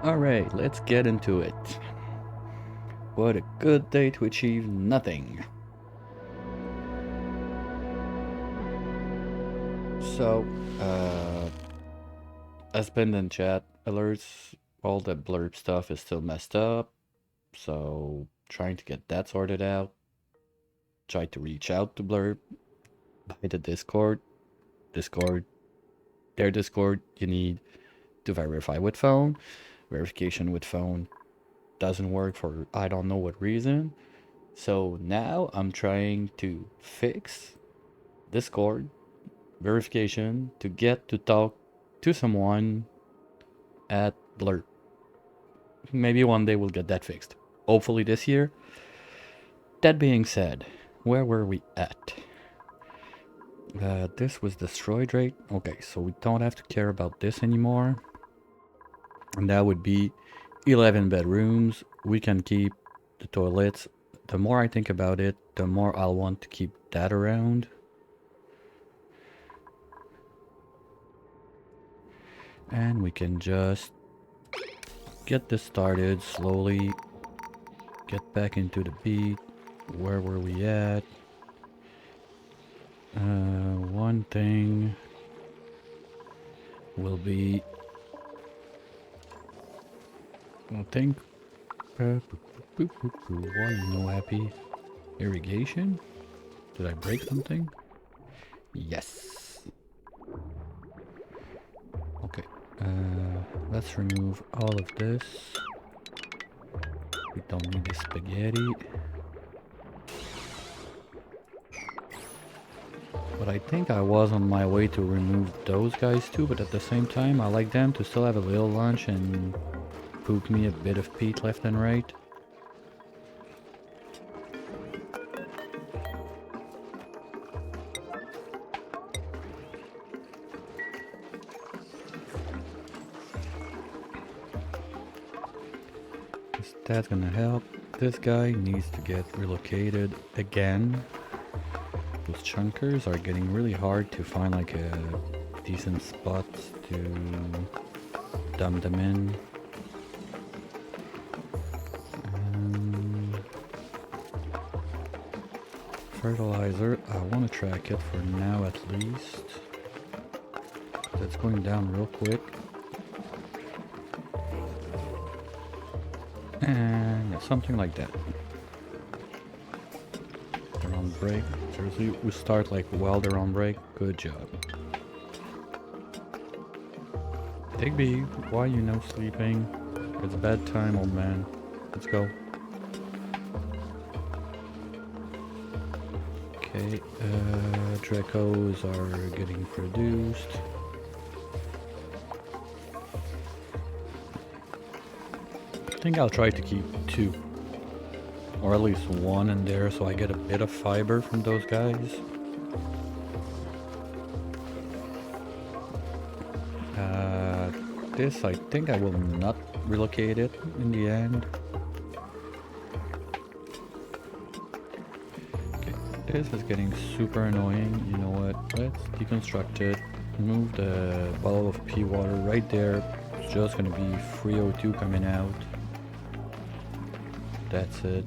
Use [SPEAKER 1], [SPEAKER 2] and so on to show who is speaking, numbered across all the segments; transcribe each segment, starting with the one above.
[SPEAKER 1] Alright, let's get into it. What a good day to achieve nothing. So, as pinned in chat, alerts, all the blurb stuff is still messed up. So, trying to get that sorted out. Try to reach out to blurb by the Discord. Their Discord, you need to verify with phone. Verification with phone doesn't work for I don't know what reason. So now I'm trying to fix Discord verification to get to talk to someone at Blur. Maybe one day we'll get that fixed. Hopefully this year. That being said, where were we at? This was destroyed, right? Okay, so we don't have to care about this anymore. And that would be 11 bedrooms. We can keep the toilets. The more I think about it, the more I'll want to keep that around. And we can just get this started slowly. Get back into the beat. Where were we at? One thing will be, I think, why are you no happy? Irrigation? Did I break something? Yes. Okay. Let's remove all of this. We don't need the spaghetti. But I think I was on my way to remove those guys too, but at the same time I like them to still have a little lunch and poop me a bit of peat left and right. That's gonna help. This guy needs to get relocated again. Those chunkers are getting really hard to find like a decent spot to dump them in. Fertilizer, I want to track it for now at least. That's going down real quick. And something like that. They're on break. Seriously, we start like while they're on break. Good job. Digby, why you no sleeping? It's bedtime, old man. Let's go. Okay, Dracos are getting produced. I think I'll try to keep 2. Or at least 1 in there so I get a bit of fiber from those guys. This I think I will not relocate it in the end. Okay, this is getting super annoying. You know what? Let's deconstruct it. Move the bottle of pea water right there. It's just gonna be free O2 coming out. That's it.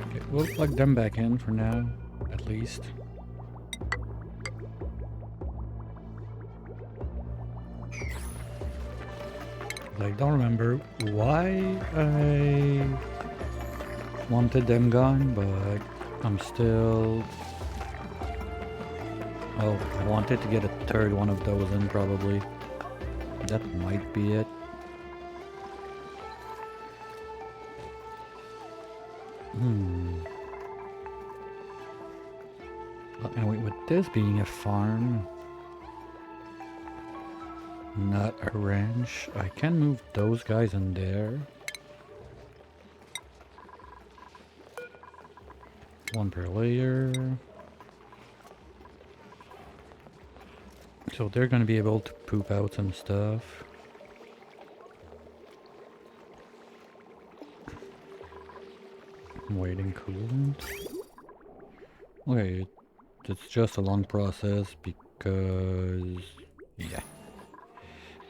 [SPEAKER 1] Okay, we'll plug them back in for now, at least. I don't remember why I wanted them gone, but I'm still... Oh, I wanted to get a third one of those in, probably. That might be it. Anyway, with this being a farm, not a ranch, I can move those guys in there. One per layer. So they're gonna be able to poop out some stuff.
[SPEAKER 2] Waiting coolant. Okay, it's just a long process because... yeah.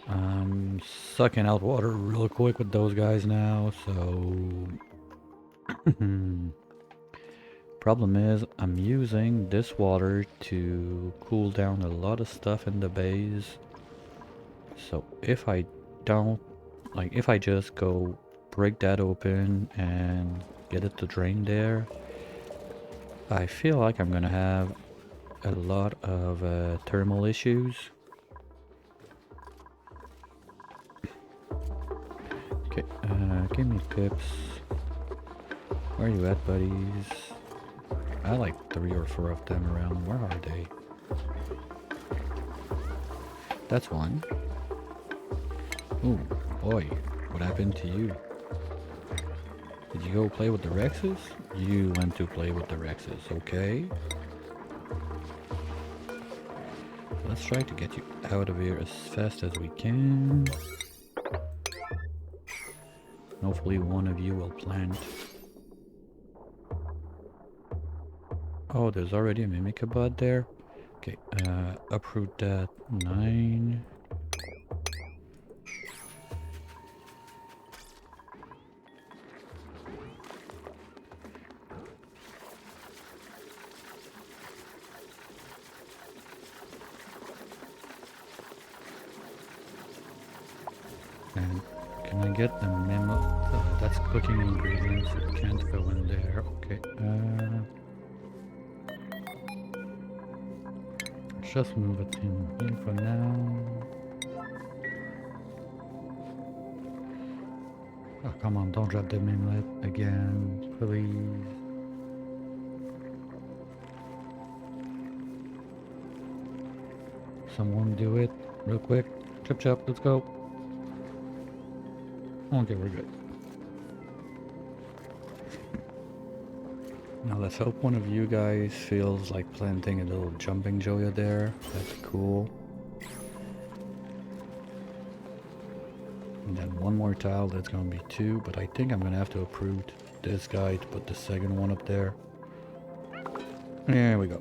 [SPEAKER 2] I'm sucking out water real quick with those guys now, so... Problem is, I'm using this water to cool down a lot of stuff in the base. So if I don't, like if I just go break that open and get it to drain there, I feel like I'm gonna have a lot of thermal issues. Okay, give me pips. Where are you at, buddies? I like 3 or 4 of them around. Where are they? That's one. Ooh, boy, what happened to you? Did you go play with the Rexes? You went to play with the Rexes, okay. Let's try to get you out of here as fast as we can. Hopefully one of you will plant. Oh, there's already a Mimikabot there. Okay, uproot that 9. And can I get the memo? That's cooking ingredients. It can't go in there. Okay. Just move it in here for now. Oh, come on, don't drop the mimlet again, please. Someone do it real quick. Chop chop, let's go. Okay, we're good. Now let's hope one of you guys feels like planting a little jumping Joya there. That's cool. And then one more tile, that's gonna be 2, but I think I'm gonna have to uproot this guy to put the second one up there. There we go.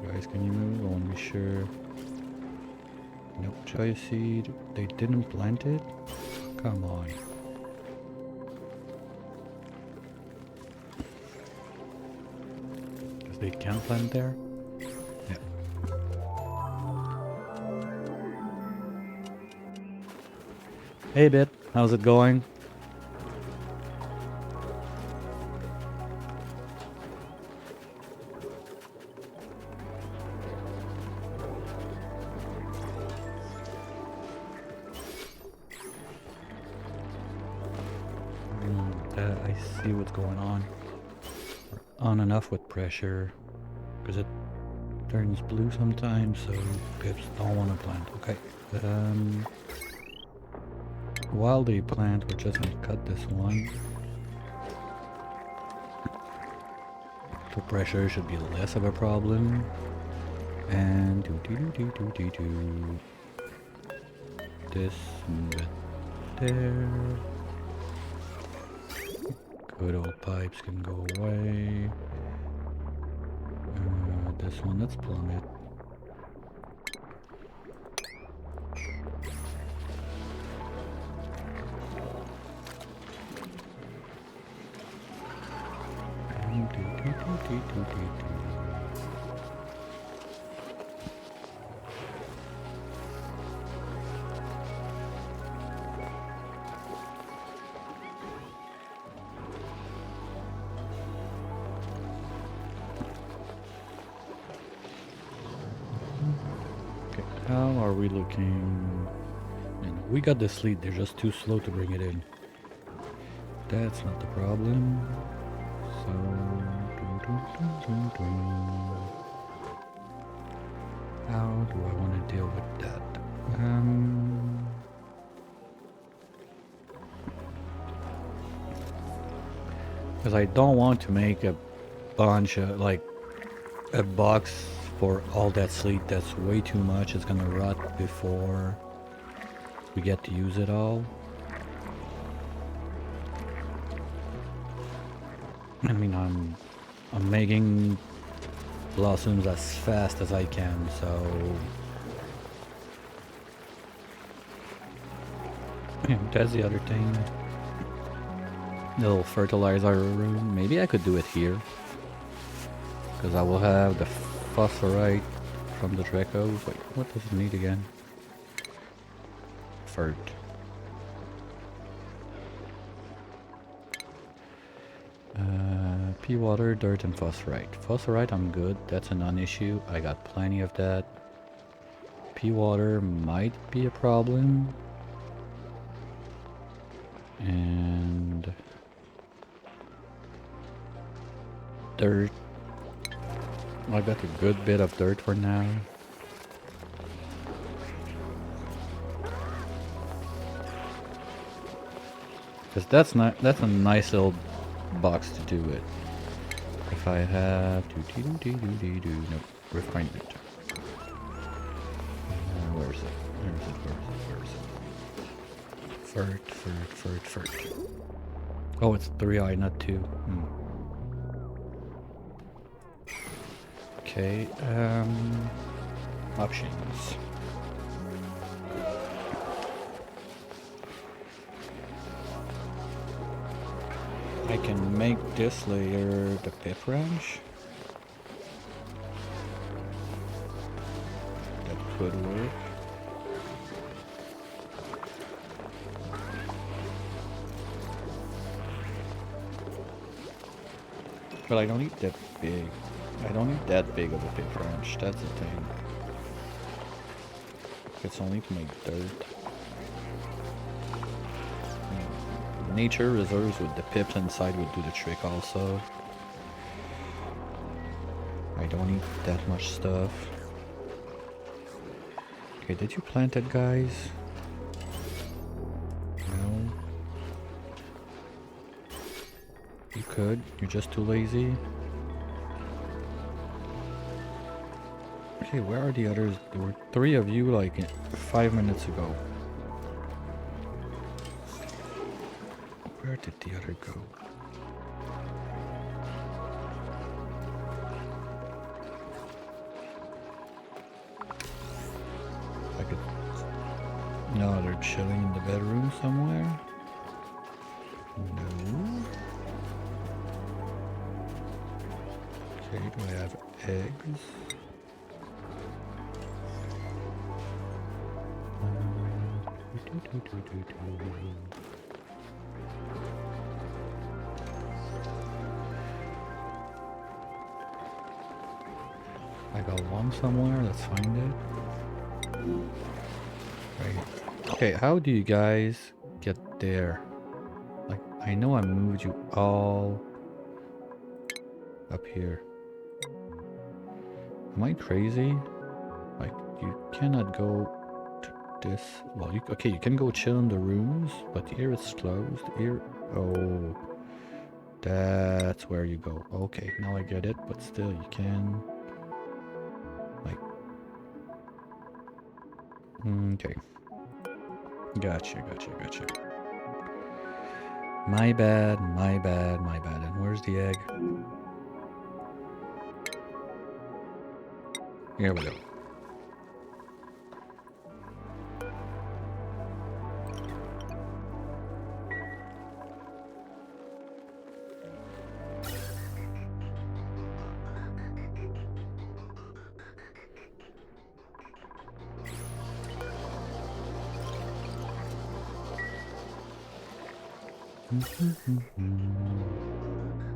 [SPEAKER 2] Guys, can you move? I wanna be sure. Nope, Joya seed. They didn't plant it? Come on. Because they can plant there? Yeah. Hey Bit, how's it going? I see what's going on. We're on enough with pressure because it turns blue sometimes, so pips don't want to plant. Okay. While they plant, we're just gonna cut this one. So pressure should be less of a problem. And this bit there. Good old pipes can go away. This one, let's plumb it. How are we looking? And we got this lead, they're just too slow to bring it in. That's not the problem. So... how do I want to deal with that? Because I don't want to make a bunch of, like, a box for all that sleet. That's way too much. It's gonna rot before we get to use it all. I mean, I'm making blossoms as fast as I can, so yeah, that's the other thing. Little fertilizer room. Maybe I could do it here, because I will have the phosphorite from the Dracos. Wait, what does it need again? Fert. Pea water, dirt, and phosphorite. Phosphorite, I'm good. That's a non-issue. I got plenty of that. Pea water might be a problem. And dirt. I got a good bit of dirt for now. Because that's a nice little box to do it. If I have nope, refinement. Where is it? Where is it? Where is it? Where is it? Fert. Oh, it's 3i, not 2. Okay, options. I can make this layer the pip branch. That could work. But I don't need that big. I don't need that big of a pip branch, that's the thing. It's only to make dirt. Nature reserves with the pips inside would do the trick also. I don't need that much stuff. Okay, did you plant it, guys? No. You could, you're just too lazy. Okay, where are the others? There were 3 of you like 5 minutes ago. Where did the other go? I could... No, they're chilling in the bedroom somewhere. No. Okay, do I have eggs? I got one somewhere, let's find it. Right. Okay, how do you guys get there? Like, I know I moved you all up here. Am I crazy? Like, you cannot go to this. Well, okay, you can go chill in the rooms, but here it's closed. Here, oh, that's where you go. Okay, now I get it, but still, you can. Like, okay. Gotcha. My bad. And where's the egg? Here we go.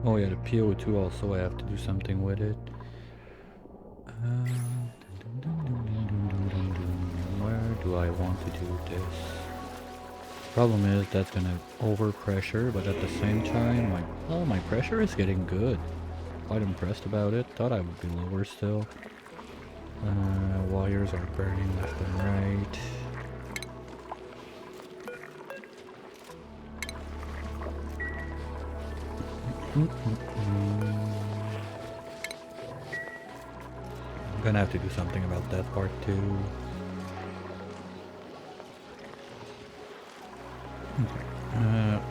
[SPEAKER 2] Oh yeah, the PO2 also, I have to do something with it. Where do I want to do this? Problem is that's gonna overpressure, but at the same time, my pressure is getting good. Quite impressed about it. Thought I would be lower still. Wires are burning left and right. I'm gonna have to do something about that part too.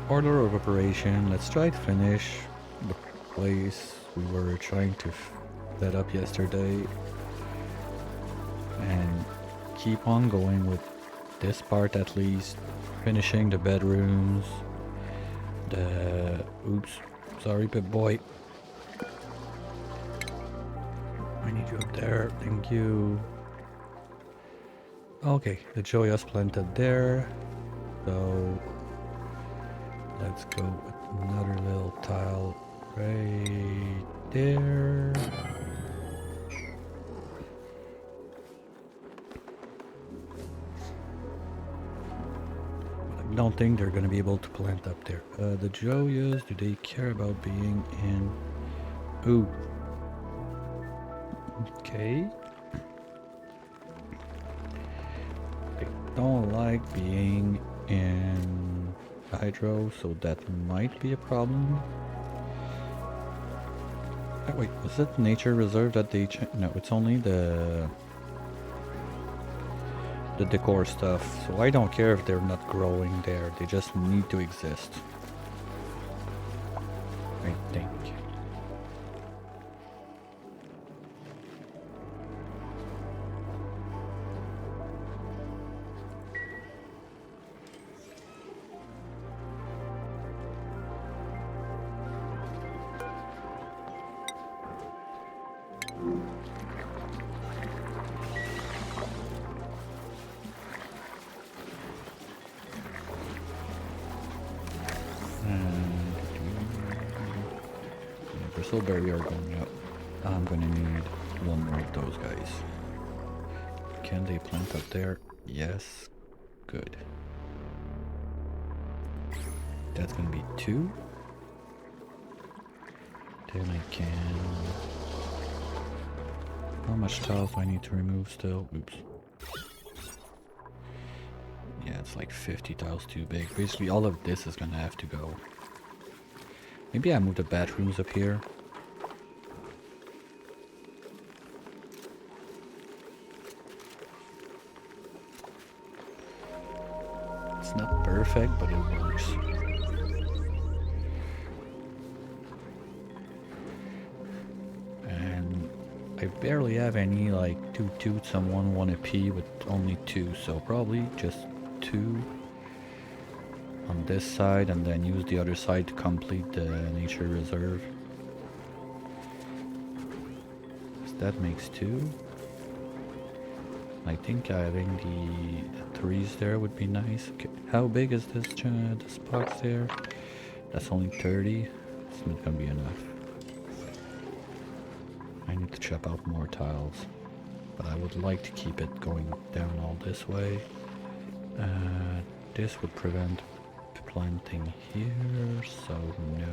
[SPEAKER 2] Order of operation. Let's try to finish the place we were trying to set up yesterday. And keep on going with this part at least. Finishing the bedrooms. Oops. Sorry, Pip Boy. I need you up there. Thank you. Okay, the joyous planted there. So let's go with another little tile right there. I don't think they're gonna be able to plant up there. The joyous, do they care about being in? Ooh. Okay. They don't like being in hydro, so that might be a problem. Wait, was it nature reserve that they no, it's only the decor stuff, so I don't care if they're not growing there, they just need to exist. I think. Bristle barrier going up. I'm gonna need one more of those guys. Can they plant up there? Yes. Good. That's gonna be 2. Then I can... How much tiles do I need to remove still? Oops. Yeah, it's like 50 tiles too big. Basically all of this is gonna have to go. Maybe I move the bathrooms up here. It's not perfect, but it works. And I barely have any like 2 toots and 1 AP with only 2, so probably just 2 on this side and then use the other side to complete the nature reserve. So that makes 2. I think having the 3s there would be nice. Okay. How big is this box there? That's only 30. It's not gonna be enough. I need to chop out more tiles, but I would like to keep it going down all this way. This would prevent planting here, so no.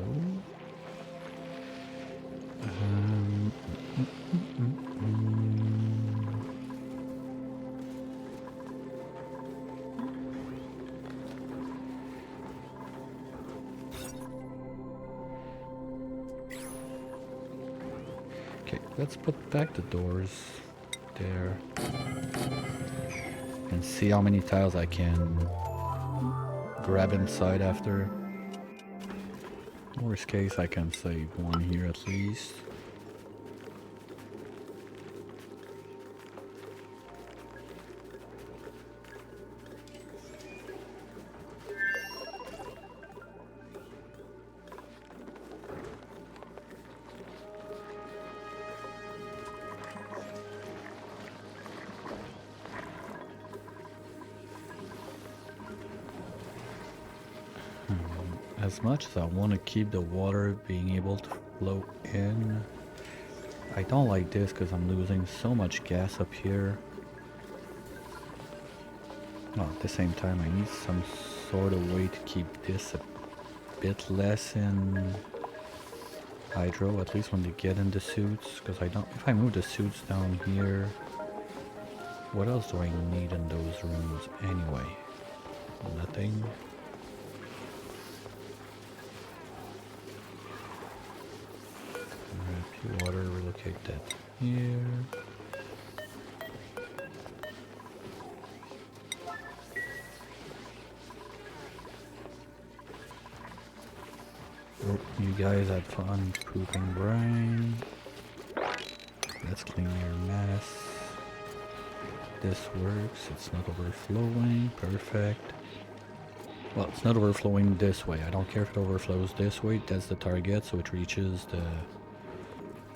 [SPEAKER 2] Okay, let's put back the doors there and see how many tiles I can grab inside after. Worst case, I can save 1 here at least. As much as I want to keep the water being able to flow in, I don't like this because I'm losing so much gas up here. Well, at the same time, I need some sort of way to keep this a bit less in hydro, at least when they get in the suits, because I don't, if I move the suits down here, what else do I need in those rooms anyway? Nothing. Water, relocate that here. Oh, you guys had fun pooping brain. Let's clean your mess. This works. It's not overflowing. Perfect. Well, it's not overflowing this way. I don't care if it overflows this way. That's the target, so it reaches the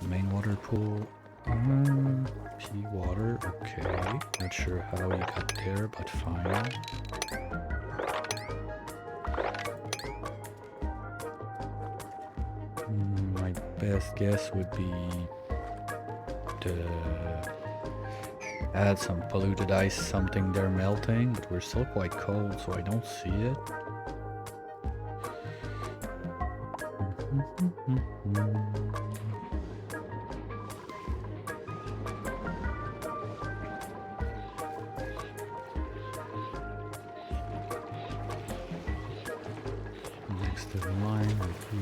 [SPEAKER 2] main water pool. Pea water. Okay. Not sure how you got there, but fine. My best guess would be to add some polluted ice, something there melting, but we're still quite cold, so I don't see it. Next in line would be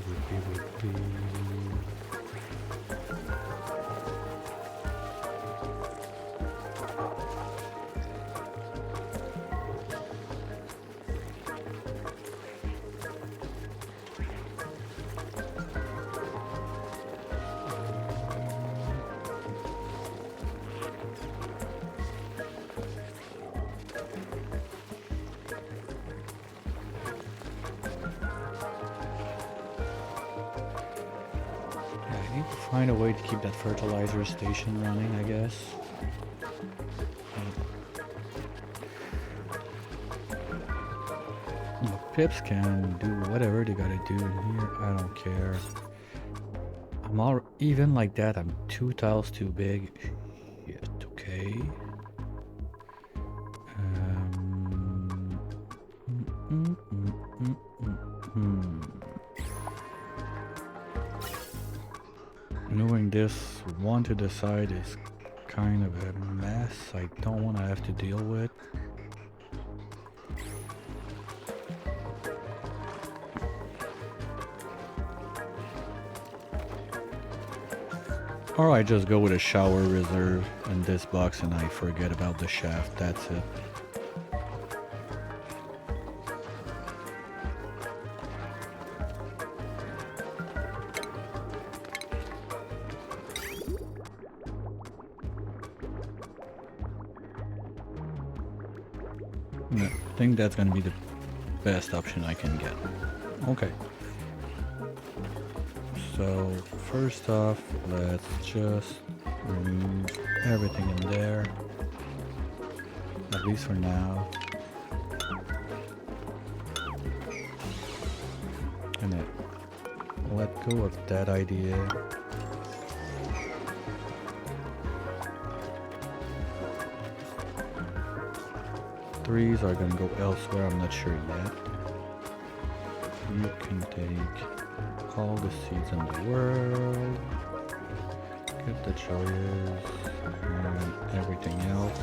[SPEAKER 2] I need to find a way to keep that fertilizer station running, I guess. The pips can do whatever they gotta do in here. I don't care. I'm all even like that. I'm 2 tiles too big. Shit. Okay. Knowing this one to the side is kind of a mess I don't want to have to deal with. Or I just go with a shower reserve in this box and I forget about the shaft, that's it. I think that's gonna be the best option I can get. Okay. So first off, let's just remove everything in there, at least for now. And then let go of that idea. Threes are gonna go elsewhere, I'm not sure yet. You can take all the seeds in the world, get the charges, and everything else.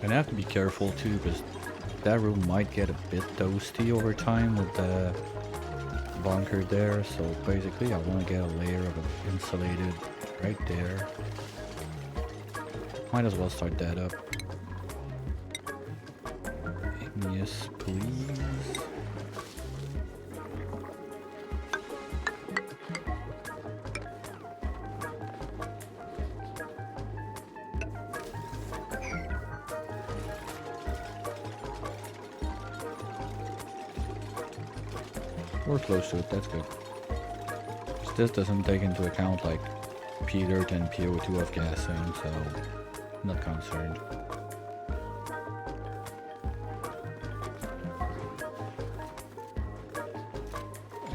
[SPEAKER 2] And I have to be careful too, because that room might get a bit toasty over time with the bunker there, so basically I want to get a layer of insulated right there. Might as well start that up. Yes, please. We're close to it, that's good. This doesn't take into account like P dirt and PO2 of gassing, so not concerned.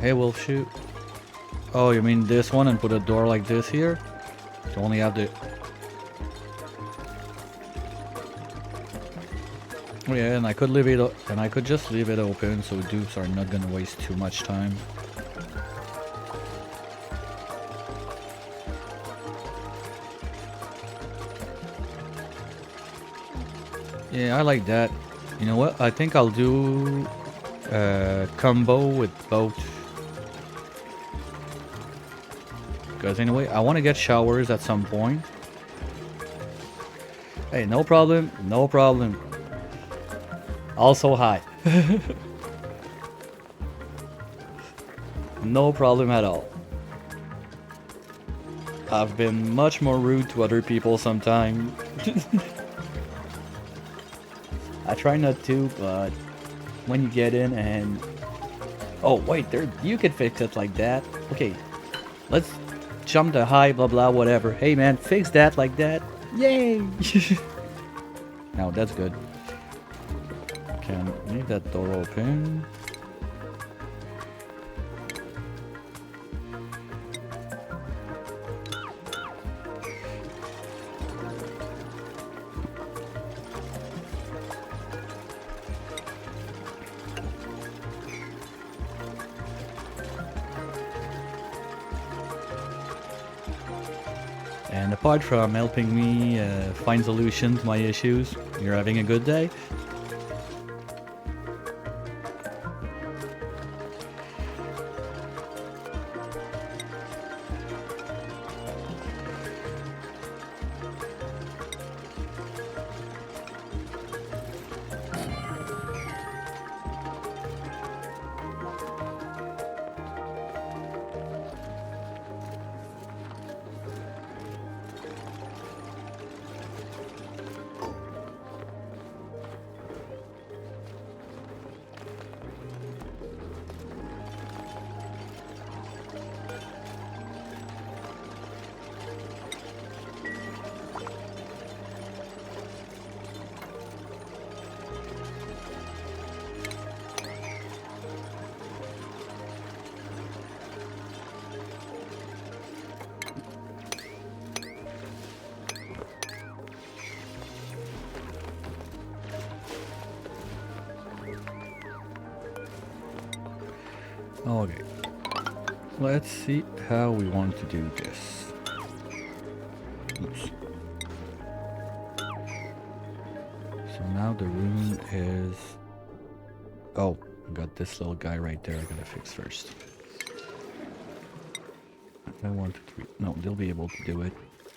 [SPEAKER 2] Hey, Wolf, shoot. Oh, you mean this one and put a door like this here? To only have the... Oh yeah, and I could leave it, and I could just leave it open so dupes are not gonna waste too much time. Yeah, I like that. You know what? I think I'll do a combo with both. Because anyway, I want to get showers at some point. Hey, no problem, no problem.
[SPEAKER 1] Also hi. No problem at all. I've been much more rude to other people sometimes. I try not to, but when you get in and... Oh, wait, there, you can fix it like that. Okay, let's jump the high, blah, blah, whatever. Hey, man, fix that like that. Yay! Now, that's good. Can leave that door open. And apart from helping me find solutions to my issues, you're having a good day? Okay, let's see how we want to do this. Oops. So now the room is... Oh, got this little guy right there I gotta fix first. I want to... No, they'll be able to do it.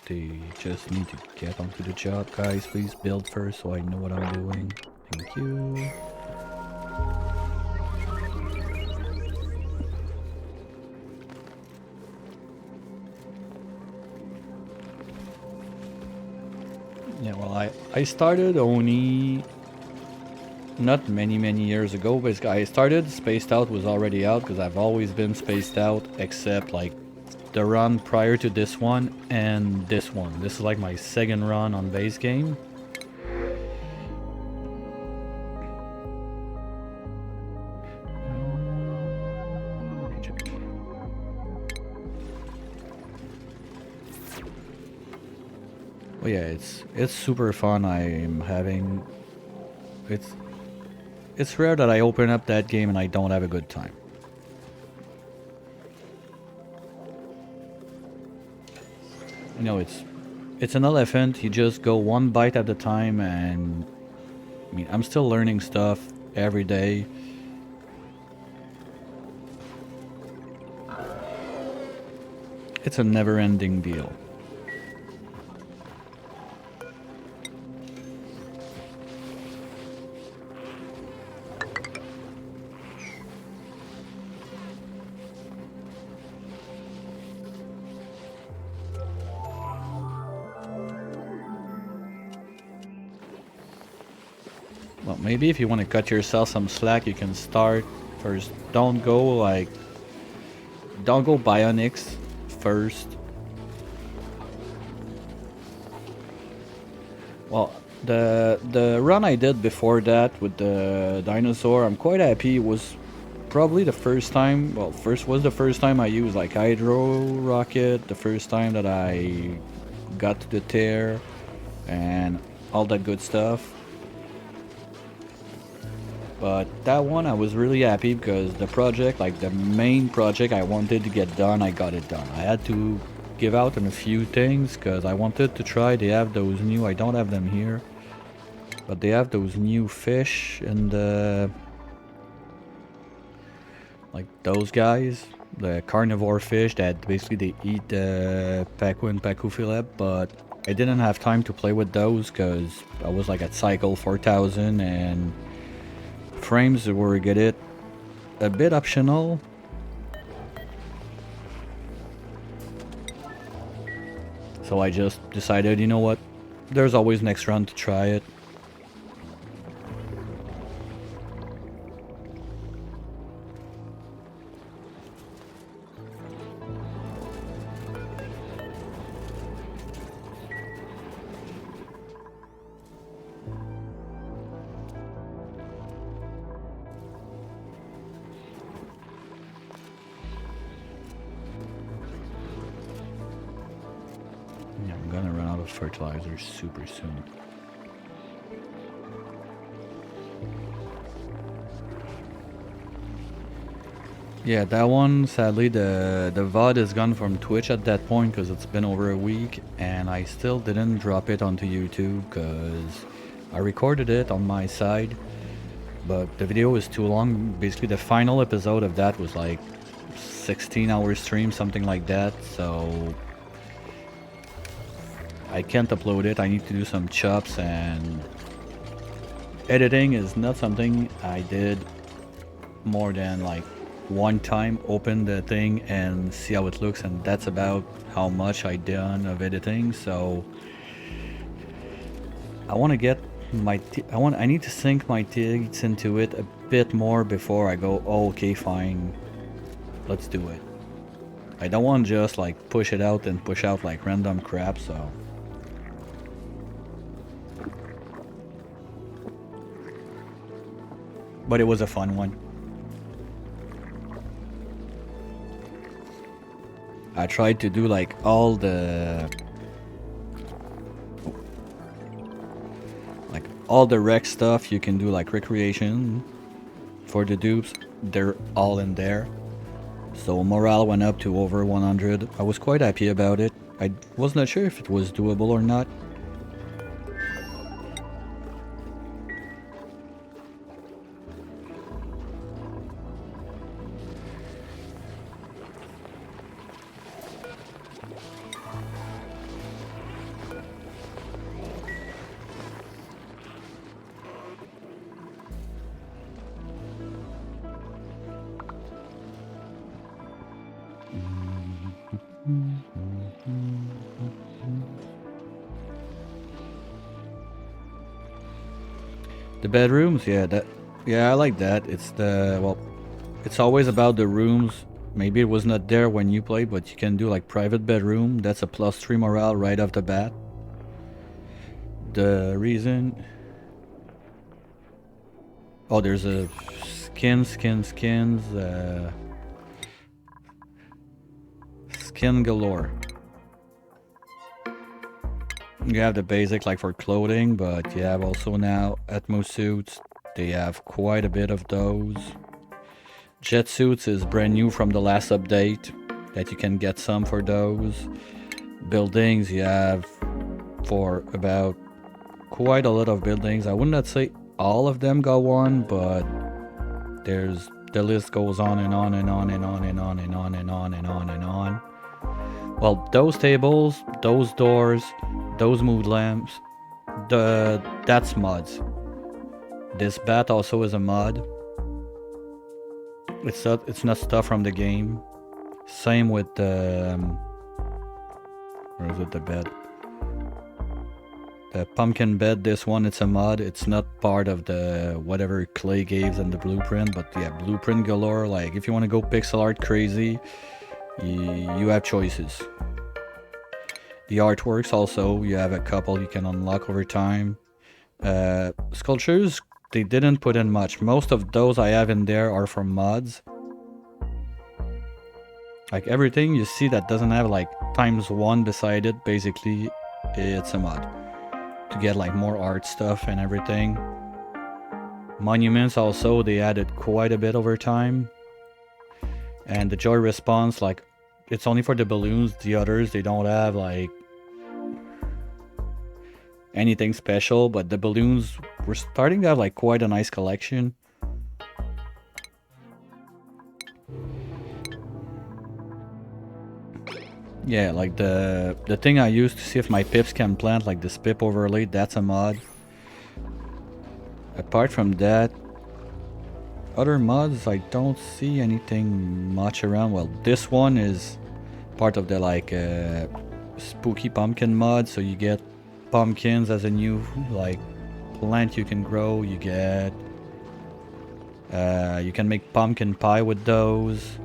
[SPEAKER 1] They just need to get onto the job. Guys, please build first so I know what I'm doing. Thank you. Yeah, well, I started only not many years ago, but I started Spaced Out was already out because I've always been spaced out except like the run prior to this one and this one. This is like my second run on base game. Well, yeah, it's super fun. I'm having it's rare that I open up that game and I don't have a good time. You know, it's an elephant. You just go one bite at a time, and I mean, I'm still learning stuff every day. It's a never-ending deal. Well, maybe if you want to cut yourself some slack, you can start first. Don't go bionics first. Well, the run I did before that with the dinosaur, I'm quite happy. It was probably the first time. Well, was the first time I used like hydro rocket. The first time that I got to the tear and all that good stuff. But that one I was really happy because the project, like the main project I wanted to get done, I got it done. I had to give out on a few things because I wanted to try. They have those new, I don't have them here, but they have those new fish and like those guys, the carnivore fish that basically they eat pacu and pacu fillet, but I didn't have time to play with those because I was like at cycle 4000 and
[SPEAKER 2] frames were get it a bit optional. So I just decided, you know what, there's always next round to try it. Yeah, I'm gonna run out of fertilizer super soon. Yeah, that one, sadly, the VOD is gone from Twitch at that point because it's been over a week, and I still didn't drop it onto YouTube because I recorded it on my side, but the video was too long. Basically, the final episode of that was like 16-hour stream, something like that, so I can't upload it. I need to do some chops, and editing is not something I did more than like one time. Open the thing and see how it looks, and that's about how much I done of editing. So I want to get my I need to sink my teeth into it a bit more before I go, oh, okay, fine, let's do it. I don't want to just like push it out and push out like random crap. So but it was a fun one. I tried to do like all the rec stuff you can do, like recreation for the dupes. They're all in there. So morale went up to over 100. I was quite happy about it. I was not sure if it was doable or not. The bedrooms, yeah, I like that. It's always about the rooms. Maybe it was not there when you played, but you can do like private bedroom. That's a +3 morale right off the bat. The reason... Oh, there's a skins, skin galore. You have the basic like for clothing, but you have also now Atmo suits. They have quite a bit of those. Jet suits is brand new from the last update, that you can get some for those. Buildings, you have for about quite a lot of buildings. I would not say all of them got one, but there's the list goes on and on and on and on and on and on and on and on and on. Well, those tables, those doors, those mood lamps, that's mods. This bat also is a mod. It's not stuff from the game. Same with the where is it, the bed? The pumpkin bed, this one, it's a mod. It's not part of the whatever Clay gave and the blueprint, but yeah, blueprint galore. Like if you want to go pixel art crazy, you have choices. The artworks also, you have a couple you can unlock over time. Sculptures, they didn't put in much. Most of those I have in there are from mods. Like everything you see that doesn't have like ×1 beside it, basically it's a mod. To get like more art stuff and everything. Monuments also, they added quite a bit over time. And the joy response, like it's only for the balloons. The others, they don't have like anything special, but the balloons, we're starting to have like quite a nice collection. Yeah, like the thing I used to see if my pips can plant, like this pip overlay, that's a mod. Apart from that, Other mods, I don't see anything much around. Well, this one is part of the like spooky pumpkin mod, so you get pumpkins as a new like plant you can grow. You get you can make pumpkin pie with those.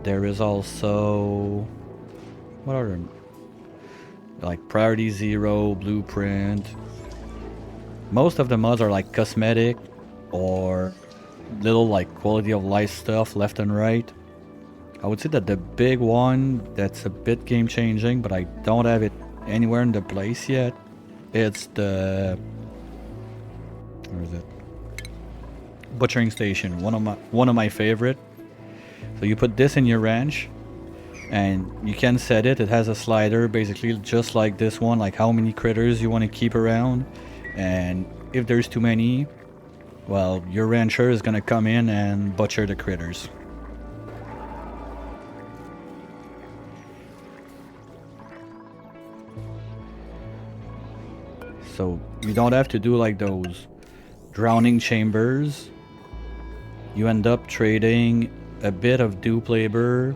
[SPEAKER 2] There is also what other like priority 0, blueprint. Most of the mods are like cosmetic or little like quality of life stuff left and right. I would say that the big one that's a bit game changing, but I don't have it anywhere in the place yet. It's the where is it? Butchering station. One of my favorite. So you put this in your ranch, and you can set it. It has a slider, basically just like this one, like how many critters you want to keep around, and if there's too many, well, your rancher is gonna come in and butcher the critters. So you don't have to do like those drowning chambers. You end up trading a bit of dupe labor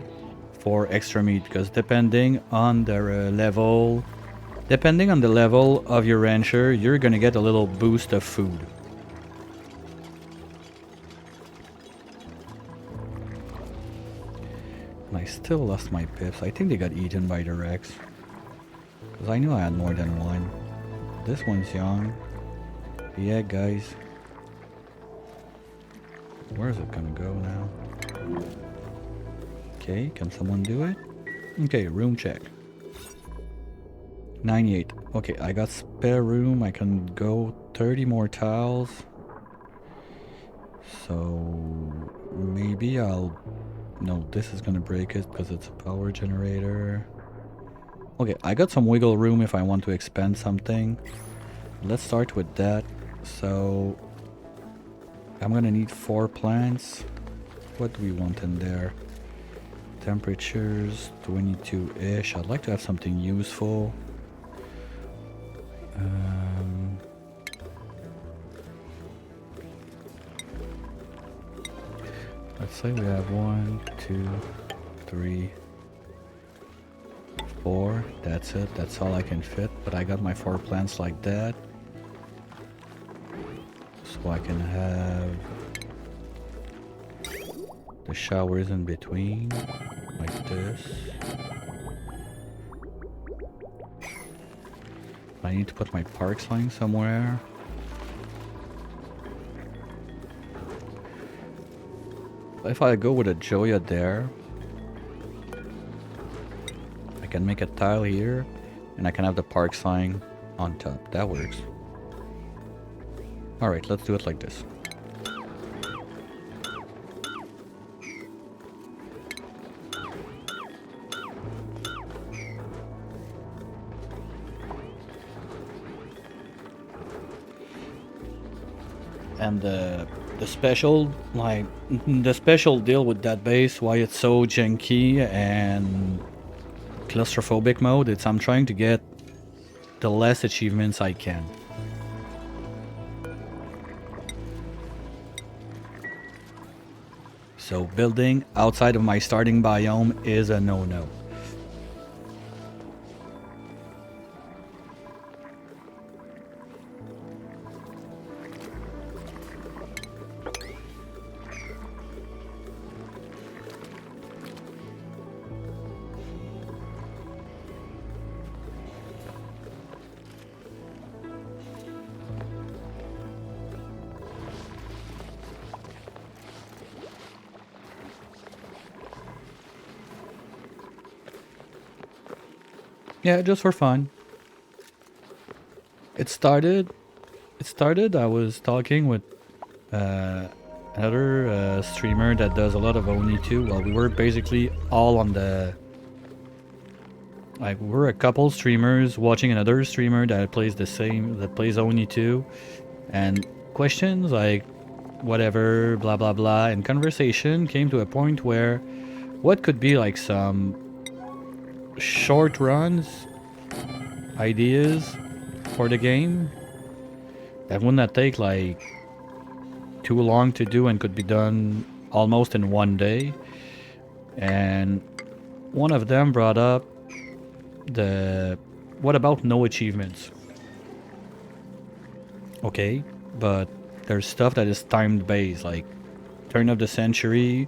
[SPEAKER 2] for extra meat, because depending on the level of your rancher, you're gonna get a little boost of food. And I still lost my pips. I think they got eaten by the Rex. Because I knew I had more than one. This one's young. Yeah, guys. Where's it gonna go now? Okay, can someone do it? Okay, room check. 98. Okay, I got spare room. I can go 30 more tiles. So maybe I'll... No, this is gonna break it because it's a power generator. Okay, I got some wiggle room if I want to expand something. Let's start with that. So I'm gonna need 4 plants. What do we want in there? Temperatures 22-ish. I'd like to have something useful. Let's say we have 1, 2, 3, 4. That's it. That's all I can fit. But I got my 4 plants like that. So I can have the showers in between. Like this. I need to put my parks line somewhere. If I go with a Joya there, I can make a tile here, and I can have the park sign on top. That works. Alright, let's do it like this. And the special, like, the special deal with that base, why it's so janky and claustrophobic mode, it's I'm trying to get the less achievements I can. So building outside of my starting biome is a no-no. Yeah, just for fun. It started, I was talking with another streamer that does a lot of Oni too. Well, we were basically all on the... Like, we're a couple streamers watching another streamer that plays Oni too. And questions like whatever, blah blah blah, and conversation came to a point where what could be like some short runs ideas for the game that would not take like too long to do and could be done almost in one day. And one of them brought up the what about no achievements? Okay, but there's stuff that is timed based, like turn of the century.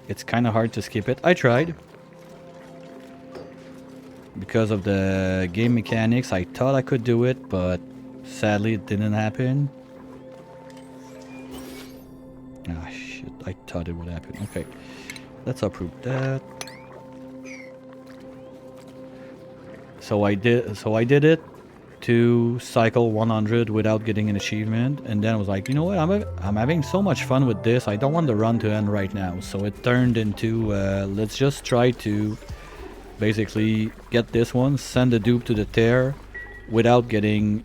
[SPEAKER 2] It's kind of hard to skip it. I tried. Because of the game mechanics, I thought I could do it, but sadly it didn't happen. Ah, shit, I thought it would happen. Okay, let's approve that. So I did it to cycle 100 without getting an achievement, and then I was like, you know what, I'm having so much fun with this, I don't want the run to end right now. So it turned into, let's just try to basically get this one, send the dupe to the tear without getting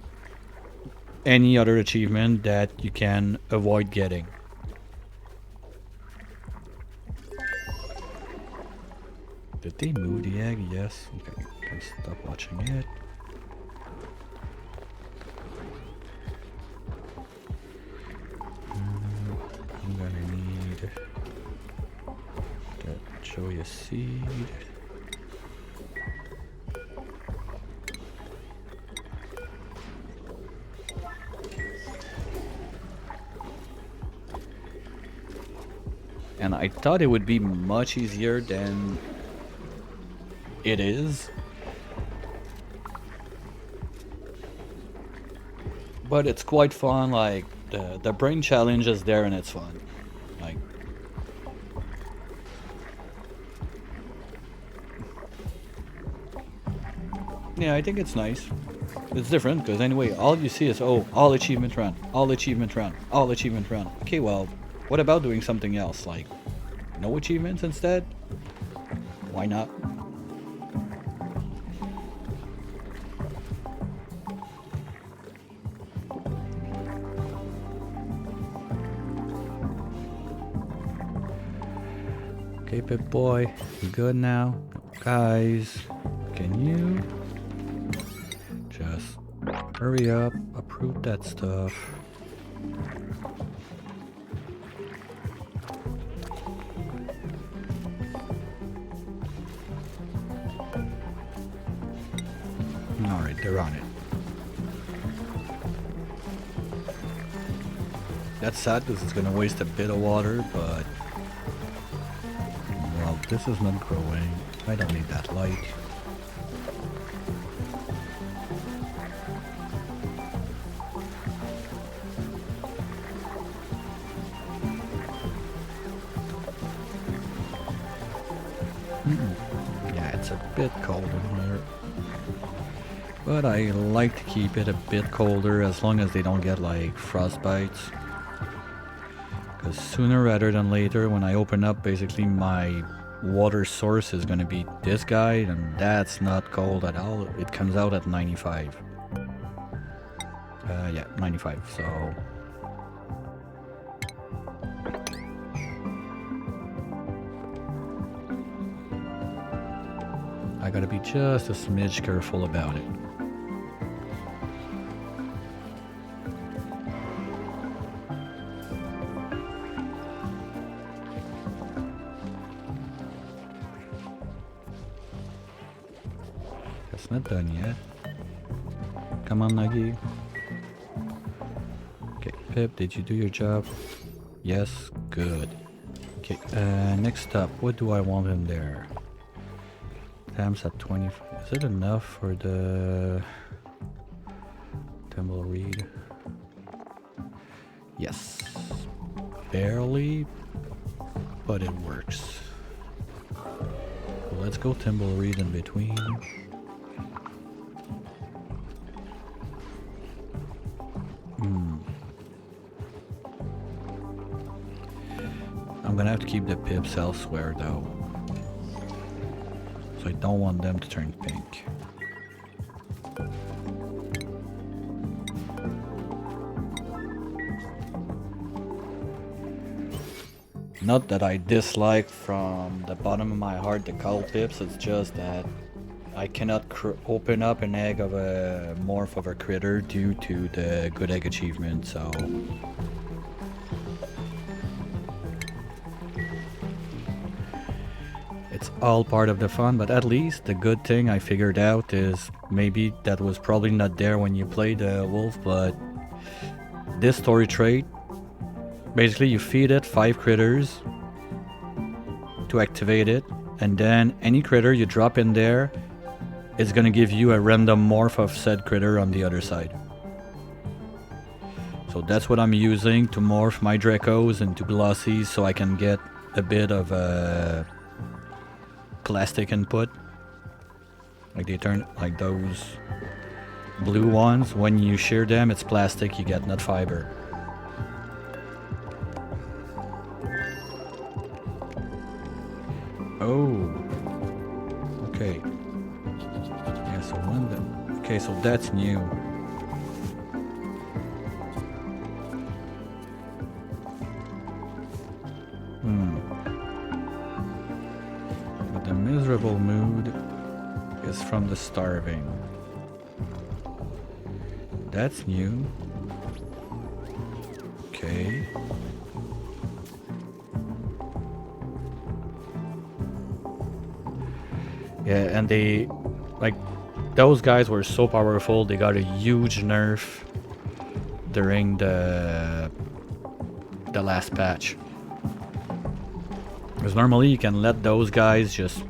[SPEAKER 2] any other achievement that you can avoid getting. Did they move the egg? Yes. Okay, can stop watching it. I'm gonna need that joya seed. And I thought it would be much easier than it is. But it's quite fun, like the brain challenge is there and it's fun. Like yeah, I think it's nice. It's different because anyway, all you see is all achievement run, all achievement run, all achievement run. Okay, well, what about doing something else like no achievements instead? Why not? Okay, Pip Boy, you good now? Guys, can you just hurry up, approve that stuff? Alright, they're on it. That's sad because it's gonna waste a bit of water, but well, this is not growing. I don't need that light. Yeah, it's a bit cold in here. But I like to keep it a bit colder as long as they don't get like frostbites. Because sooner rather than later, when I open up, basically my water source is going to be this guy, and that's not cold at all. It comes out at 95. Yeah, 95, so... I gotta be just a smidge careful about it. It's not done yet. Come on, Nuggy. Okay, Pip, did you do your job? Yes, good. Okay, next up, what do I want in there? Tam's at 20. Is it enough for the tumbleweed? Yes. Barely, but it works. So let's go tumbleweed in between. I'm gonna have to keep the pips elsewhere though. So I don't want them to turn pink. Not that I dislike from the bottom of my heart the cold pips, it's just that I cannot open up an egg of a morph of a critter due to the good egg achievement, so it's all part of the fun, but at least the good thing I figured out is maybe that was probably not there when you played Wolf, but this story trait, basically you feed it 5 critters to activate it, and then any critter you drop in there is gonna give you a random morph of said critter on the other side. So that's what I'm using to morph my Dracos into Glossies so I can get a bit of plastic input. Like they turn like those blue ones, when you shear them it's plastic you get, not fiber. Oh, okay. Yeah, so when the, okay, so that's new. But the miserable mood is from the starving. That's new. Okay. Yeah, and they, like, those guys were so powerful, they got a huge nerf during the last patch. Because normally you can let those guys just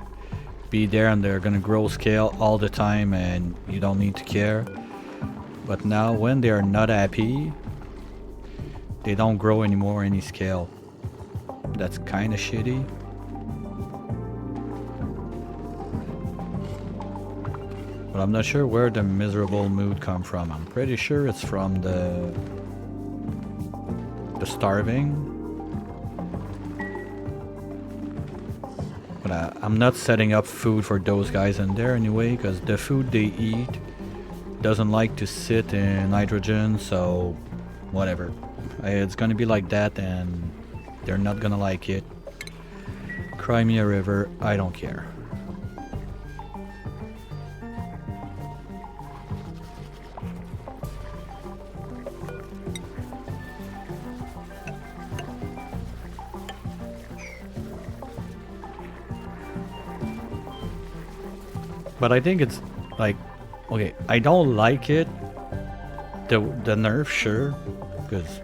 [SPEAKER 2] be there and they're gonna grow scale all the time and you don't need to care. But now when they are not happy, they don't grow anymore any scale. That's kinda shitty. But I'm not sure where the miserable mood come from. I'm pretty sure it's from the starving. But I'm not setting up food for those guys in there anyway, because the food they eat doesn't like to sit in nitrogen, so whatever. It's gonna be like that and they're not gonna like it. Cry me a river, I don't care. But I think it's like, okay, I don't like it, the nerf, sure, because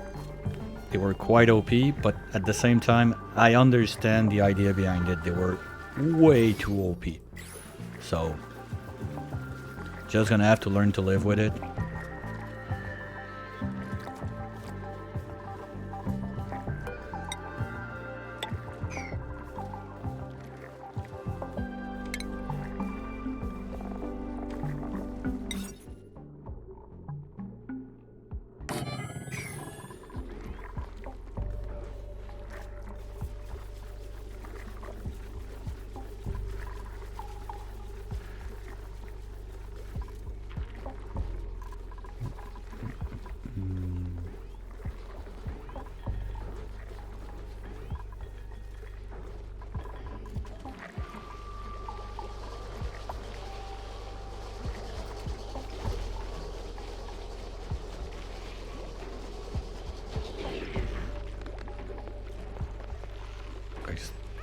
[SPEAKER 2] they were quite OP, but at the same time, I understand the idea behind it. They were way too OP. So, just gonna have to learn to live with it.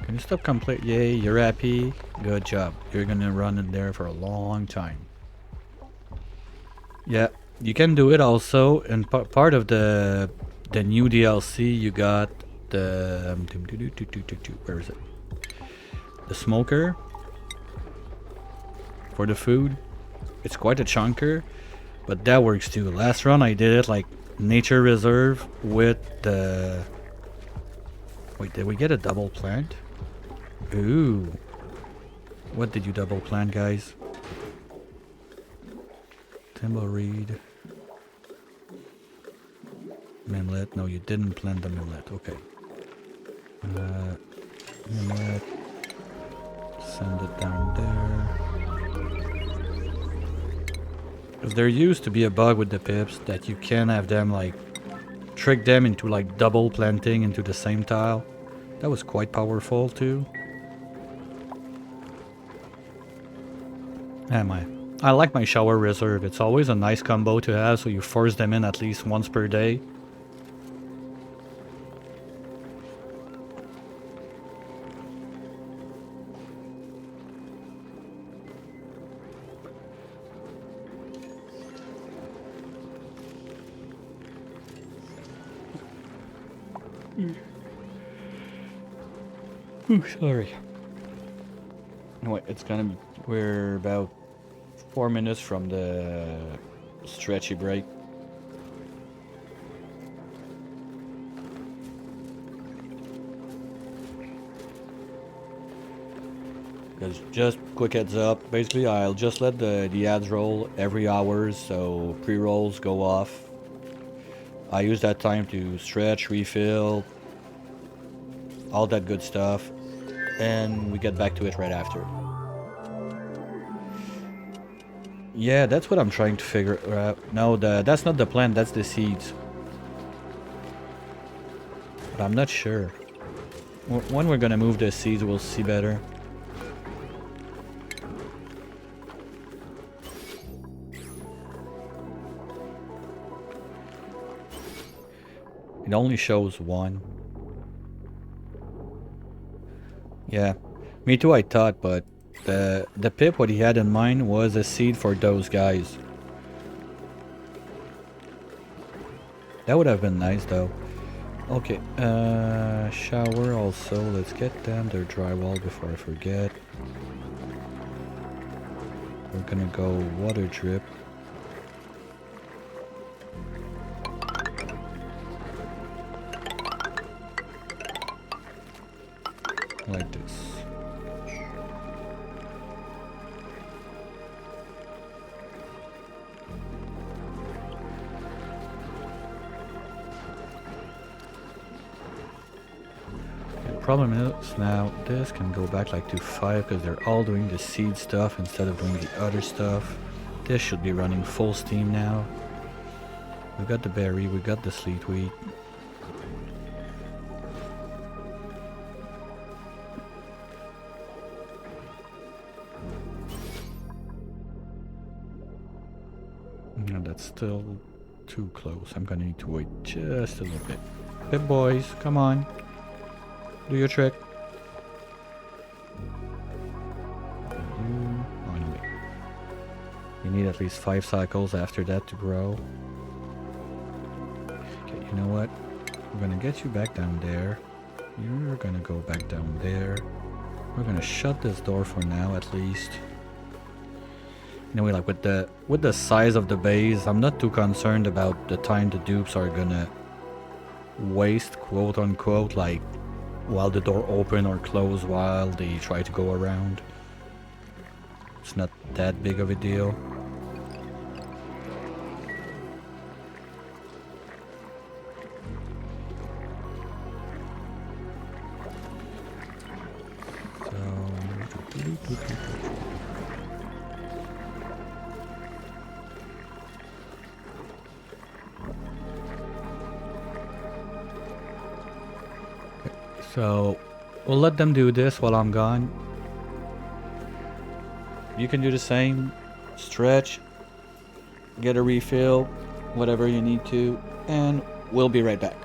[SPEAKER 2] Can you stop complaining? Yay, you're happy. Good job. You're gonna run in there for a long time. Yeah, you can do it also. And part of the new DLC, you got the where is it? The smoker for the food. It's quite a chunker, but that works too. Last run I did it like nature reserve with the. Wait, did we get a double plant? Ooh. What did you double plant, guys? Timbleweed. Mimlet. No, you didn't plant the mimlet. Okay. Mimlet. Send it down there. Because there used to be a bug with the pips that you can have them like trick them into like double planting into the same tile. That was quite powerful too. I like my shower reserve. It's always a nice combo to have, so you force them in at least once per day. Ooh, sorry.
[SPEAKER 1] No, wait, it's gonna be. We're about 4 minutes from the stretchy break. Because just quick heads up, basically I'll just let the ads roll every hour, so pre-rolls go off. I use that time to stretch, refill, all that good stuff, and we get back to it right after. Yeah, that's what I'm trying to figure out. No, that's not the plant, that's the seeds. But I'm not sure. When we're gonna move the seeds, we'll see better. It only shows one. Yeah, me too, I thought, but the pip, what he had in mind was a seed for those guys. That would have been nice, though. Okay, shower also. Let's get them their drywall before I forget. We're gonna go water drip. Like this. Problem is now this can go back like to 5 because they're all doing the seed stuff instead of doing the other stuff. This should be running full steam now. We got the berry, we got the sleet wheat. And that's still too close. I'm gonna need to wait just a little bit. Bit boys, come on. Do your trick. You need at least 5 cycles after that to grow. Okay, you know what? We're gonna get you back down there. You're gonna go back down there. We're gonna shut this door for now at least. Anyway, like with the size of the base, I'm not too concerned about the time the dupes are gonna waste, quote unquote, like while the door open or close while they try to go around. It's not that big of a deal. So we'll let them do this while I'm gone. You can do the same. Stretch, get a refill, whatever you need to, and we'll be right back.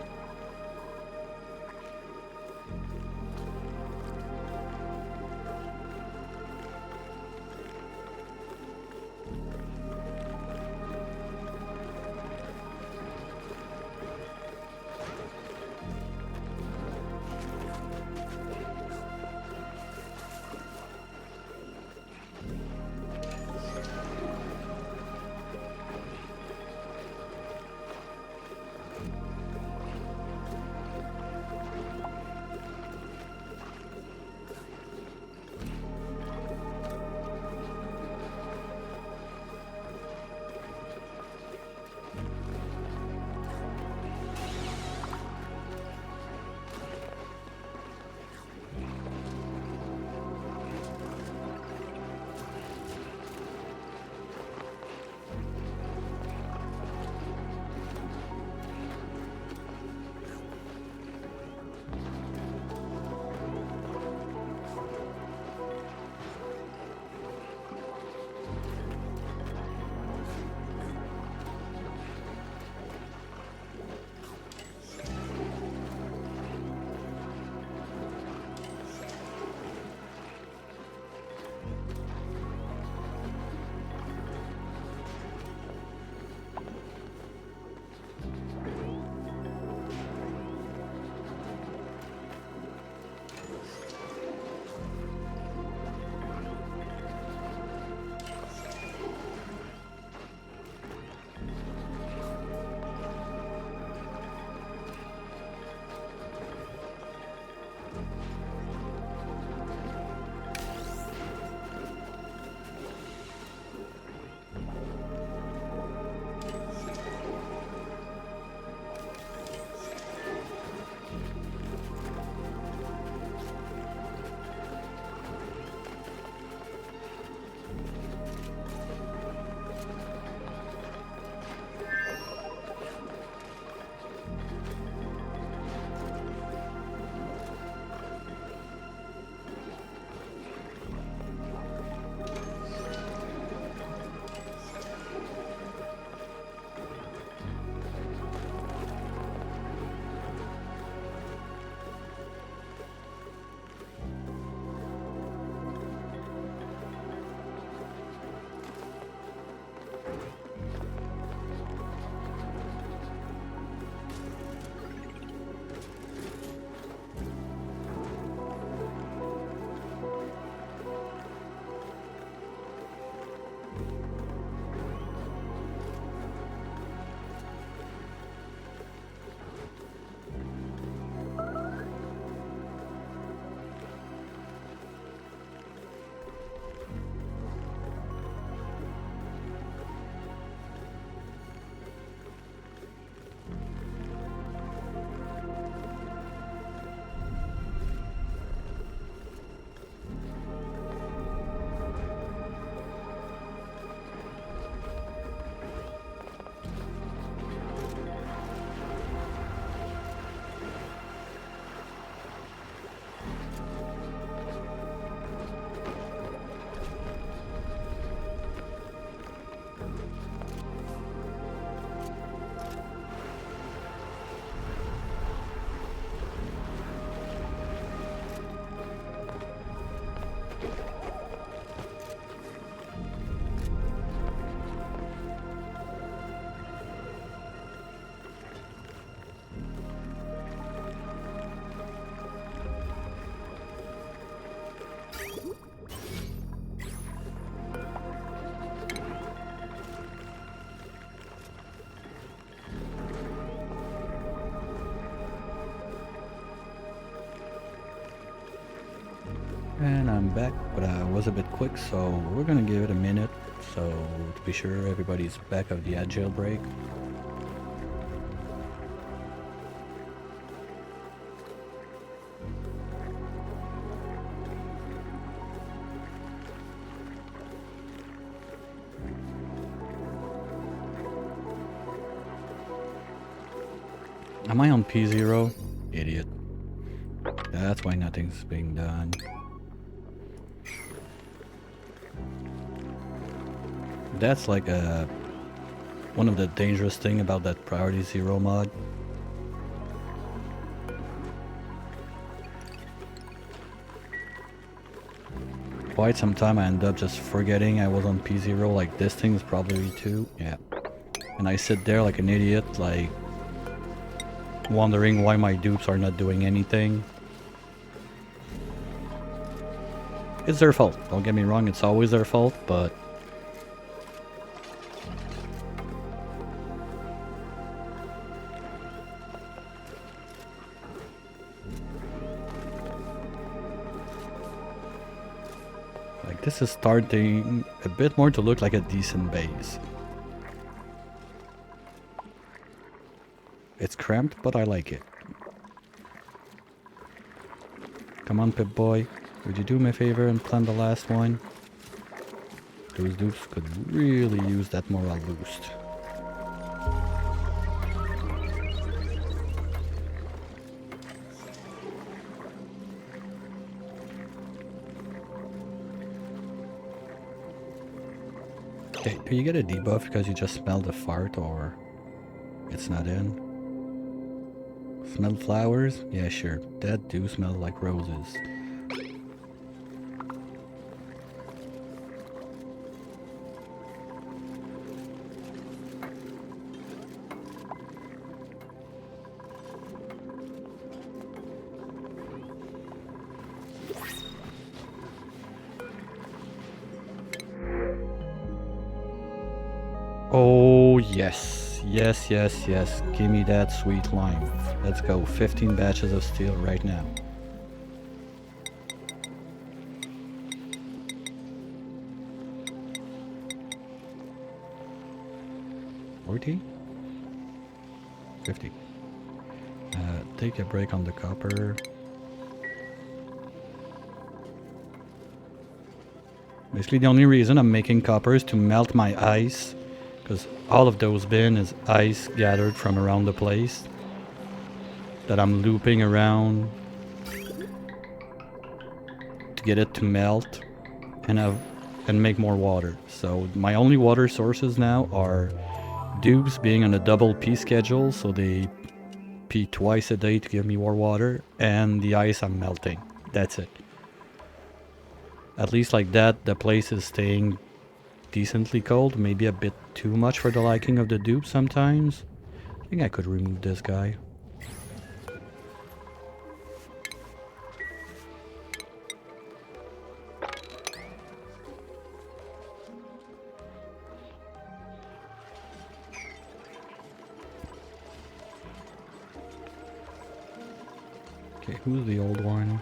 [SPEAKER 2] And I'm back, but I was a bit quick, so we're gonna give it a minute, so to be sure everybody's back of the agile break. Am I on P0? Idiot. That's why nothing's being done. That's like one of the dangerous thing about that priority 0 mod. Quite some time I end up just forgetting I was on P0, like this thing is probably 2, yeah. And I sit there like an idiot, like wondering why my dupes are not doing anything. It's their fault, don't get me wrong, it's always their fault, but like this is starting a bit more to look like a decent base. It's cramped, but I like it. Come on, Pip-Boy. Would you do me a favor and plant the last one? Those dupes could really use that morale boost. Okay, do you get a debuff because you just smelled a fart or it's not in? Smell flowers? Yeah, sure. That do smell like roses. Oh, yes. Yes, yes, yes. Give me that sweet lime. Let's go. 15 batches of steel right now. $40? 50. Take a break on the copper. Basically, the only reason I'm making copper is to melt my ice, because all of those bin is ice gathered from around the place that I'm looping around to get it to melt and make more water. So my only water sources now are dupes being on a double P schedule, so they P twice a day to give me more water, and the ice I'm melting. That's it. At least like that, the place is staying decently cold. Maybe a bit too much for the liking of the dupe sometimes. I think I could remove this guy. Okay, who's the old one?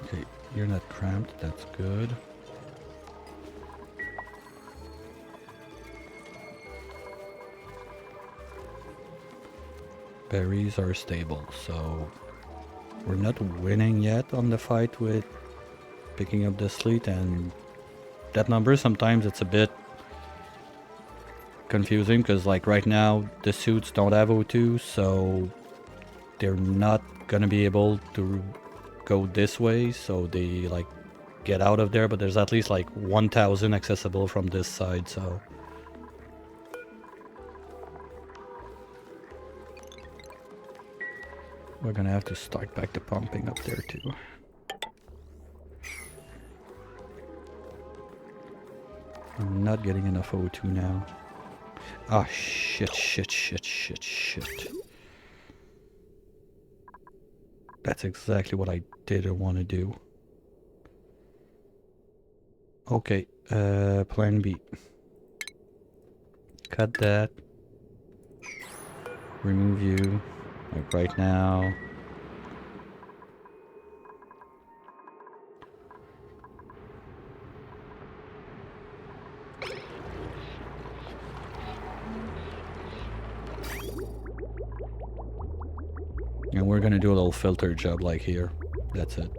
[SPEAKER 2] Okay, you're not cramped, that's good. Berries are stable, so we're not winning yet on the fight with picking up the sleet, and that number sometimes it's a bit confusing because like right now the suits don't have O2, so they're not gonna be able to go this way, so they like get out of there, but there's at least like 1000 accessible from this side, so we're gonna have to start back the pumping up there too. I'm not getting enough O2 now. Ah, shit. That's exactly what I didn't want to do. Okay, plan B. Cut that. Remove you, like right now. And we're gonna do a little filter job like here. That's it.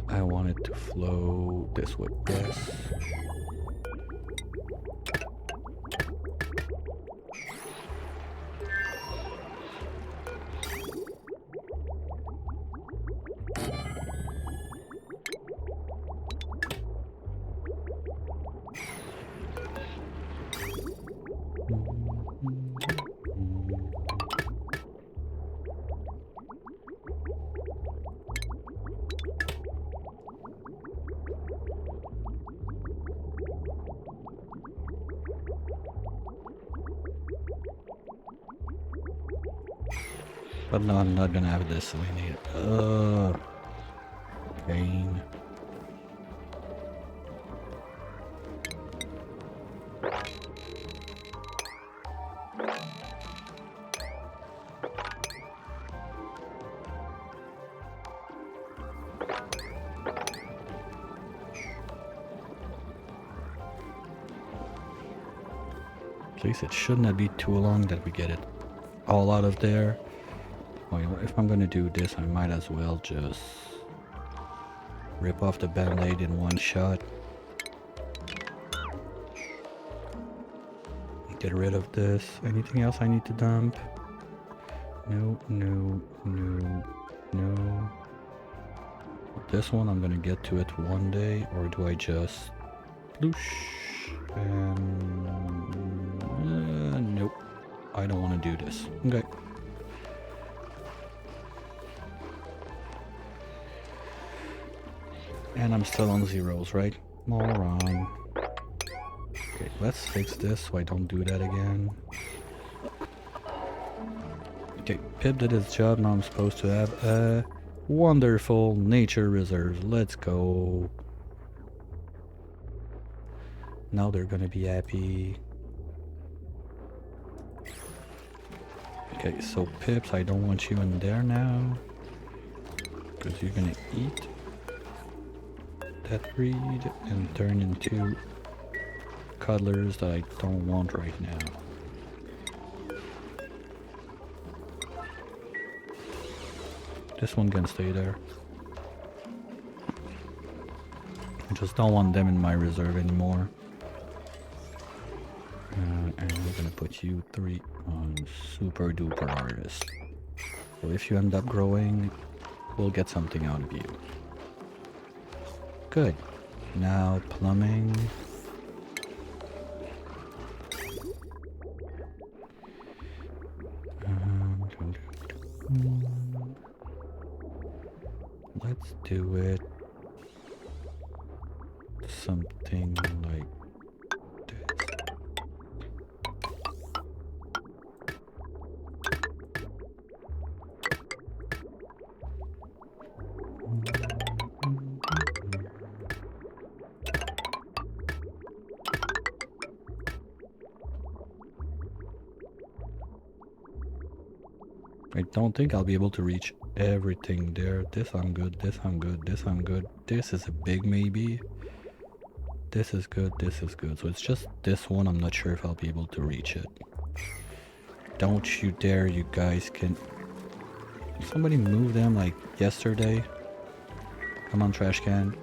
[SPEAKER 2] I want it to flow this with this. But no, I'm not gonna have this delineated. Pain. At least it should not be too long that we get it all out of there. Oh, if I'm gonna do this, I might as well just rip off the band-aid in one shot. Get rid of this. Anything else I need to dump? No, no, no, no. This one, I'm gonna get to it one day, or do I just ploosh? And nope, I don't want to do this. Okay. And I'm still on zeros, right? Moron. Okay, let's fix this so I don't do that again. Okay, Pip did his job. Now I'm supposed to have a wonderful nature reserve. Let's go. Now they're gonna be happy. Okay, so Pips, I don't want you in there now. Because you're gonna eat that breed and turn into cuddlers that I don't want right now. This one can stay there. I just don't want them in my reserve anymore. And we're gonna put you 3 on super duper artist. So if you end up growing, we'll get something out of you. Good. Now plumbing. Let's do it something like this. I don't think I'll be able to reach everything there. This I'm good, this I'm good, this I'm good. This is a big maybe. This is good, this is good. So it's just this one, I'm not sure if I'll be able to reach it. Don't you dare, you guys can... Somebody move them like yesterday. Come on, trash can.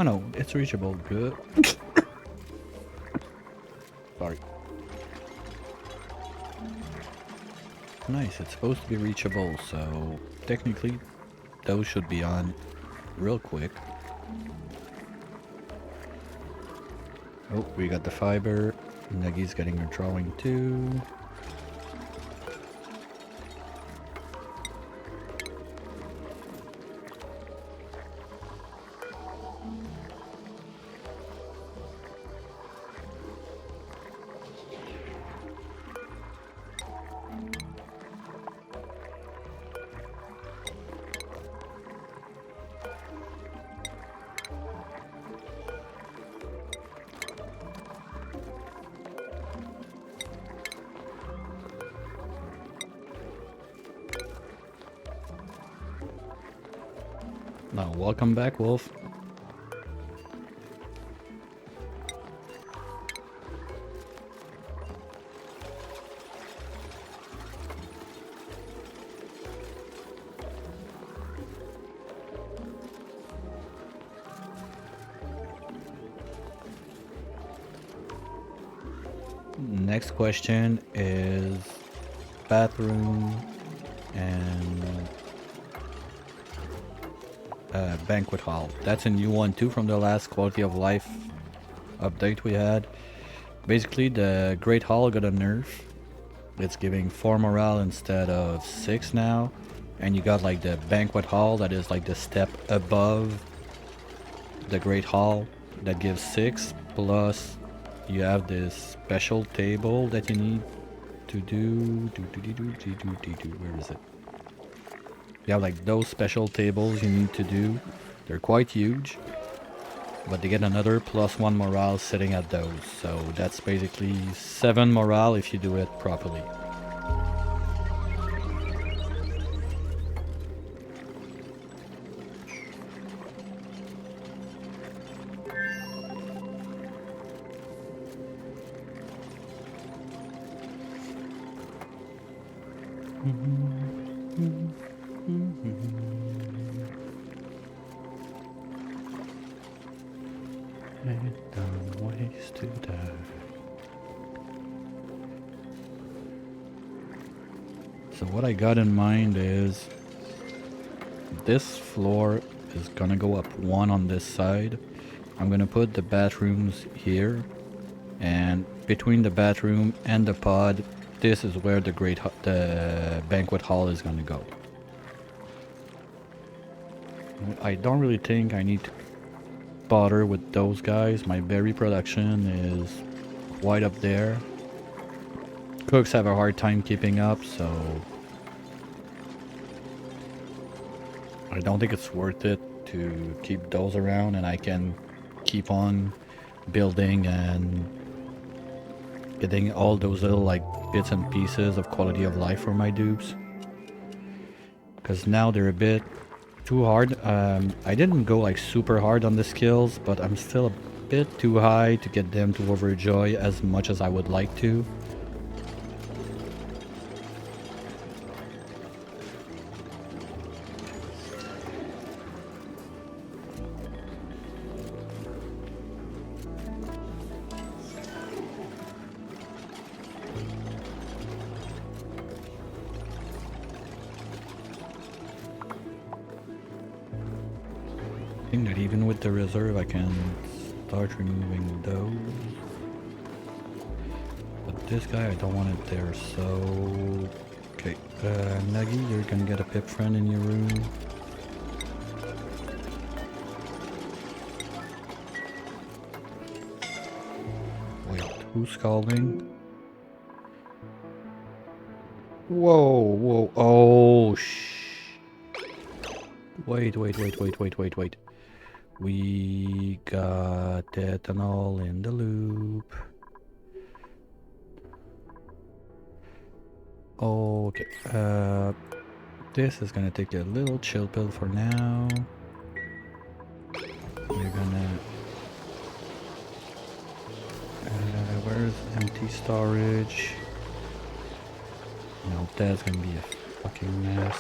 [SPEAKER 2] Oh no, it's reachable. Good. Sorry. Nice, it's supposed to be reachable, so technically those should be on real quick. Oh, we got the fiber. Nuggy's getting her drawing too. Now, welcome back, Wolf. Next question is bathroom and banquet hall. That's a new one too from the last quality of life update we had. Basically, the Great Hall got a nerf. It's giving 4 morale instead of 6 now. And you got like the banquet hall that is like the step above the Great Hall that gives 6. Plus, you have this special table that you need to do. Where is it? You have like those special tables you need to do. They're quite huge. But they get another +1 morale sitting at those. So that's basically 7 morale if you do it properly. Ways to die. So what I got in mind is this floor is gonna go up 1 on this side. I'm gonna put the bathrooms here, and between the bathroom and the pod, this is where the banquet hall is gonna go. I don't really think I need to bother with those guys. My berry production is quite up there. Cooks have a hard time keeping up, so I don't think it's worth it to keep those around, and I can keep on building and getting all those little like bits and pieces of quality of life for my dupes. Because now they're a bit too hard. I didn't go like super hard on the skills, but I'm still a bit too high to get them to overjoy as much as I would like to. I think that even with the reserve I can start removing those. But this guy I don't want it there, so... Okay, Nuggy, you're gonna get a pip friend in your room. Wait, who's calling? Whoa, whoa, oh wait. We got ethanol in the loop. Okay, this is gonna take a little chill pill for now. We're gonna... where's empty storage? No, that's gonna be a fucking mess.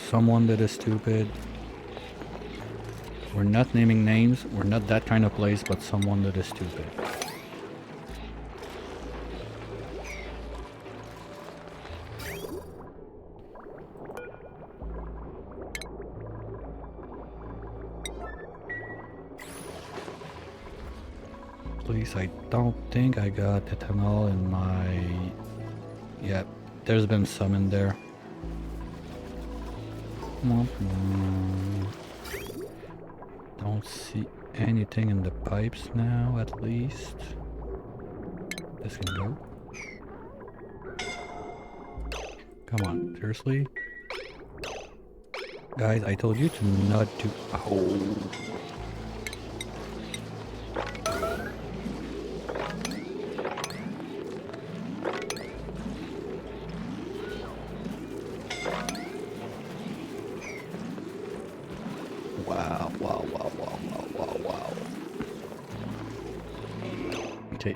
[SPEAKER 2] someone that is stupid. We're not naming names. We're not that kind of place, but someone that is stupid. Please, I don't think I got ethanol in my... Yep, there's been some in there. Don't see anything in the pipes now, at least. This can go. Come on, seriously? Guys, I told you to not do... Oh. Wow, wow, wow, wow, wow, wow, wow. Okay,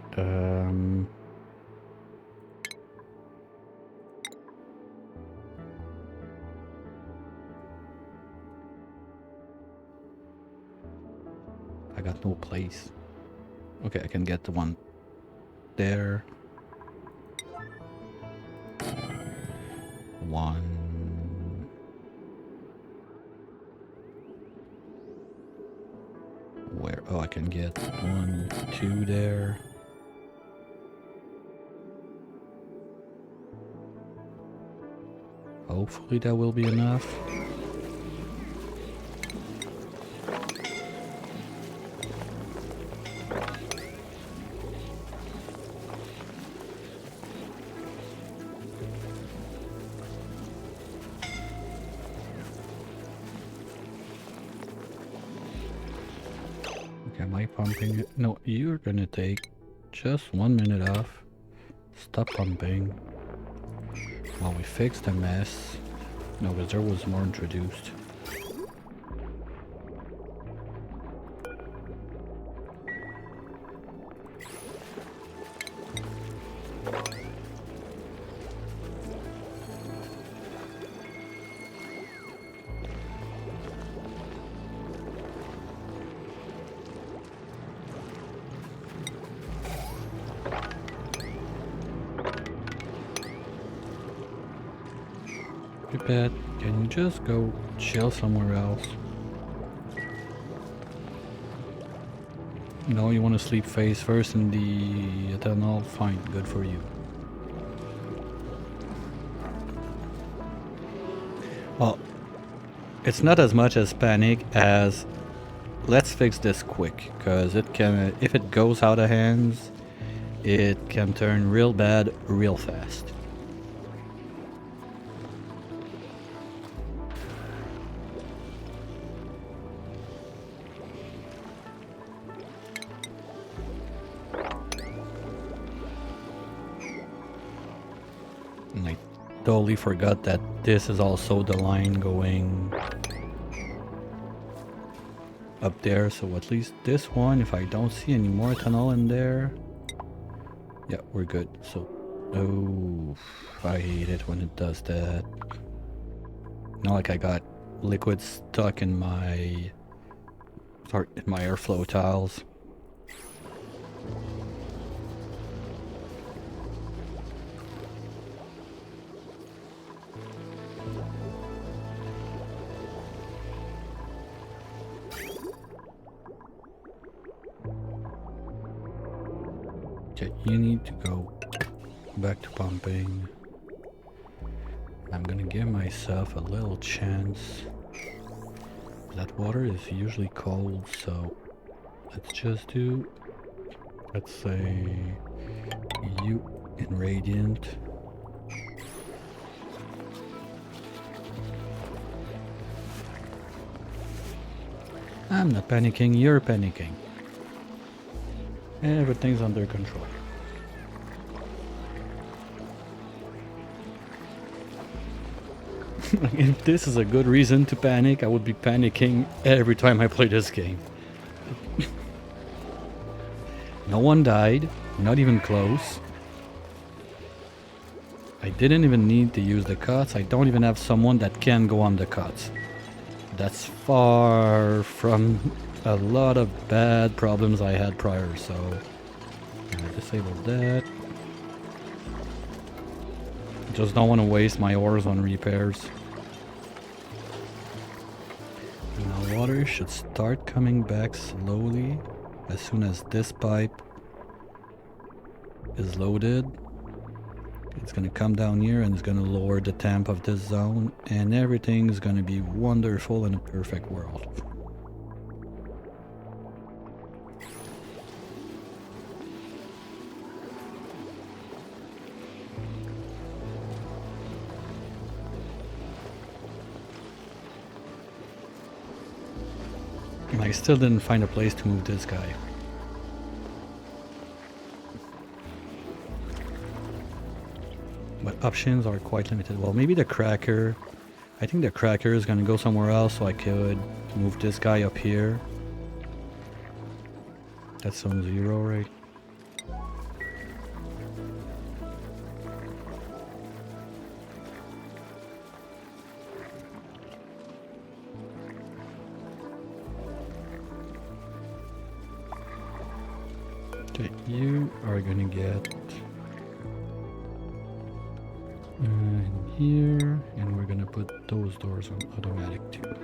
[SPEAKER 2] I got no place. Okay, I can get the one there. One. Where? Oh, I can get 1, 2 there. Hopefully that will be enough. Am I pumping it? No, you're gonna take just 1 minute off. Stop pumping. While we fix the mess. No, because there was more introduced. Pipette, can you just go chill somewhere else? No, you want to sleep face first in the ethanol? Fine, good for you. Well, it's not as much as panic as let's fix this quick, because it can, if it goes out of hands, it can turn real bad real fast. And I totally forgot that this is also the line going up there, so at least this one, if I don't see any more ethanol in there, yeah, we're good. So, oh, I hate it when it does that. Not like I got liquid stuck in my airflow tiles. Okay, you need to go back to pumping. I'm gonna give myself a little chance. That water is usually cold, so let's just do, let's say, you in radiant. I'm not panicking, you're panicking. Everything's under control. If this is a good reason to panic, I would be panicking every time I play this game. No one died, not even close. I I didn't even need to use the cuts. I don't even have someone that can go on the cuts. That's far from a lot of bad problems I had prior, so I'm gonna disable that. Just don't want to waste my ores on repairs. Now water should start coming back slowly as soon as this pipe is loaded. It's gonna come down here and it's gonna lower the temp of this zone, and everything's gonna be wonderful in a perfect world. And I still didn't find a place to move this guy. But options are quite limited. Well, maybe the cracker. I think the cracker is gonna go somewhere else, so I could move this guy up here. That's on 0, right? Okay, you are gonna get in here, and we're gonna put those doors on automatic too.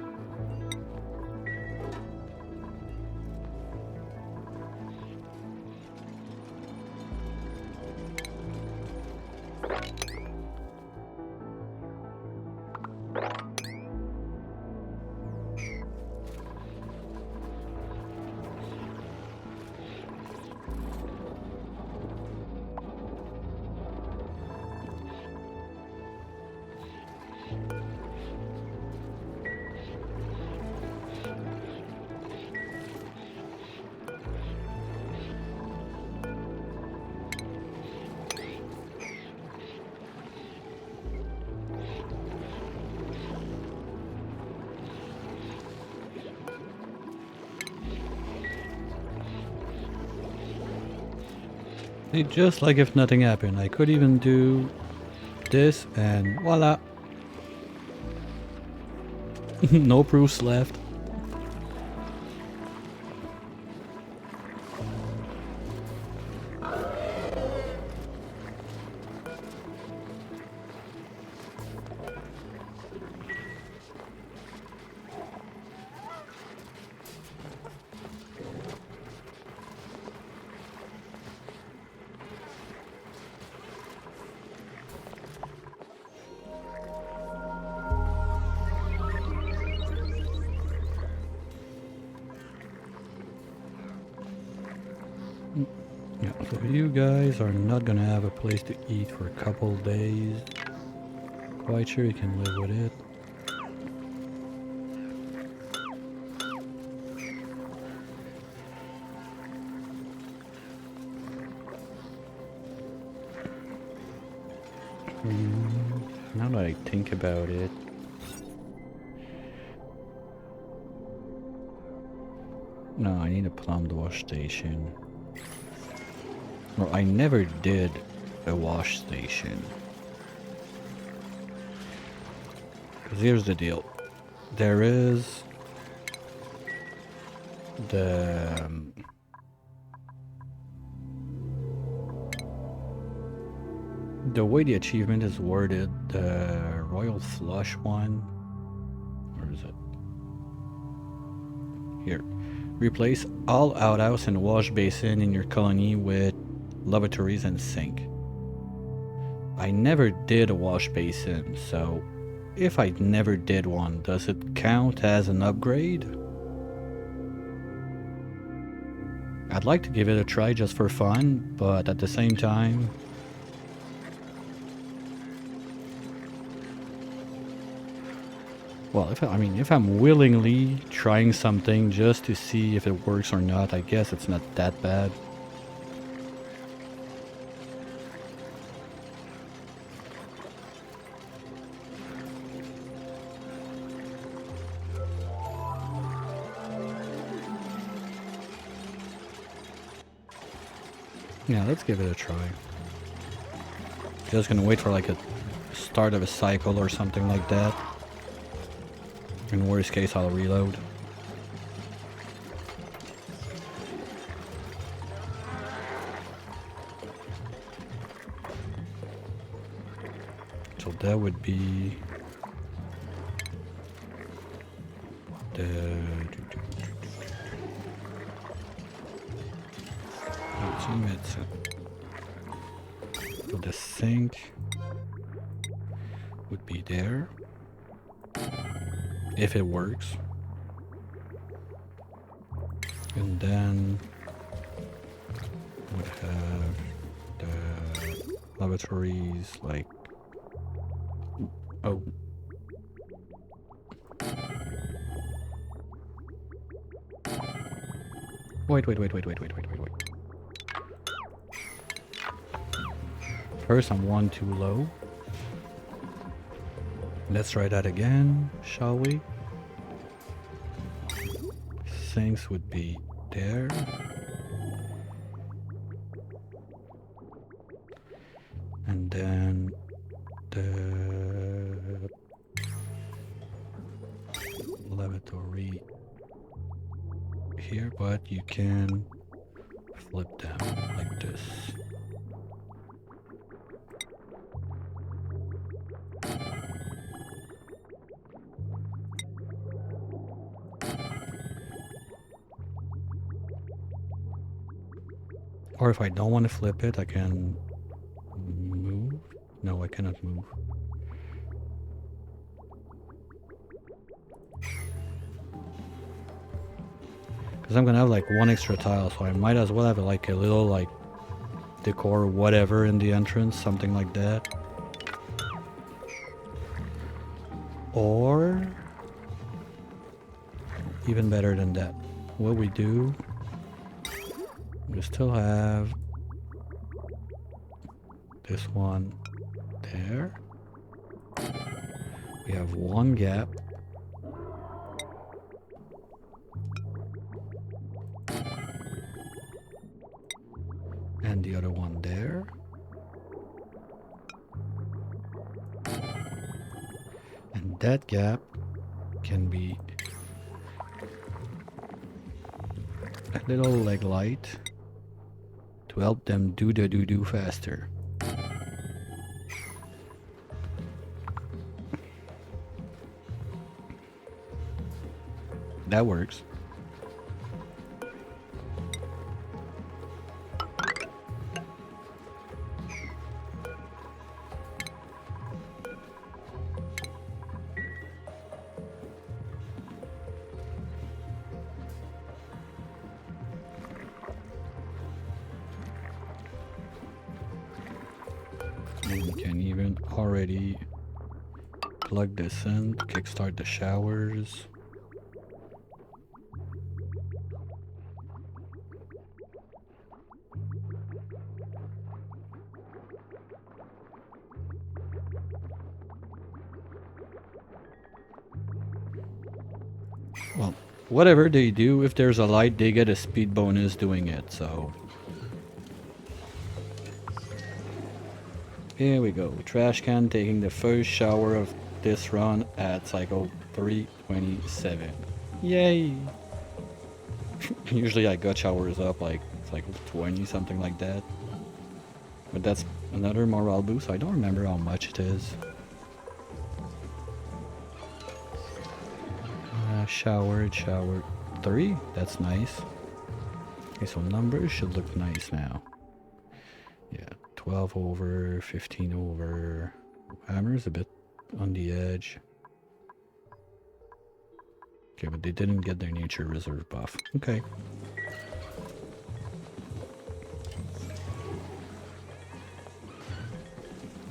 [SPEAKER 2] Just like if nothing happened. I could even do this and voila. No proofs left. Yeah, so you guys are not gonna have a place to eat for a couple days. Quite sure you can live with it. Now that I think about it, no, I need a plumbed wash station. Well, I never did a wash station. Because here's the deal. There is the way the achievement is worded, the Royal Flush one. Where is it? Here. Replace all outhouse and wash basin in your colony with lavatories and sink. I never did a wash basin, so if I never did one, does it count as an upgrade? I'd like to give it a try just for fun, but at the same time, well, if I'm willingly trying something just to see if it works or not, I guess it's not that bad. Yeah, let's give it a try. Just gonna wait for like a start of a cycle or something like that. In worst case, I'll reload. So that would be the 18 medicine. So the sink would be there if it works, and then would have the lavatories like oh. Wait. First, I'm one too low. Let's try that again, shall we? Sinks would be there. And then the lavatory here, but you can flip them like this. Or if I don't want to flip it, I can move. No, I cannot move. Because I'm gonna have like one extra tile, so I might as well have like a little like decor or whatever in the entrance, something like that. Or even better than that, what we do, we still have this one there. We have one gap. And the other one there. And that gap can be a little leg light to help them do the doo-doo faster. That works. And we can even already plug this in to kickstart the showers. Well, whatever they do, if there's a light, they get a speed bonus doing it, so. Here we go. Trash can taking the first shower of this run at cycle 327. Yay! Usually I got showers up like cycle 20, something like that. But that's another morale boost. I don't remember how much it is. Showered 3. That's nice. Okay, so numbers should look nice now. Yeah, 12 over, 15 over. Hammer's a bit on the edge. Okay, but they didn't get their nature reserve buff. Okay.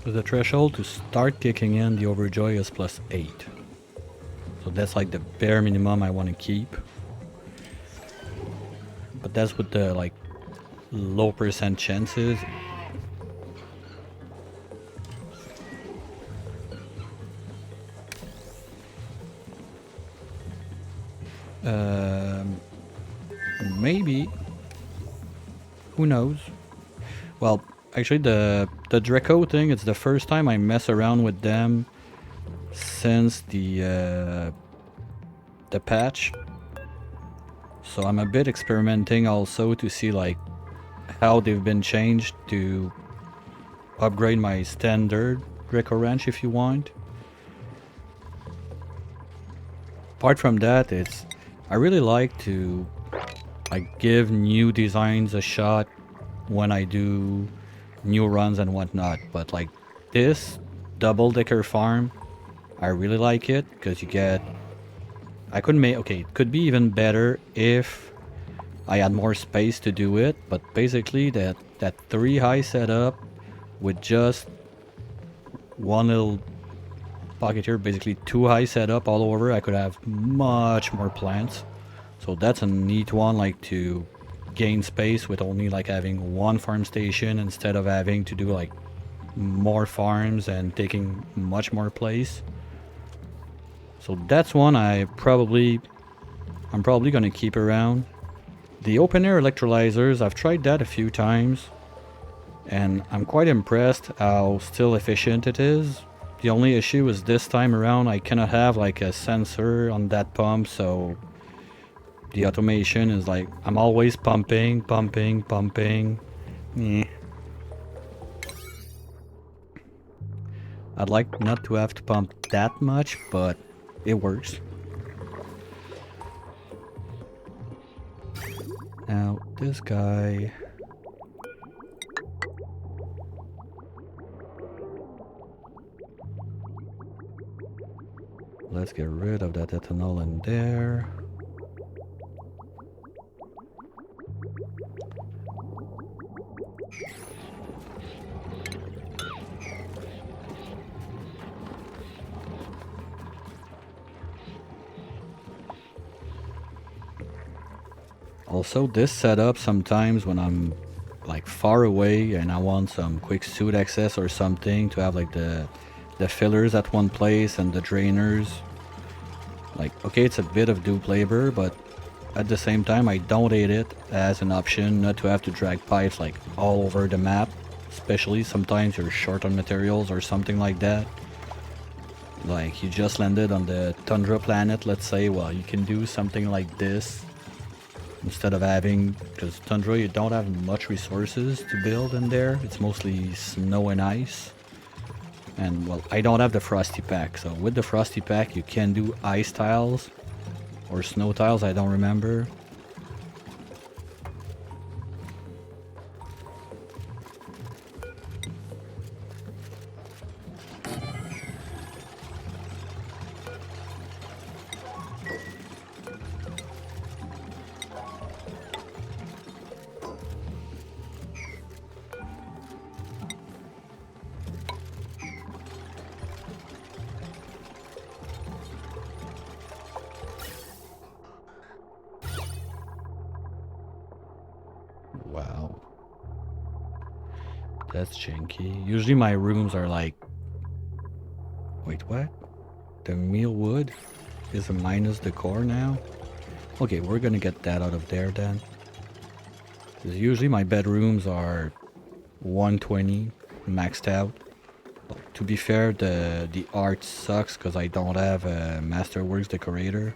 [SPEAKER 2] So the threshold to start kicking in the overjoy is +8. So that's like the bare minimum I want to keep. But that's with the like low percent chances. Maybe. Who knows? Well, Actually, the Draco thing, it's the first time I mess around with them since the patch. So I'm a bit experimenting also to see like how they've been changed to upgrade my standard Draco wrench if you want. Apart from that, it's I really like to like give new designs a shot when I do new runs and whatnot. But like this double-decker farm, I really like it because you get. I could make okay. It could be even better if I had more space to do it. But basically, that 3 high setup with just one little pocket here, basically 2 high setup all over, I could have much more plants. So that's a neat one, like to gain space with only like having one farm station instead of having to do like more farms and taking much more place. So that's one I'm probably gonna keep around. The open air electrolyzers, I've tried that a few times and I'm quite impressed how still efficient it is. The only issue is this time around I cannot have like a sensor on that pump, so the automation is like I'm always pumping, pumping, pumping. Eh. I'd like not to have to pump that much, but it works. Now this guy, let's get rid of that ethanol in there. Also, this setup sometimes when I'm like far away and I want some quick suit access or something to have like the fillers at one place and the drainers. Like, okay, it's a bit of dupe labor, but at the same time, I don't hate it as an option not to have to drag pipes like all over the map. Especially sometimes you're short on materials or something like that. Like you just landed on the Tundra planet, let's say, well, you can do something like this instead of having, because Tundra you don't have much resources to build in there. It's mostly snow and ice. And well, I don't have the Frosty Pack, so with the Frosty Pack you can do ice tiles or snow tiles, I don't remember. Wow, that's janky. Usually my rooms are like, wait, what? The meal wood is a minus the core now? Okay, we're gonna get that out of there then. Because usually my bedrooms are 120 maxed out. Well, to be fair, the art sucks because I don't have a Masterworks decorator.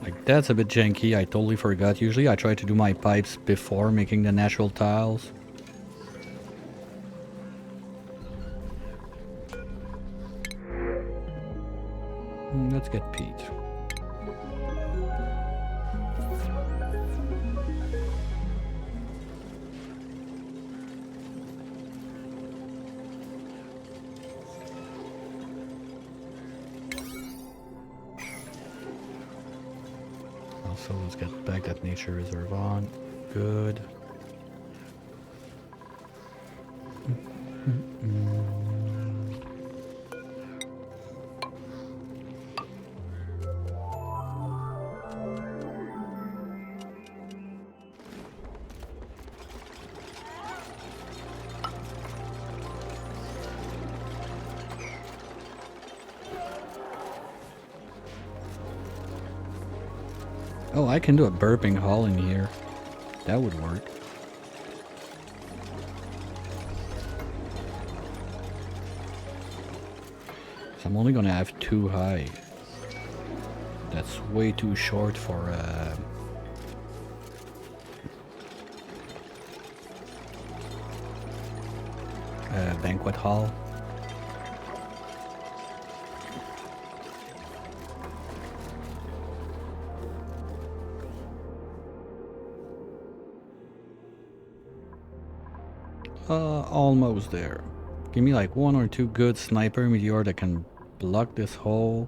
[SPEAKER 2] Like, that's a bit janky, I totally forgot. Usually I try to do my pipes before making the natural tiles. Let's get Pete. So let's get back that nature reserve on. Good. Oh, I can do a burping haul in here. That would work. So I'm only gonna have 2 high. That's way too short for a banquet hall. Almost there. Give me like 1 or 2 good sniper meteor that can block this hole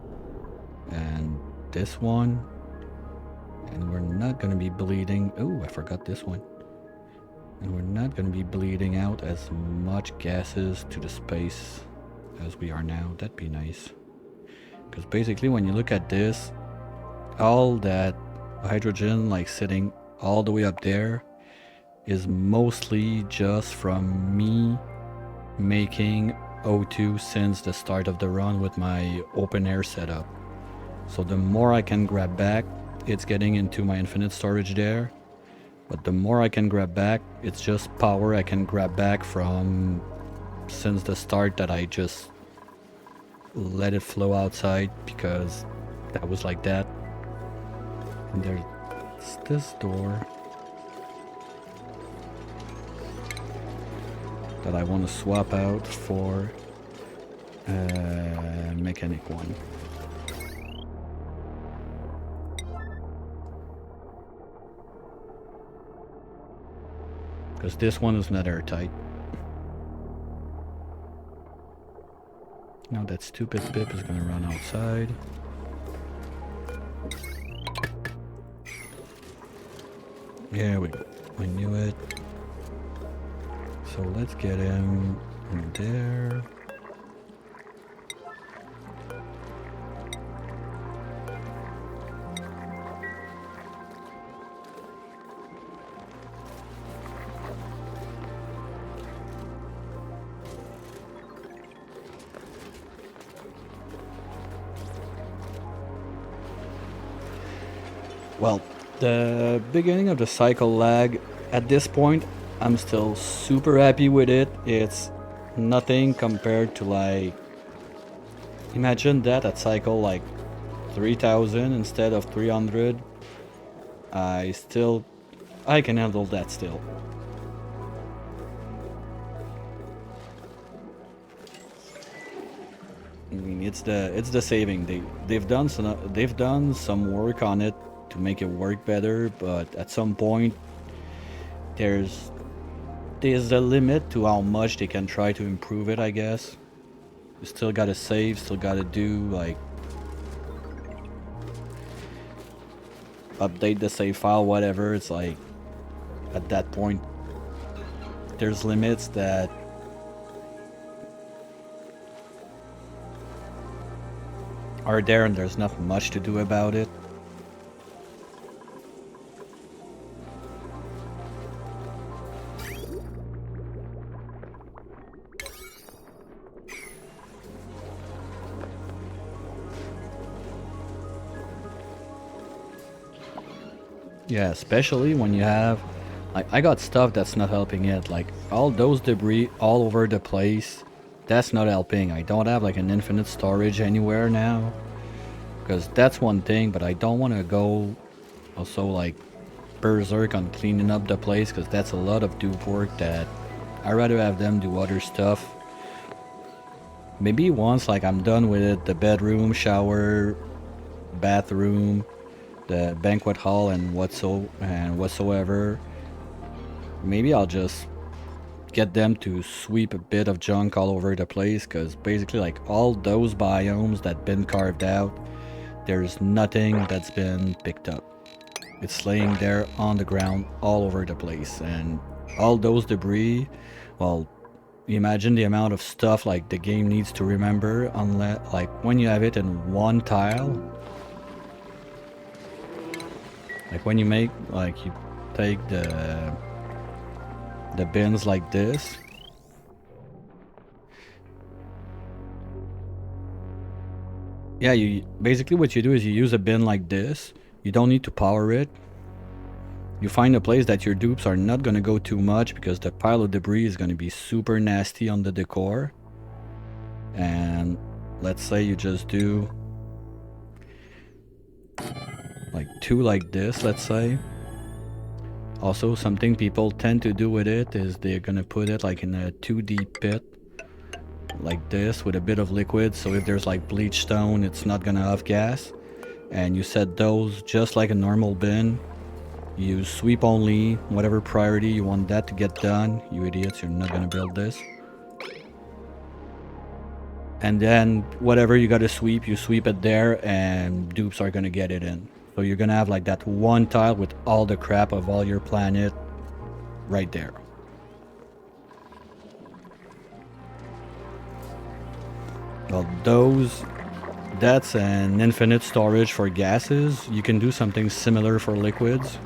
[SPEAKER 2] and this one, and we're not gonna be bleeding. Oh, I forgot this one. And we're not gonna be bleeding out as much gases to the space as we are now. That'd be nice. Because basically when you look at this, all that hydrogen like sitting all the way up there is mostly just from me making O2 since the start of the run with my open air setup. So the more I can grab back, it's getting into my infinite storage there. But the more I can grab back, it's just power I can grab back from since the start that I just let it flow outside because that was like that. And there's this door that I want to swap out for a mechanic one. Because this one is not airtight. Now that stupid Pip is gonna run outside. There we go. I knew it. So let's get him in there. Well, the beginning of the cycle lag, at this point, I'm still super happy with it. It's nothing compared to like, imagine that at cycle like 3000 instead of 300. I can handle that still. I mean, it's the saving. They've done some work on it to make it work better, but at some point there's a limit to how much they can try to improve it, I guess. You still gotta save, still gotta do like update the save file, whatever. It's like at that point there's limits that are there and there's not much to do about it. Yeah, especially when you have, like, I got stuff that's not helping it, like all those debris all over the place. That's not helping. I don't have like an infinite storage anywhere now, because that's one thing, but I don't want to go also like berserk on cleaning up the place, because that's a lot of dupe work that I'd rather have them do other stuff. Maybe once like I'm done with it, the bedroom, shower, bathroom, the banquet hall and whatsoever, maybe I'll just get them to sweep a bit of junk all over the place, because basically like all those biomes that been carved out, there's nothing that's been picked up. It's laying there on the ground all over the place. And all those debris, well, imagine the amount of stuff like the game needs to remember, unless like when you have it in one tile, like when you make like you take the bins like this. Yeah, you basically what you do is you use a bin like this. You don't need to power it. You find a place that your dupes are not going to go too much because the pile of debris is going to be super nasty on the decor. And let's say you just do like 2 like this, let's say. Also, something people tend to do with it is they're going to put it like in a 2D pit like this with a bit of liquid. So if there's like bleach stone, it's not going to off gas. And you set those just like a normal bin. You sweep only, whatever priority you want that to get done. You idiots, you're not gonna build this. And then whatever you gotta sweep, you sweep it there and dupes are gonna get it in. So you're gonna have like that one tile with all the crap of all your planet right there. Well, that's an infinite storage for gases. You can do something similar for liquids.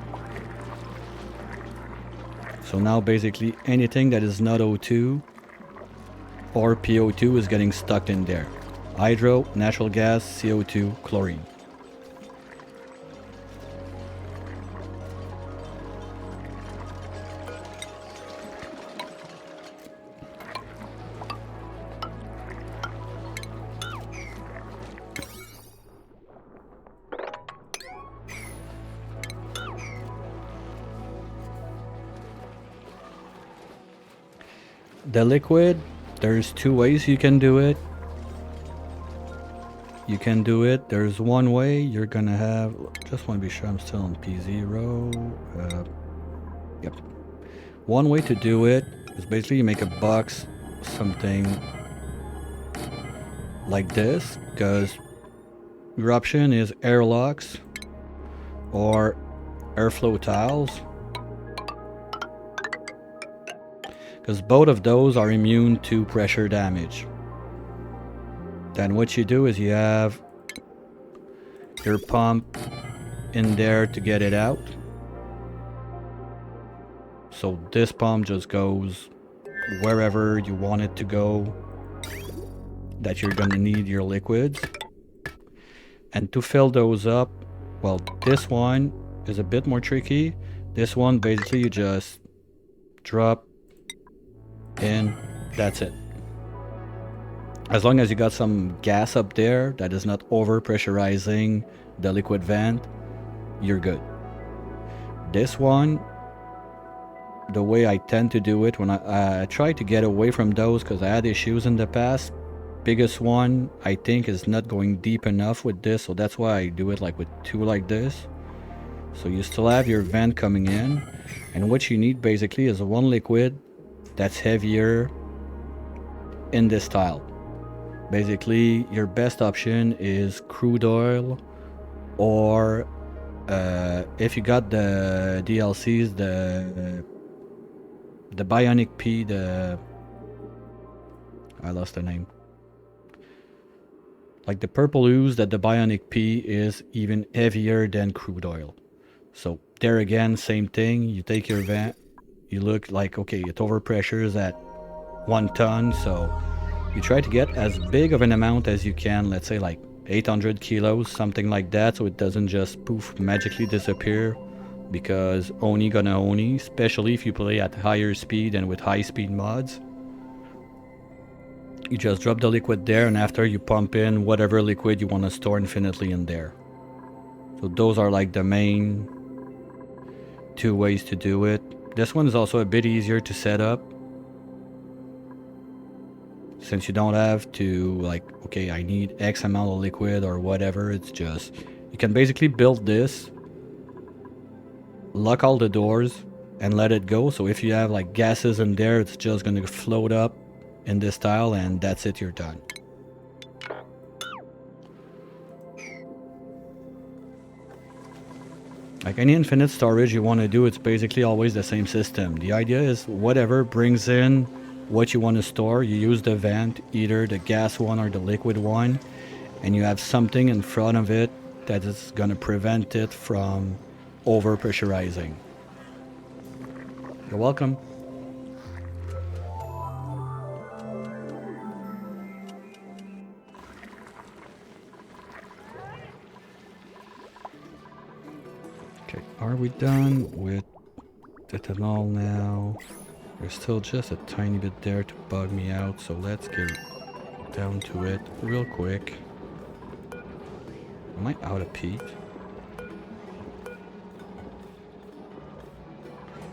[SPEAKER 2] So now basically anything that is not O2 or PO2 is getting stuck in there. Hydro, natural gas, CO2, chlorine. The liquid, there's 2 ways you can do it. There's one way you're gonna have, just want to be sure I'm still on P0. Yep. One way to do it is basically you make a box, something like this, because your option is airlocks or airflow tiles. Because both of those are immune to pressure damage. Then what you do is you have your pump in there to get it out. So this pump just goes wherever you want it to go that you're gonna need your liquids. And to fill those up, well, this one is a bit more tricky. This one basically you just drop in, that's it. As long as you got some gas up there that is not over pressurizing the liquid vent, you're good. This one, the way I tend to do it when I try to get away from those because I had issues in the past. Biggest one I think is not going deep enough with this, so that's why I do it like with 2 like this. So you still have your vent coming in, and what you need basically is one liquid that's heavier in this tile. Basically, your best option is crude oil, or if you got the DLCs, the Bionic P, I lost the name. Like the purple ooze that the Bionic P is even heavier than crude oil. So there again, same thing. You take your vent, you look like, okay, it overpressures at 1 ton, so you try to get as big of an amount as you can, let's say like 800 kilos, something like that, so it doesn't just poof magically disappear, because Oni gonna Oni, especially if you play at higher speed and with high speed mods. You just drop the liquid there, and after you pump in whatever liquid you want to store infinitely in there. So those are like the main 2 ways to do it. This one is also a bit easier to set up, since you don't have to like, okay, I need X amount of liquid or whatever. It's just, you can basically build this, lock all the doors and let it go. So if you have like gases in there, it's just going to float up in this tile, and that's it, you're done. Like any infinite storage you want to do, it's basically always the same system. The idea is whatever brings in what you want to store, you use the vent, either the gas one or the liquid one, and you have something in front of it that is going to prevent it from over pressurizing. You're welcome. Okay, are we done with ethanol now? There's still just a tiny bit there to bug me out, so let's get down to it real quick. Am I out of peat?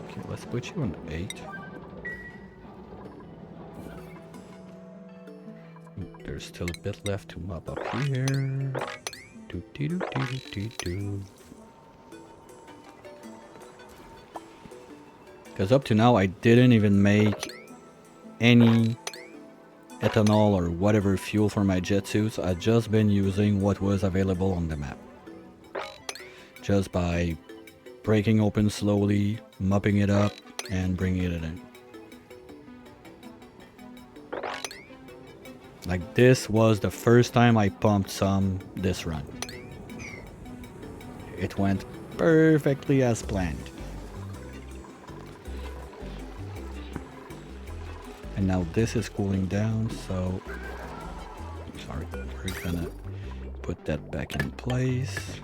[SPEAKER 2] Okay, let's put you on 8. There's still a bit left to mop up here. Do do do do do do. Because up to now I didn't even make any ethanol or whatever fuel for my jet suits. I've just been using what was available on the map. Just by breaking open slowly, mopping it up, and bringing it in. Like this was the first time I pumped some this run. It went perfectly as planned. And now this is cooling down, so sorry, we're gonna put that back in place.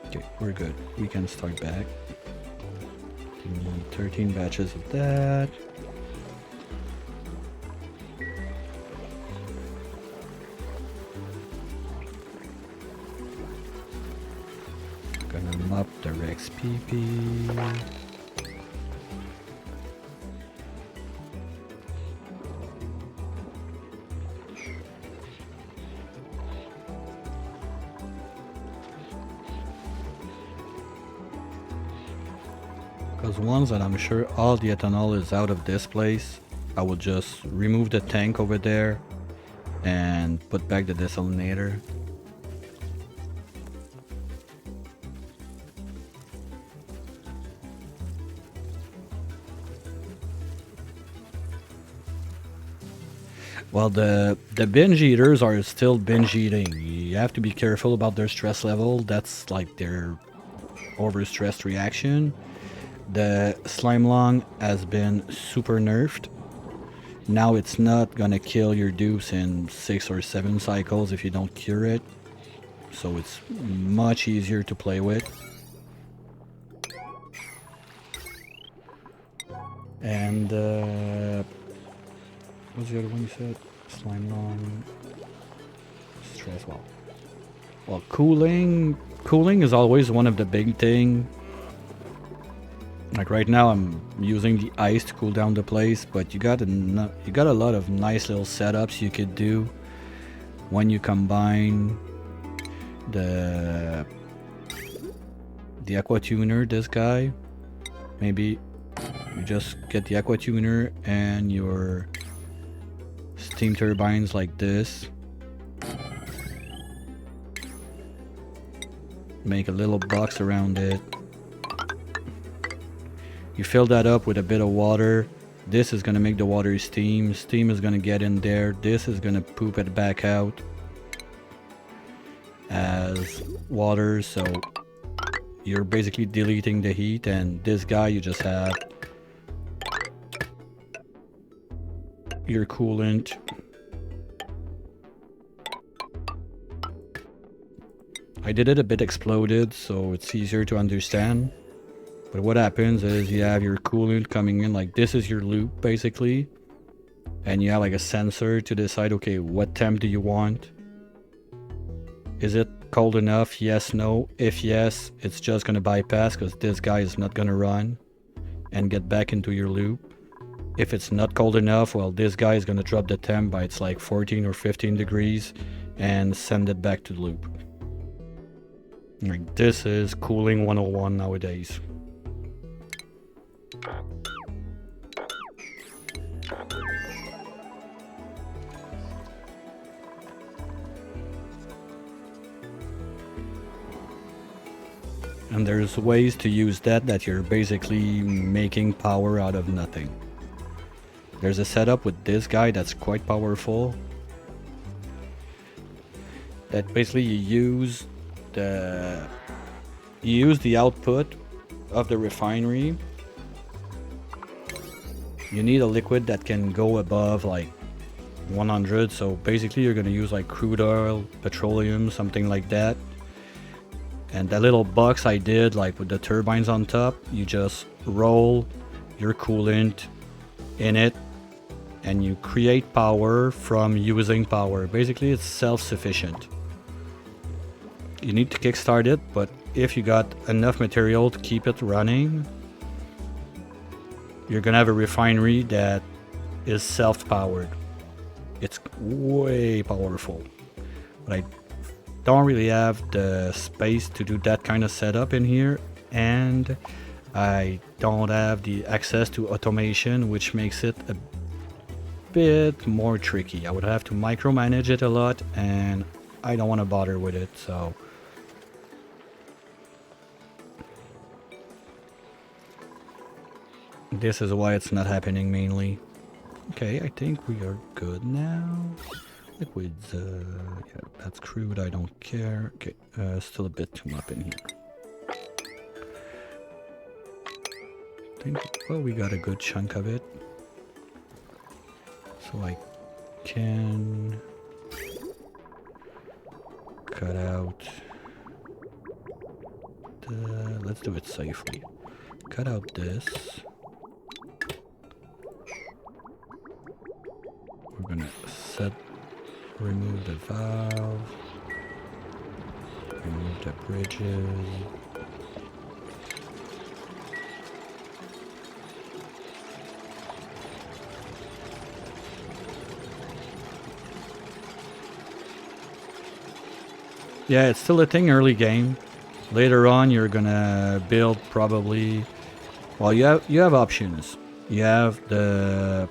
[SPEAKER 2] Okay, we're good. We can start back. Give me 13 batches of that. Gonna mop the Rex PP. Because once that I'm sure all the ethanol is out of this place, I will just remove the tank over there and put back the desalinator. Well, the binge eaters are still binge eating. You have to be careful about their stress level. That's like their overstressed reaction. The slime lung has been super nerfed. Now it's not gonna kill your dupes in 6 or 7 cycles if you don't cure it. So it's much easier to play with. And what's the other one you said? Slime lung, stress. Well, cooling is always one of the big thing. Like right now, I'm using the ice to cool down the place, but you got a lot of nice little setups you could do when you combine the aqua tuner. This guy, maybe you just get the aqua tuner and your steam turbines like this. Make a little box around it. You fill that up with a bit of water. This is gonna make the water steam. Steam is gonna get in there. This is gonna poop it back out as water. So you're basically deleting the heat, and this guy you just have your coolant. I did it a bit exploded, so it's easier to understand. But what happens is you have your coolant coming in, like this is your loop basically. And you have like a sensor to decide, okay, what temp do you want? Is it cold enough? Yes, no. If yes, it's just gonna bypass because this guy is not gonna run and get back into your loop. If it's not cold enough, well, this guy is gonna drop the temp by it's like 14 or 15 degrees and send it back to the loop. Like this is cooling 101 nowadays. And there's ways to use that you're basically making power out of nothing. There's a setup with this guy that's quite powerful. That basically the you use the output of the refinery. You need a liquid that can go above like 100, so basically you're gonna use like crude oil, petroleum, something like that. And that little box I did, like with the turbines on top, you just roll your coolant in it and you create power from using power. Basically it's self-sufficient. You need to kickstart it, but if you got enough material to keep it running, you're gonna have a refinery that is self-powered. It's way powerful, but I don't really have the space to do that kind of setup in here, and I don't have the access to automation, which makes it a bit more tricky. I would have to micromanage it a lot, and I don't want to bother with it, so this is why it's not happening mainly. Okay, I think we are good now. Liquids, yeah, that's crude, I don't care. Okay, still a bit too much in here. I think, well, we got a good chunk of it. So I can cut out the, let's do it safely. Cut out this. We're gonna remove the valve, remove the bridges. Yeah, it's still a thing early game. Later on, you're gonna build probably. Well, you have options. You have the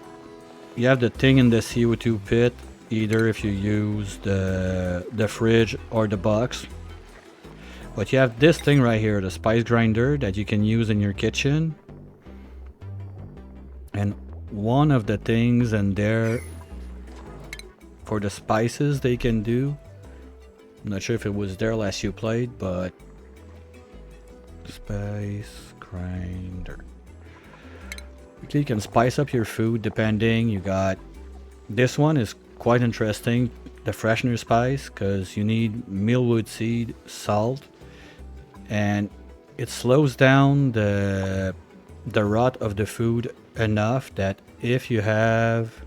[SPEAKER 2] thing in the CO2 pit. Either if you use the fridge or the box. But you have this thing right here, the spice grinder that you can use in your kitchen. And one of the things in there for the spices they can do. I'm not sure if it was there last you played, but spice grinder. You can spice up your food depending. You got this one is quite interesting, the freshener spice, because you need millwood seed, salt, and it slows down the rot of the food enough that if you have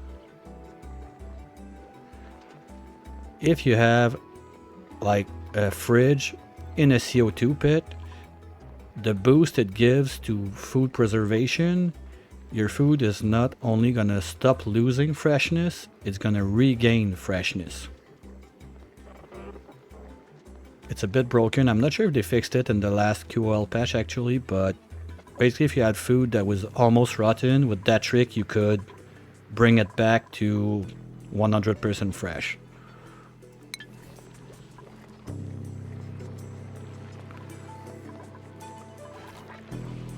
[SPEAKER 2] like a fridge in a CO2 pit, the boost it gives to food preservation, your food is not only gonna stop losing freshness, it's gonna regain freshness. It's a bit broken. I'm not sure if they fixed it in the last QOL patch actually, but basically if you had food that was almost rotten, with that trick you could bring it back to 100% fresh.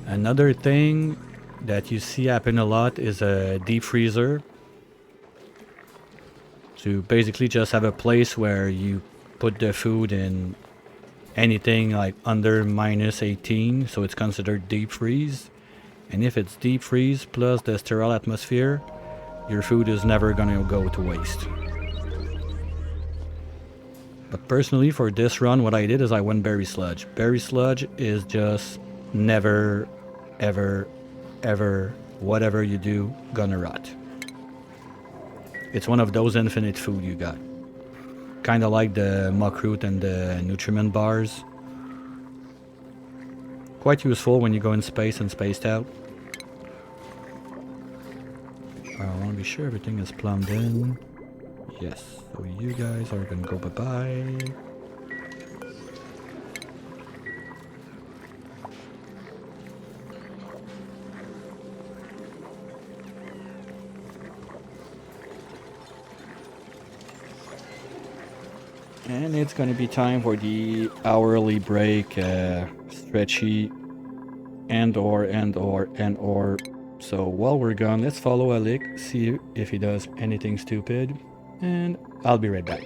[SPEAKER 2] Another thing that you see happen a lot is a deep freezer. To basically just have a place where you put the food in anything like under -18, so it's considered deep freeze. And if it's deep freeze plus the sterile atmosphere, your food is never gonna go to waste. But personally for this run, what I did is I went berry sludge. Berry sludge is just never, ever, ever, whatever you do, gonna rot. It's one of those infinite food you got. Kinda like the muck root and the nutriment bars. Quite useful when you go in space and spaced out. I want to be sure everything is plumbed in. Yes, so you guys are gonna go bye-bye.
[SPEAKER 1] And it's gonna be time for the hourly break, stretchy, and or. So while we're gone, let's follow Alec, see if he does anything stupid, and I'll be right back.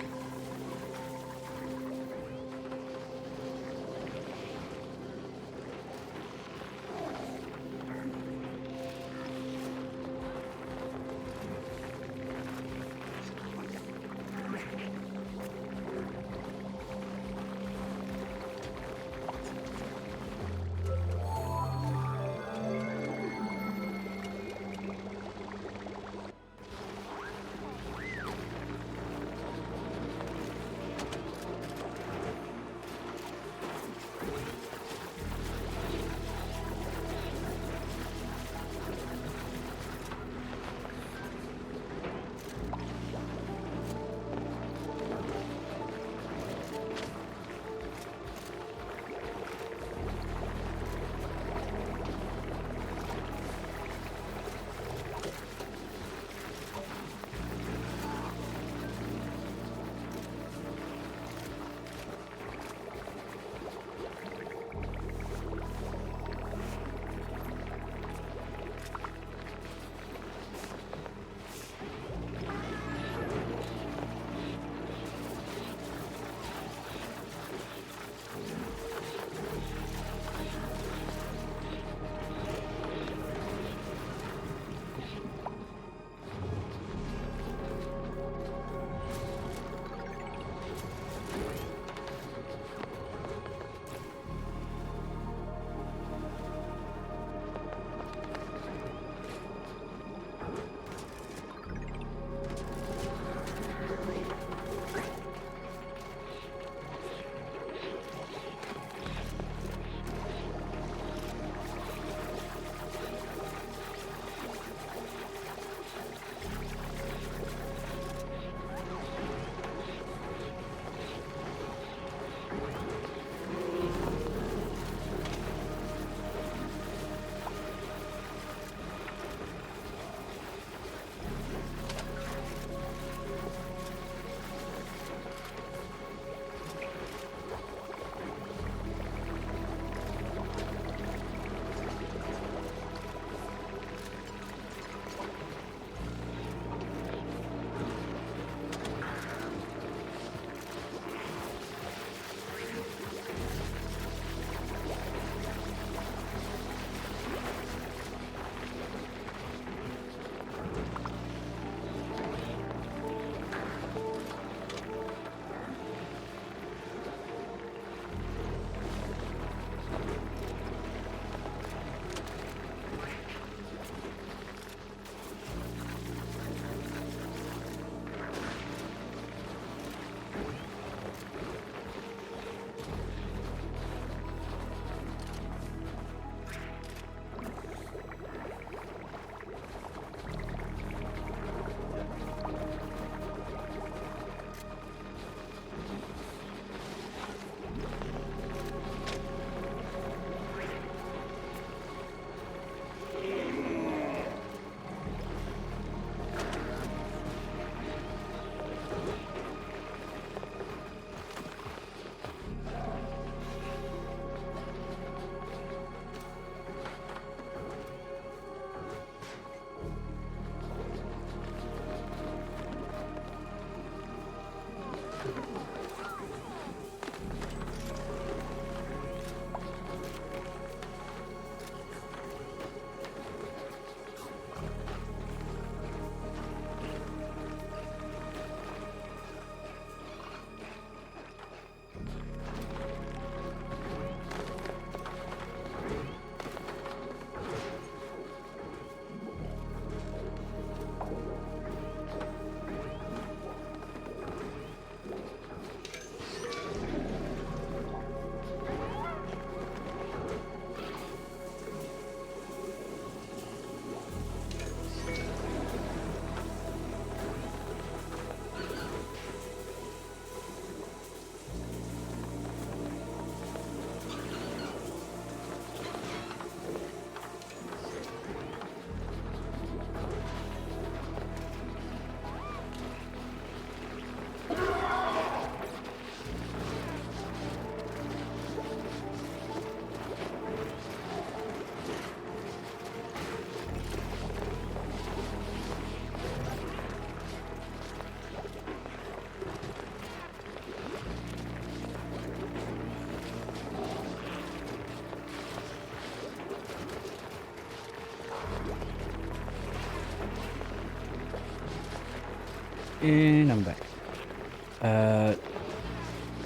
[SPEAKER 2] And I'm back.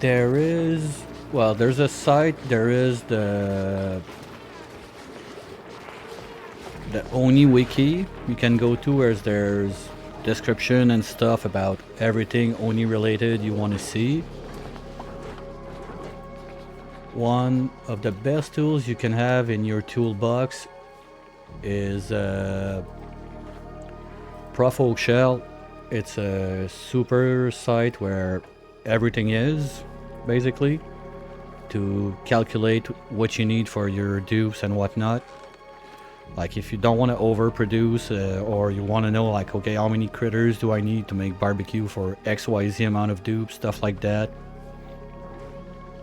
[SPEAKER 2] There is, well, there's a site. There is the Oni wiki you can go to, where there's description and stuff about everything Oni related you want to see. One of the best tools you can have in your toolbox is Profo Shell. It's a super site where everything is, basically, to calculate what you need for your dupes and whatnot. Like if you don't want to overproduce, or you want to know like, okay, how many critters do I need to make barbecue for XYZ amount of dupes, stuff like that.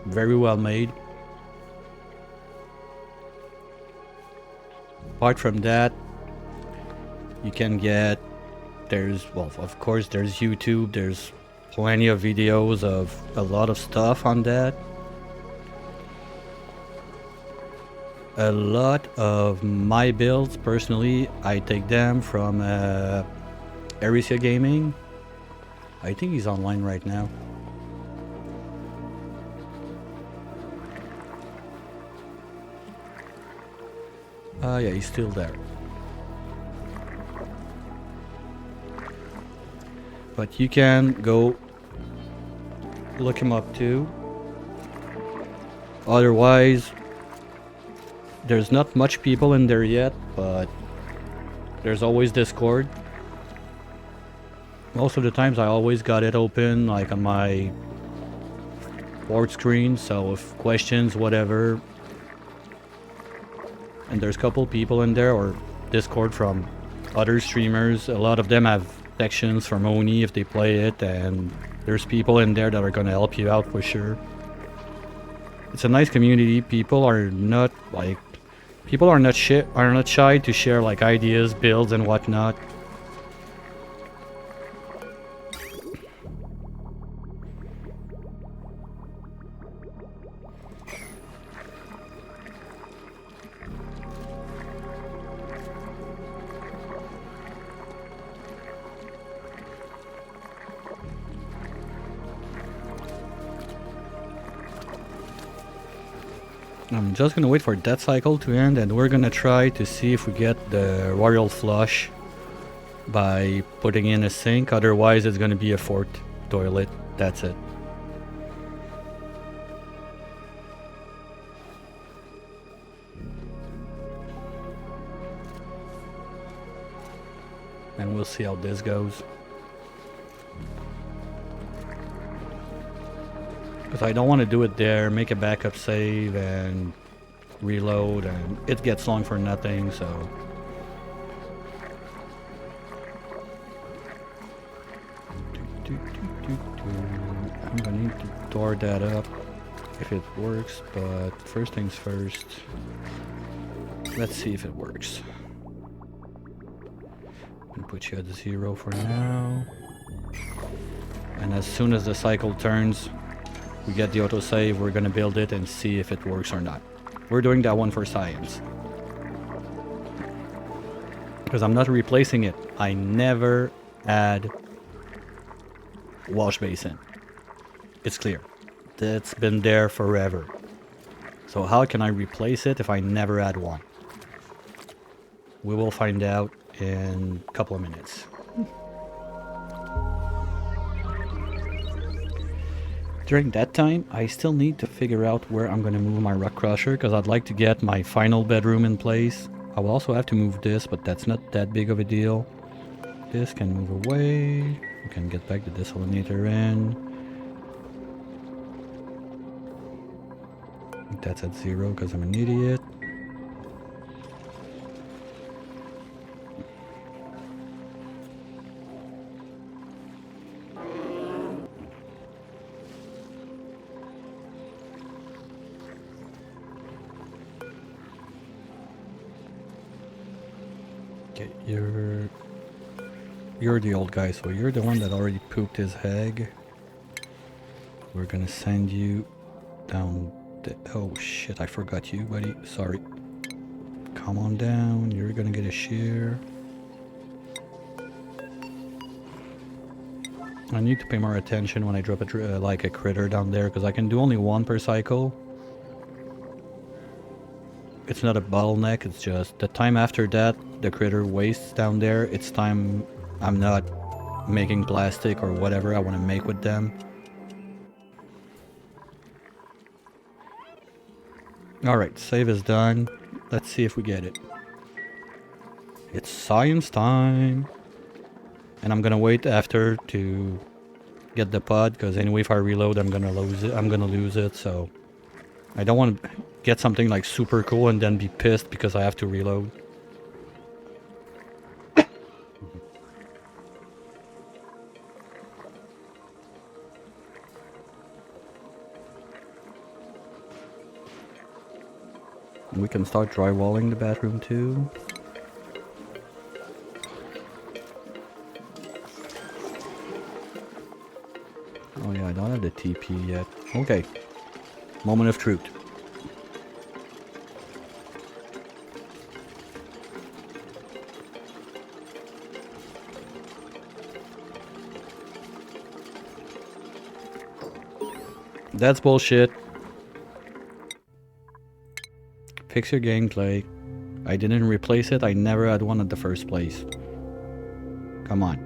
[SPEAKER 2] Very well made. Apart from that, you can get, there's, well, of course there's YouTube. There's plenty of videos of a lot of stuff on that. A lot of my builds, personally, I take them from Aricia Gaming. I think he's online right now. Yeah, he's still there. But you can go look him up too. Otherwise, there's not much people in there yet, but there's always Discord. Most of the times I always got it open, like on my board screen, so if questions, whatever. And there's a couple people in there, or Discord from other streamers. A lot of them have sections from Oni if they play it, and there's people in there that are gonna help you out for sure. It's a nice community. People are not shy to share like ideas, builds, and whatnot. I'm just gonna wait for that cycle to end, and we're gonna try to see if we get the royal flush by putting in a sink. Otherwise, it's gonna be a fort toilet. That's it. And we'll see how this goes. Because I don't want to do it there, make a backup save, and reload, and it gets long for nothing, so... I'm gonna need to door that up if it works, but first things first. Let's see if it works. I'm gonna put you at 0 for now. And as soon as the cycle turns, we get the autosave, we're gonna build it and see if it works or not. We're doing that one for science. Because I'm not replacing it. I never add wash basin. It's clear. That's been there forever. So how can I replace it if I never add one? We will find out in a couple of minutes. During that time, I still need to figure out where I'm going to move my rock crusher, because I'd like to get my final bedroom in place. I will also have to move this, but that's not that big of a deal. This can move away. We can get back the desalinator in. That's at 0 because I'm an idiot. Okay, you're the old guy, so you're the one that already pooped his egg. We're gonna send you down the... Oh shit, I forgot you, buddy. Sorry. Come on down, you're gonna get a shear. I need to pay more attention when I drop like a critter down there, because I can do only one per cycle. It's not a bottleneck, it's just the time after that the critter wastes down there, it's time I'm not making plastic or whatever I want to make with them. Alright, save is done. Let's see if we get it. It's science time! And I'm gonna wait after to get the pod, because anyway if I reload I'm gonna lose it, so I don't want to get something like super cool and then be pissed because I have to reload. We can start drywalling the bathroom too. Oh yeah, I don't have the TP yet. Okay. Moment of truth. That's bullshit. Fix your gameplay. I didn't replace it, I never had one in the first place. Come on.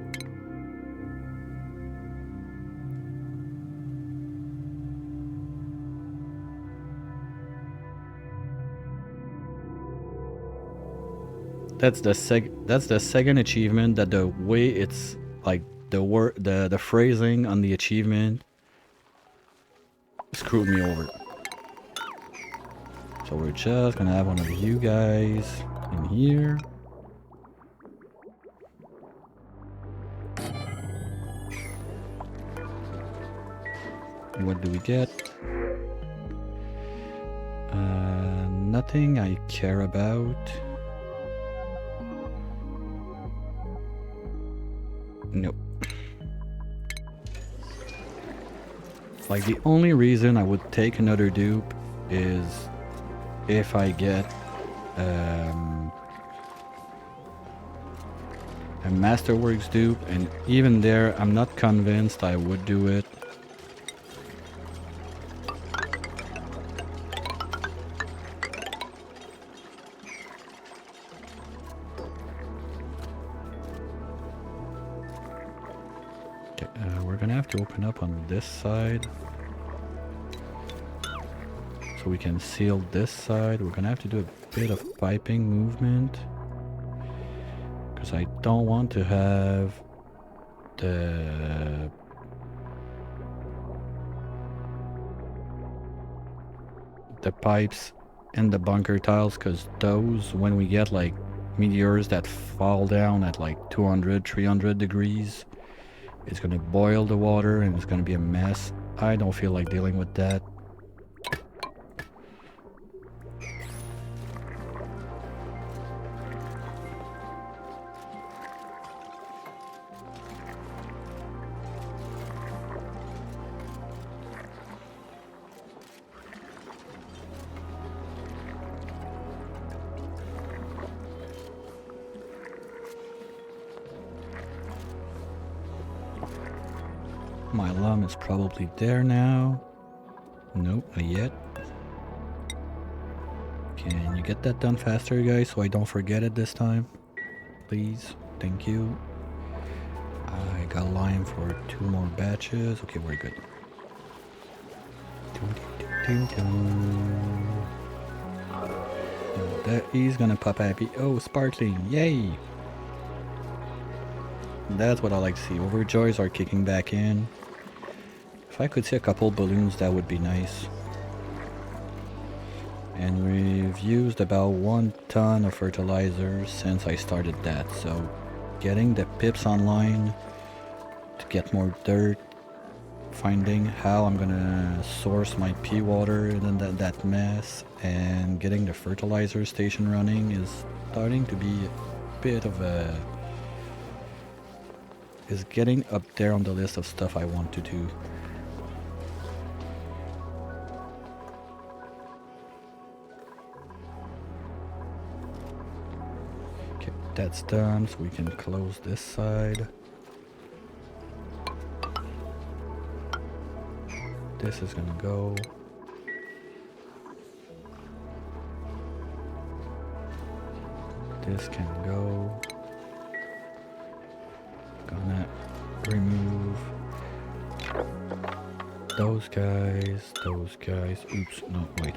[SPEAKER 2] That's the second achievement that the way it's like the phrasing on the achievement screwed me over. So we're just gonna have one of you guys in here. What do we get? Nothing I care about. Nope. Like the only reason I would take another dupe is if I get a Masterworks dupe, and even there I'm not convinced I would do it. We're gonna have to open up on this side so we can seal this side. We're gonna have to do a bit of piping movement because I don't want to have the pipes and the bunker tiles, because those, when we get like meteors that fall down at like 200 300 degrees, it's gonna boil the water and it's gonna be a mess. I don't feel like dealing with that. My alarm is probably there now. Nope, not yet. Can you get that done faster, guys, so I don't forget it this time? Please. Thank you. I got lime for 2 more batches. Okay, we're good. That is gonna pop happy. Oh, sparkling. Yay! That's what I like to see. Overjoys are kicking back in. If I could see a couple balloons, that would be nice. And we've used about 1 ton of fertilizer since I started that. So getting the pips online to get more dirt, finding how I'm gonna source my pea water and then that mess, and getting the fertilizer station running is starting to be a bit of a... is getting up there on the list of stuff I want to do. Okay, that's done, so we can close this side. This is gonna go. This can go. Gonna remove those guys, those guys. Oops, no, wait.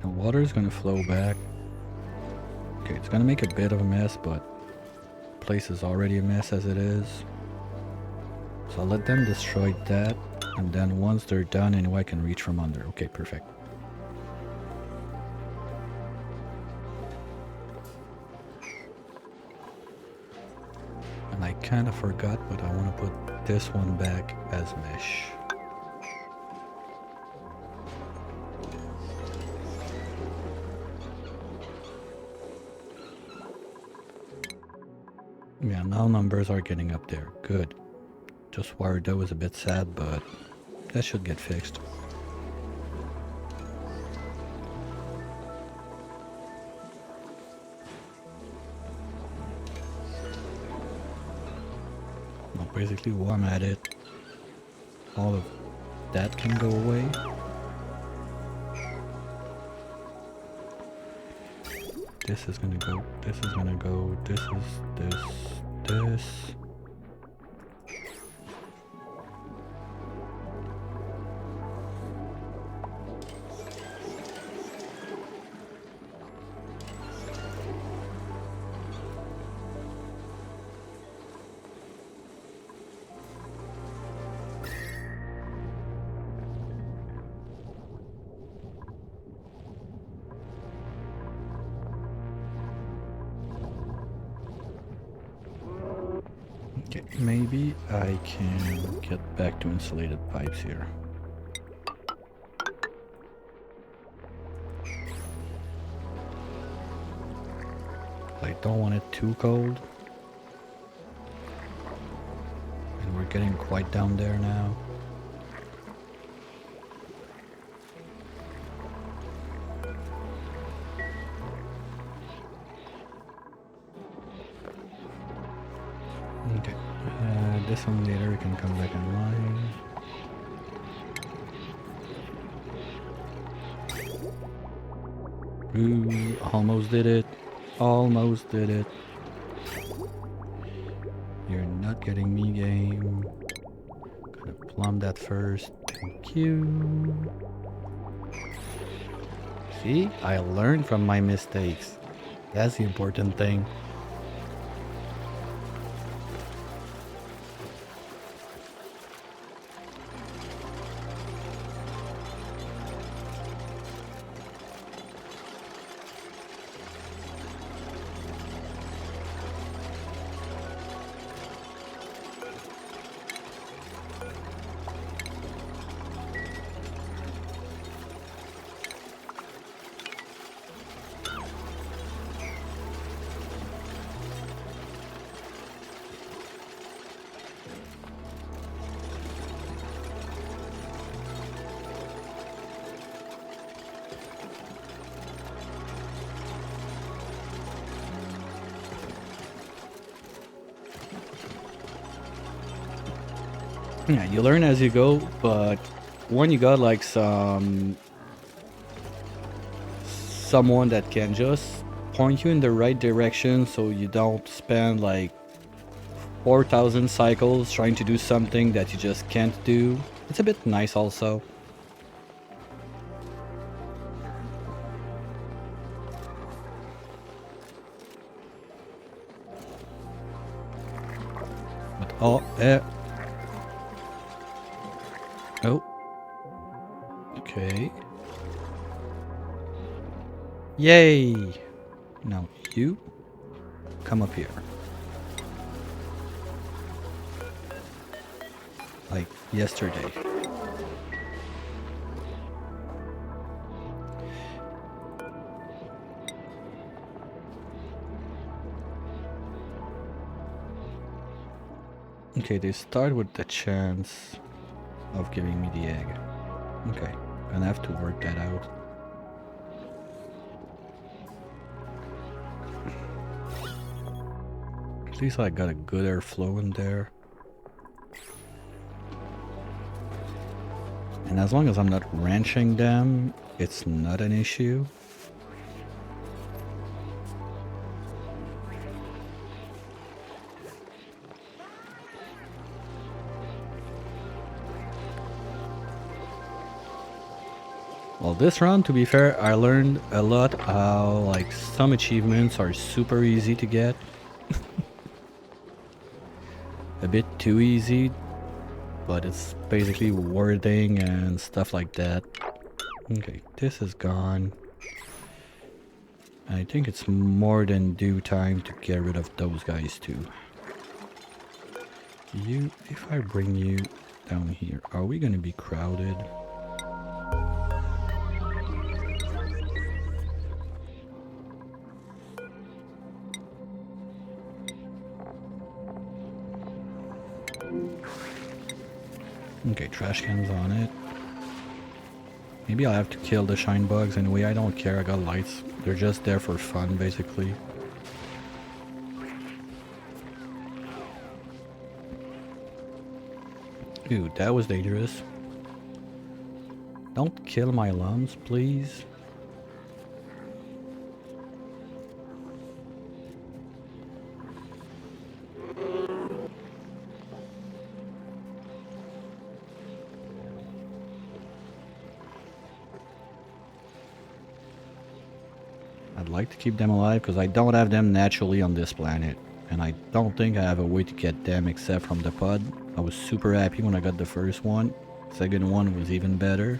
[SPEAKER 2] The water is gonna flow back. Okay, it's gonna make a bit of a mess, but the place is already a mess as it is. So I'll let them destroy that, and then once they're done, anyway, I can reach from under. Okay, perfect. And I kind of forgot, but I want to put this one back as mesh. Yeah, now numbers are getting up there. Good. Just wired that was a bit sad, but that should get fixed. Well, basically while I'm at it, all of that can go away. This is gonna go, this is gonna go, this is this. Okay, maybe I can get back to insulated pipes here. I don't want it too cold. And we're getting quite down there now. Okay, this one later can come back in line. Ooh, almost did it. Almost did it. You're not getting me, game. Gonna plumb that first. Thank you. See, I learned from my mistakes. That's the important thing. Yeah, you learn as you go, but when you got like someone that can just point you in the right direction so you don't spend like 4,000 cycles trying to do something that you just can't do, it's a bit nice also. But oh, oh. Okay. Yay! Now you come up here. Like yesterday. Okay, they start with the chance of giving me the egg. Okay, gonna have to work that out. At least I got a good airflow in there. And as long as I'm not wrenching them, it's not an issue. Well, this round, to be fair, I learned a lot how, like, some achievements are super easy to get. A bit too easy, but it's basically wording and stuff like that. Okay, this is gone. I think it's more than due time to get rid of those guys too. You, if I bring you down here, are we gonna be crowded? Okay, trash cans on it. Maybe I'll have to kill the shine bugs anyway. I don't care, I got lights. They're just there for fun, basically. Ooh, that was dangerous. Don't kill my llams, please. I'd like to keep them alive because I don't have them naturally on this planet. And I don't think I have a way to get them except from the pod. I was super happy when I got the first one. Second one was even better.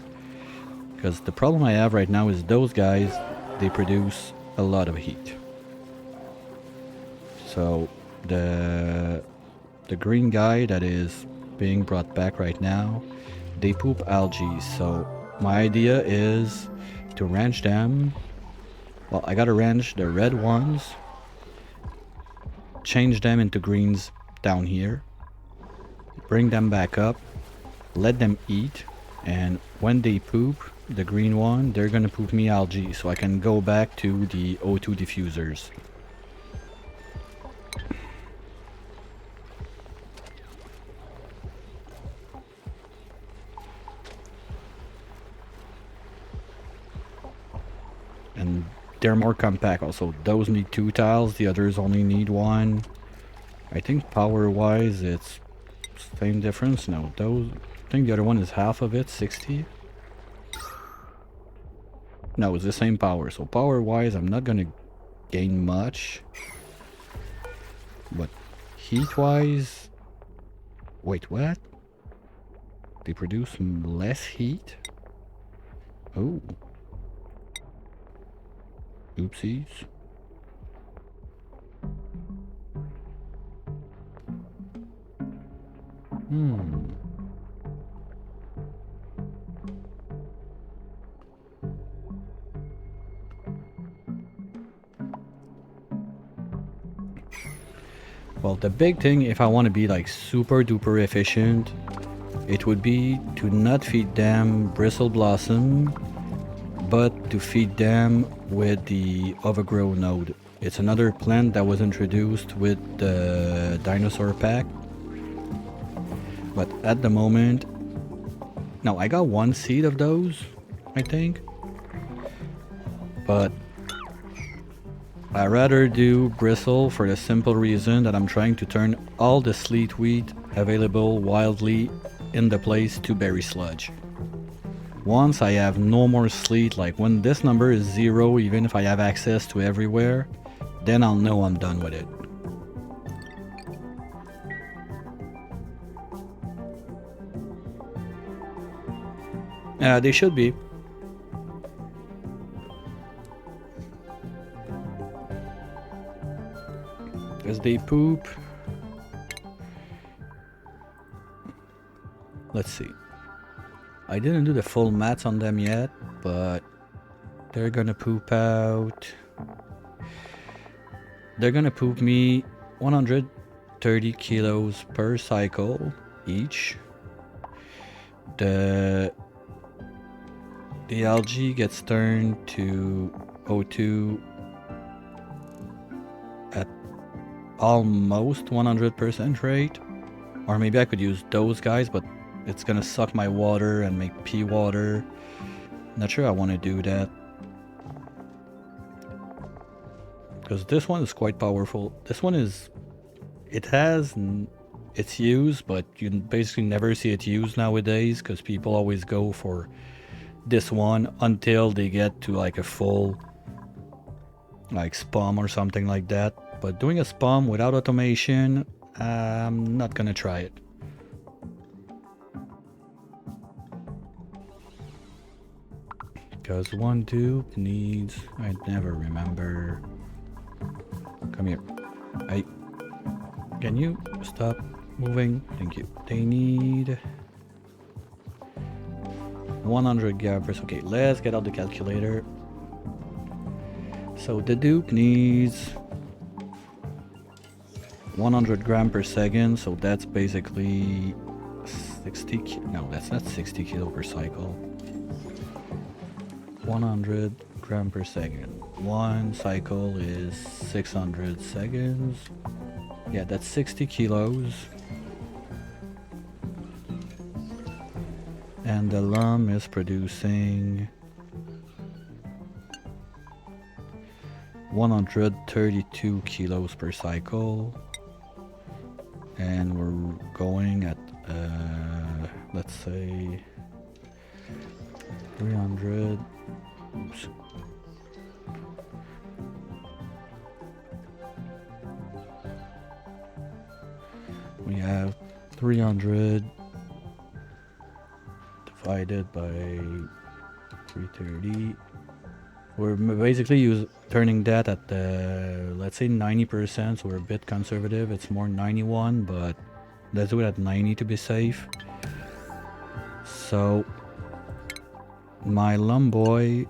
[SPEAKER 2] Because the problem I have right now is those guys, they produce a lot of heat. So the green guy that is being brought back right now, they poop algae. So my idea is to ranch them. Well, I gotta ranch the red ones, change them into greens down here, bring them back up, let them eat, and when they poop, the green one, they're gonna poop me algae, so I can go back to the O2 diffusers. And they're more compact also. Those need 2 tiles, the others only need 1. I think power wise it's same difference. No, those, I think the other one is half of it, 60. No, it's the same power. So power wise I'm not gonna gain much. But heat wise, wait, what? They produce less heat? Oh. Oopsies. Well, the big thing, if I want to be like super duper efficient, it would be to not feed them bristle blossom, but to feed them with the overgrow node. It's another plant that was introduced with the dinosaur pack. But at the moment, no, I got 1 seed of those, I think. But I rather do bristle for the simple reason that I'm trying to turn all the sleet wheat available wildly in the place to berry sludge. Once I have no more sleet, like when this number is 0, even if I have access to everywhere, then I'll know I'm done with it. They should be. As they poop. Let's see. I didn't do the full mats on them yet, but they're gonna poop out. They're gonna poop me 130 kilos per cycle each. The algae gets turned to O2 at almost 100% rate. Or maybe I could use those guys, but it's gonna suck my water and make pea water. Not sure I want to do that. Because this one is quite powerful. This one is... It has... It's used, but you basically never see it used nowadays because people always go for this one until they get to like a full like spam or something like that. But doing a spam without automation, I'm not gonna try it. Because one dupe needs... I never remember. Come here. Can you stop moving? Thank you. They need 100 gappers. Okay, let's get out the calculator. So the dupe needs 100 gram per second. So that's basically 60. No, that's not 60 kilo per cycle. 100 gram per second. One cycle is 600 seconds. Yeah, that's 60 kilos. And the lum is producing 132 kilos per cycle. And we're going at, let's say, 300. Oops. We have 300 divided by 330. We're basically turning that at let's say 90%, so we're a bit conservative. It's more 91, but let's do it at 90 to be safe. So my lumboy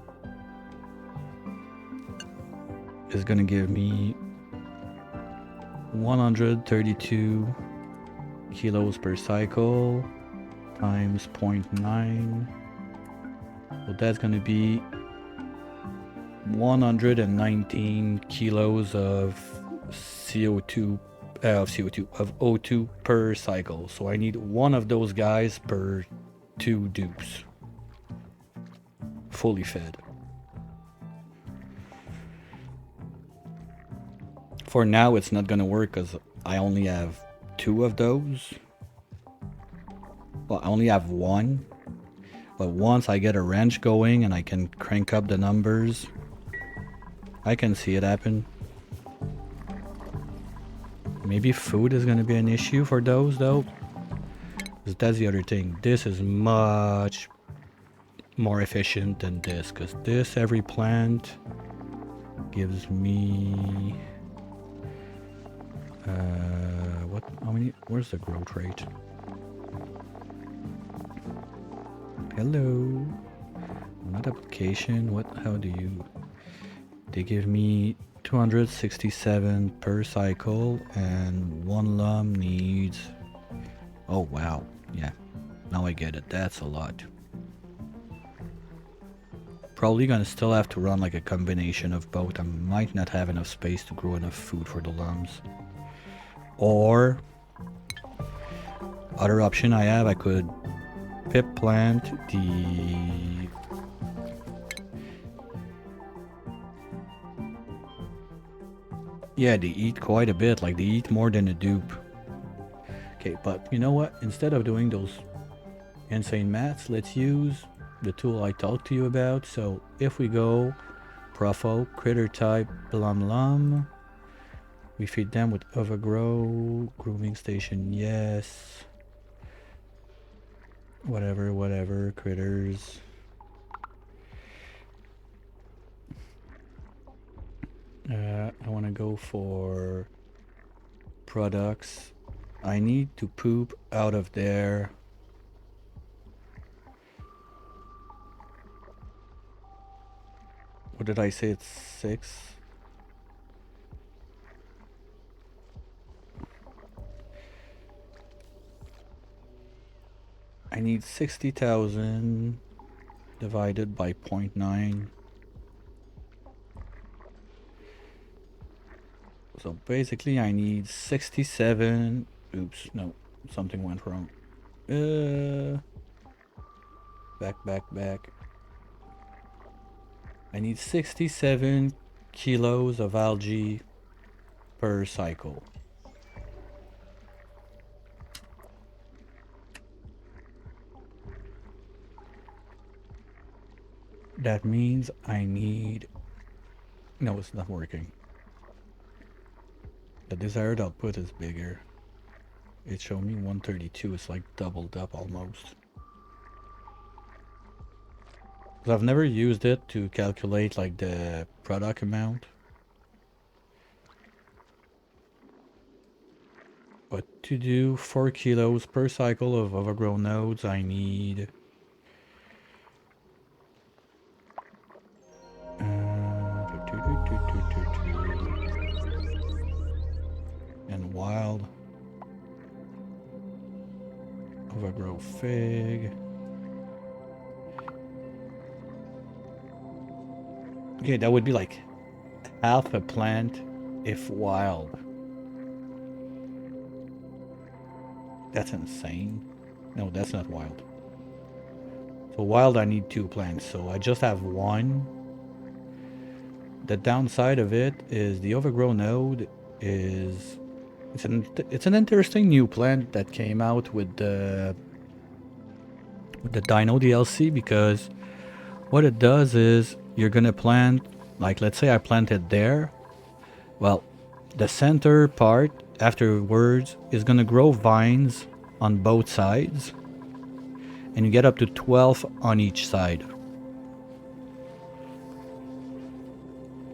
[SPEAKER 2] is gonna give me 132 kilos per cycle times 0.9. So that's gonna be 119 kilos of CO2 of O2 per cycle. So I need one of those guys per 2 dupes, fully fed. For now, it's not gonna work because I only have 2 of those. Well, I only have 1. But once I get a wrench going and I can crank up the numbers, I can see it happen. Maybe food is gonna be an issue for those though. Because that's the other thing. This is much more efficient than this. Because this, every plant gives me... what? How many? Where's the growth rate? Hello. Not application. What? How do you? They give me 267 per cycle, and one lum needs... Oh wow. Yeah. Now I get it. That's a lot. Probably gonna still have to run like a combination of both. I might not have enough space to grow enough food for the lums. Or other option I have, I could pip plant the they eat quite a bit, like they eat more than a dupe. Okay, but you know what? Instead of doing those insane mats, let's use the tool I talked to you about. So if we go Profo, critter type, lum, we feed them with overgrow, grooming station, yes. Whatever, critters. I want to go for products. I need to poop out of there. What did I say? It's 6. I need 60,000 divided by 0.9. So basically I need 67. Oops, no, something went wrong. Back. I need 67 kilos of algae per cycle. That means I need... No, it's not working. The desired output is bigger. It showed me 132. It's like doubled up almost. I've never used it to calculate like the product amount. But to do 4 kilos per cycle of overgrown nodes, I need... and wild overgrow fig. Okay, that would be like half a plant if wild. That's insane. No, that's not wild. So wild I need 2 plants, so I just have 1. The downside of it is the overgrown node is... It's an interesting new plant that came out with the Dino DLC, because what it does is you're gonna plant, like let's say I planted there. Well, the center part afterwards is gonna grow vines on both sides, and you get up to 12 on each side.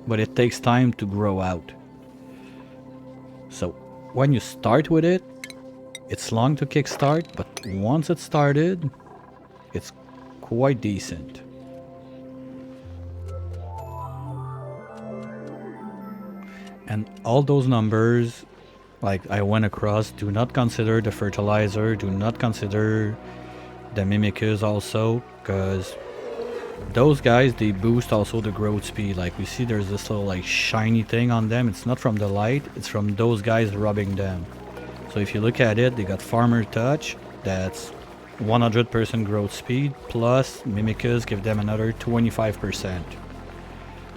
[SPEAKER 2] But it takes time to grow out. So when you start with it, it's long to kickstart, but once it's started, it's quite decent. And all those numbers, like I went across, do not consider the fertilizer, do not consider the mimicas also, because those guys, they boost also the growth speed. Like we see there's this little like shiny thing on them. It's not from the light, it's from those guys rubbing them. So if you look at it, they got farmer touch, that's 100% growth speed, plus mimicas give them another 25%.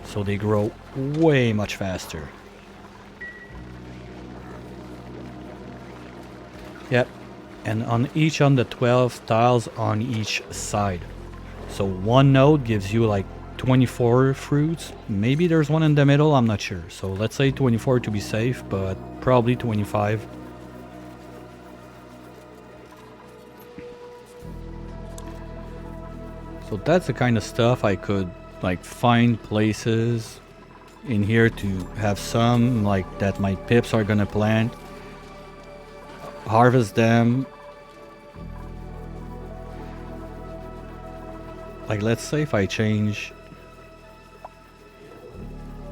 [SPEAKER 2] So they grow way much faster. Yep, and on the 12 tiles on each side. So one node gives you like 24 fruits. Maybe there's one in the middle, I'm not sure. So let's say 24 to be safe, but probably 25. So that's the kind of stuff I could like find places in here to have some like that my pips are gonna plant. Harvest them. Like let's say if I change...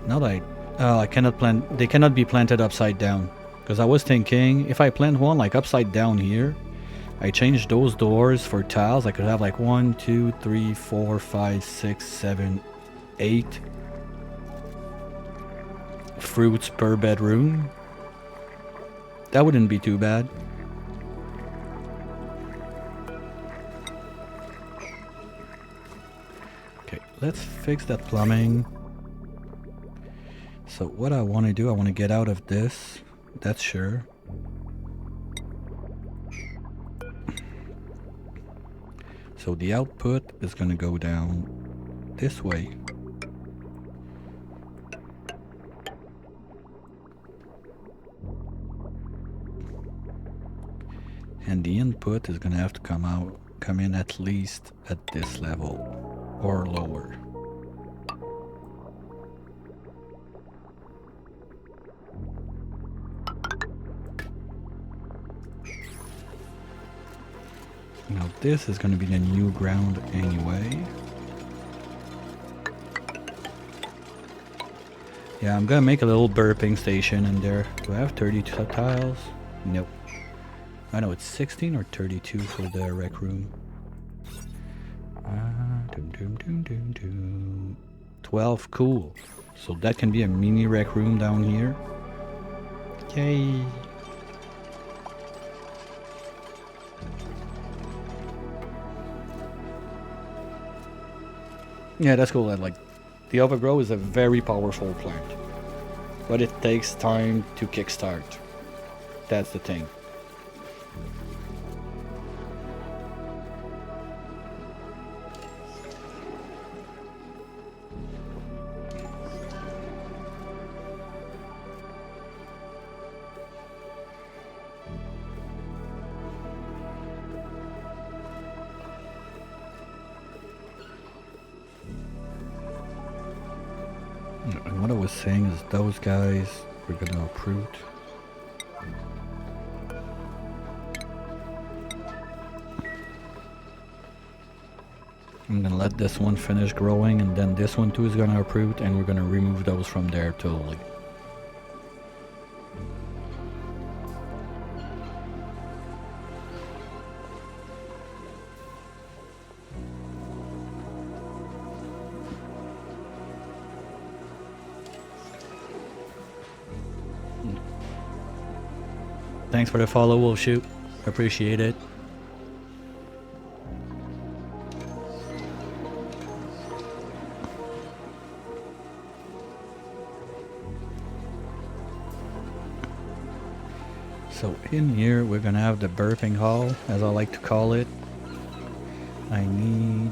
[SPEAKER 2] Now that I cannot plant... They cannot be planted upside down. Because I was thinking if I plant one like upside down here, I change those doors for tiles, I could have like 1, 2, 3, 4, 5, 6, 7, 8 fruits per bedroom. That wouldn't be too bad. Okay, let's fix that plumbing. So what I want to do, I want to get out of this, that's sure. So the output is going to go down this way. And the input is going to have to come in at least at this level or lower. Now this is going to be the new ground anyway. Yeah, I'm going to make a little burping station in there. Do I have 32 tiles? Nope. I know it's 16 or 32 for the rec room. 12, cool. So that can be a mini rec room down here. Yay! Yeah, that's cool. And like, the overgrow is a very powerful plant, but it takes time to kickstart. That's the thing. And what I was saying is those guys we're gonna uproot. I'm gonna let this one finish growing, and then this one too is gonna uproot, and we're gonna remove those from there totally. Thanks for the follow, Wolf Shoot. Appreciate it. So in here we're gonna have the burping hall, as I like to call it. I need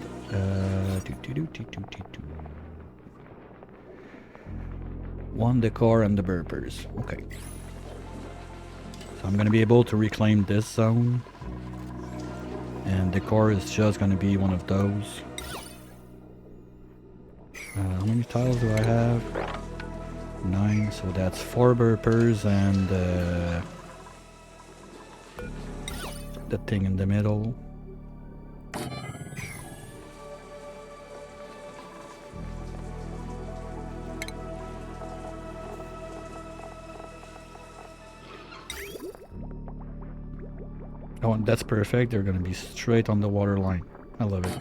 [SPEAKER 2] one decor and the burpers. Okay. So I'm gonna be able to reclaim this zone, and decor is just gonna be one of those. How many tiles do I have? 9, so that's 4 burpers and the thing in the middle. Oh, and that's perfect. They're gonna be straight on the water line. I love it.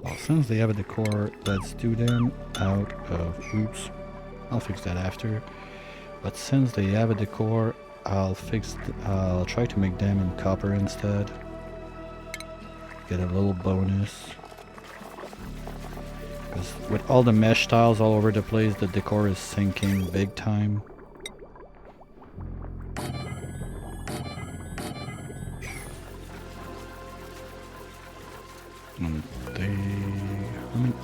[SPEAKER 2] Well, since they have a decor, let's do them out of... Oops. I'll fix that after. But since they have a decor, I'll try to make them in copper instead. Get a little bonus. Because with all the mesh tiles all over the place, the decor is sinking big time. And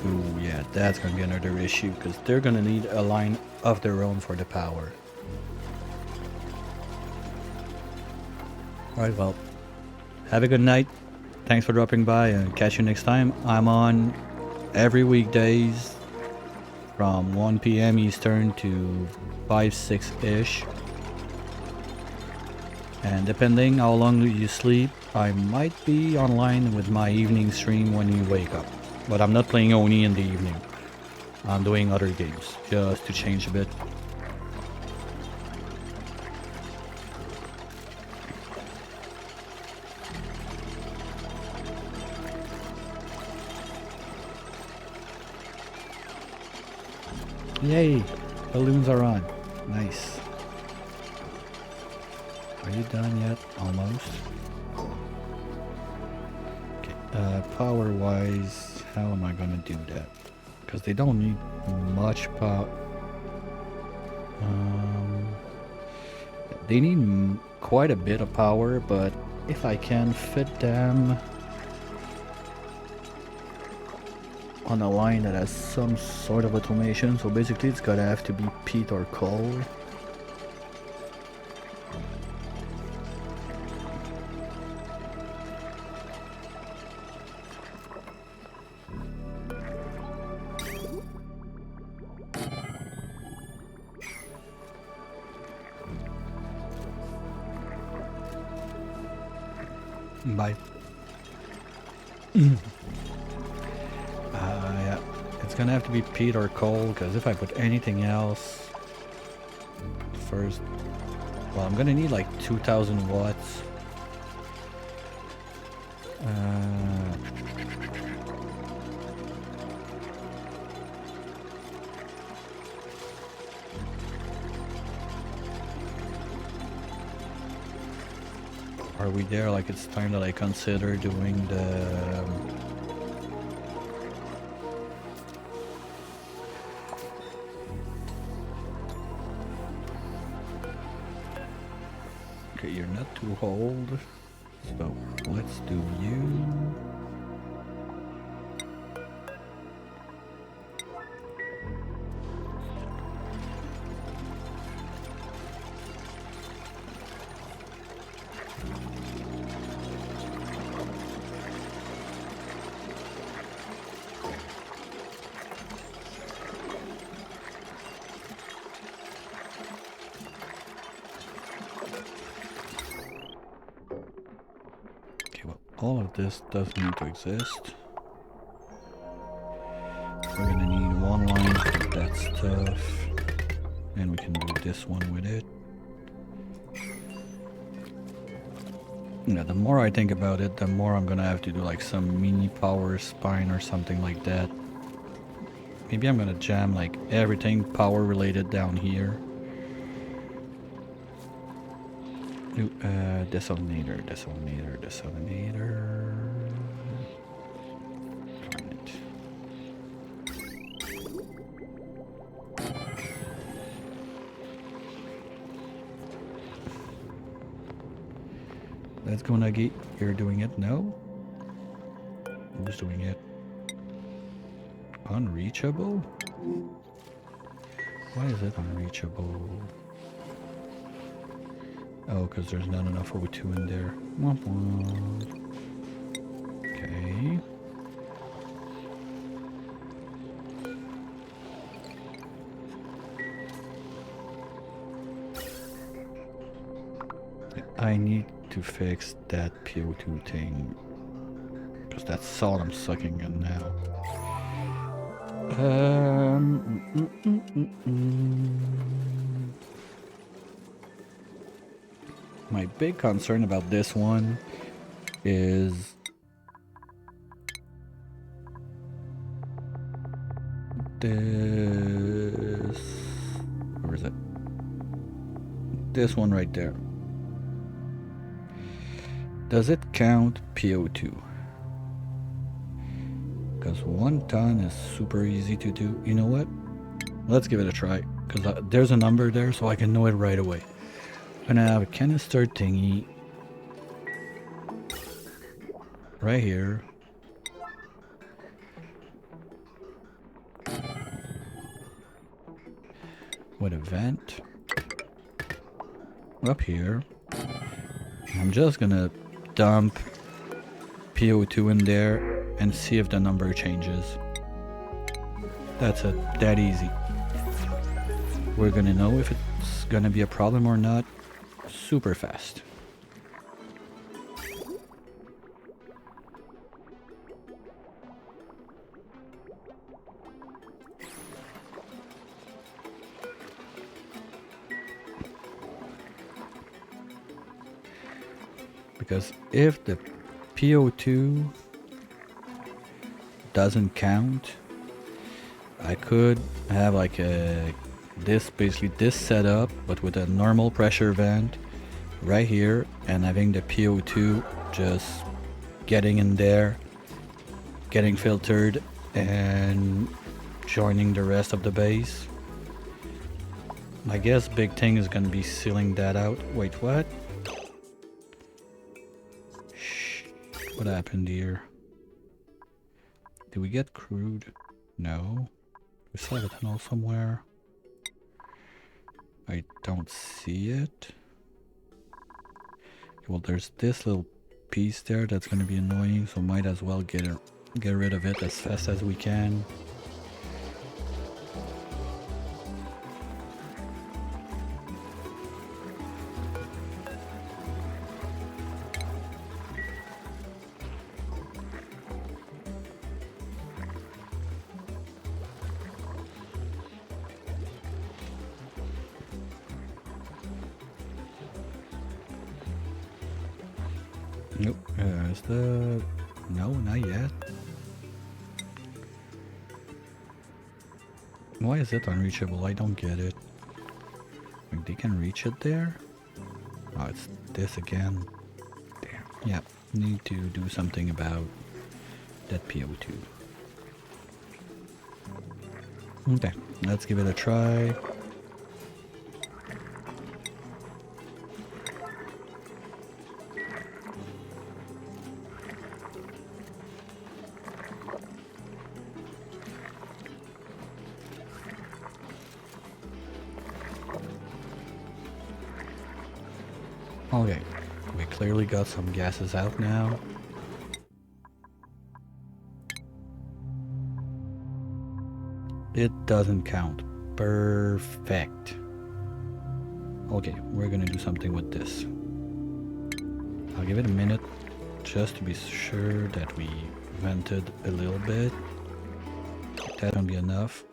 [SPEAKER 2] ooh, yeah, that's gonna be another issue, because they're gonna need a line of their own for the power. Alright, well, have a good night. Thanks for dropping by, and catch you next time. I'm on every weekdays from 1 p.m. Eastern to 5-6-ish. And depending how long you sleep, I might be online with my evening stream when you wake up. But I'm not playing Oni in the evening. I'm doing other games, just to change a bit. Yay! Balloons are on. Nice. Are you done yet? Almost. Okay, power-wise, how am I gonna do that? Because they don't need much power. They need quite a bit of power, but if I can fit them on a line that has some sort of automation, so basically it's gotta have to be peat or coal. Bye. Yeah, it's gonna have to be peat or coal, because if I put anything else first, well, I'm gonna need like 2,000 watts. Are we there? Like it's time that I consider doing the... Okay, you're not too old. So let's do you. All of this does need to exist. We're gonna need one line for that stuff. And we can do this one with it. Yeah, the more I think about it, the more I'm gonna have to do like some mini power spine or something like that. Maybe I'm gonna jam like everything power related down here. New desalinator. Darn it. Let's go, Nuggy. You're doing it? No? Who's doing it? Unreachable? Why is it unreachable? Oh, because there's not enough O2 in there. Womp womp. Okay. I need to fix that PO2 thing. Because that's all I'm sucking in now. My big concern about this one is this. Where is it? This one right there. Does it count PO2? Because 1 ton is super easy to do. You know what? Let's give it a try. Because there's a number there so I can know it right away. I'm gonna have a canister thingy right here. With a vent up here. I'm just gonna dump PO2 in there and see if the number changes. That's it, that easy. We're gonna know if it's gonna be a problem or not super fast. Because if the PO2 doesn't count, I could have like basically this setup, but with a normal pressure vent right here, and having the PO2 just getting in there, getting filtered, and joining the rest of the base. I guess big thing is gonna be sealing that out. Wait, what? What happened here? Did we get crude? No. We still have a tunnel somewhere. I don't see it. Well, there's this little piece there that's going to be annoying, so might as well get rid of it as fast as we can. Nope. Is the... No, not yet. Why is it unreachable? I don't get it. Like, they can reach it there? Oh, it's this again. Yeah, need to do something about that PO2. Okay, let's give it a try. Okay, we clearly got some gases out now. It doesn't count. Perfect. Okay, we're gonna do something with this. I'll give it a minute just to be sure that we vented a little bit. That's gonna be enough.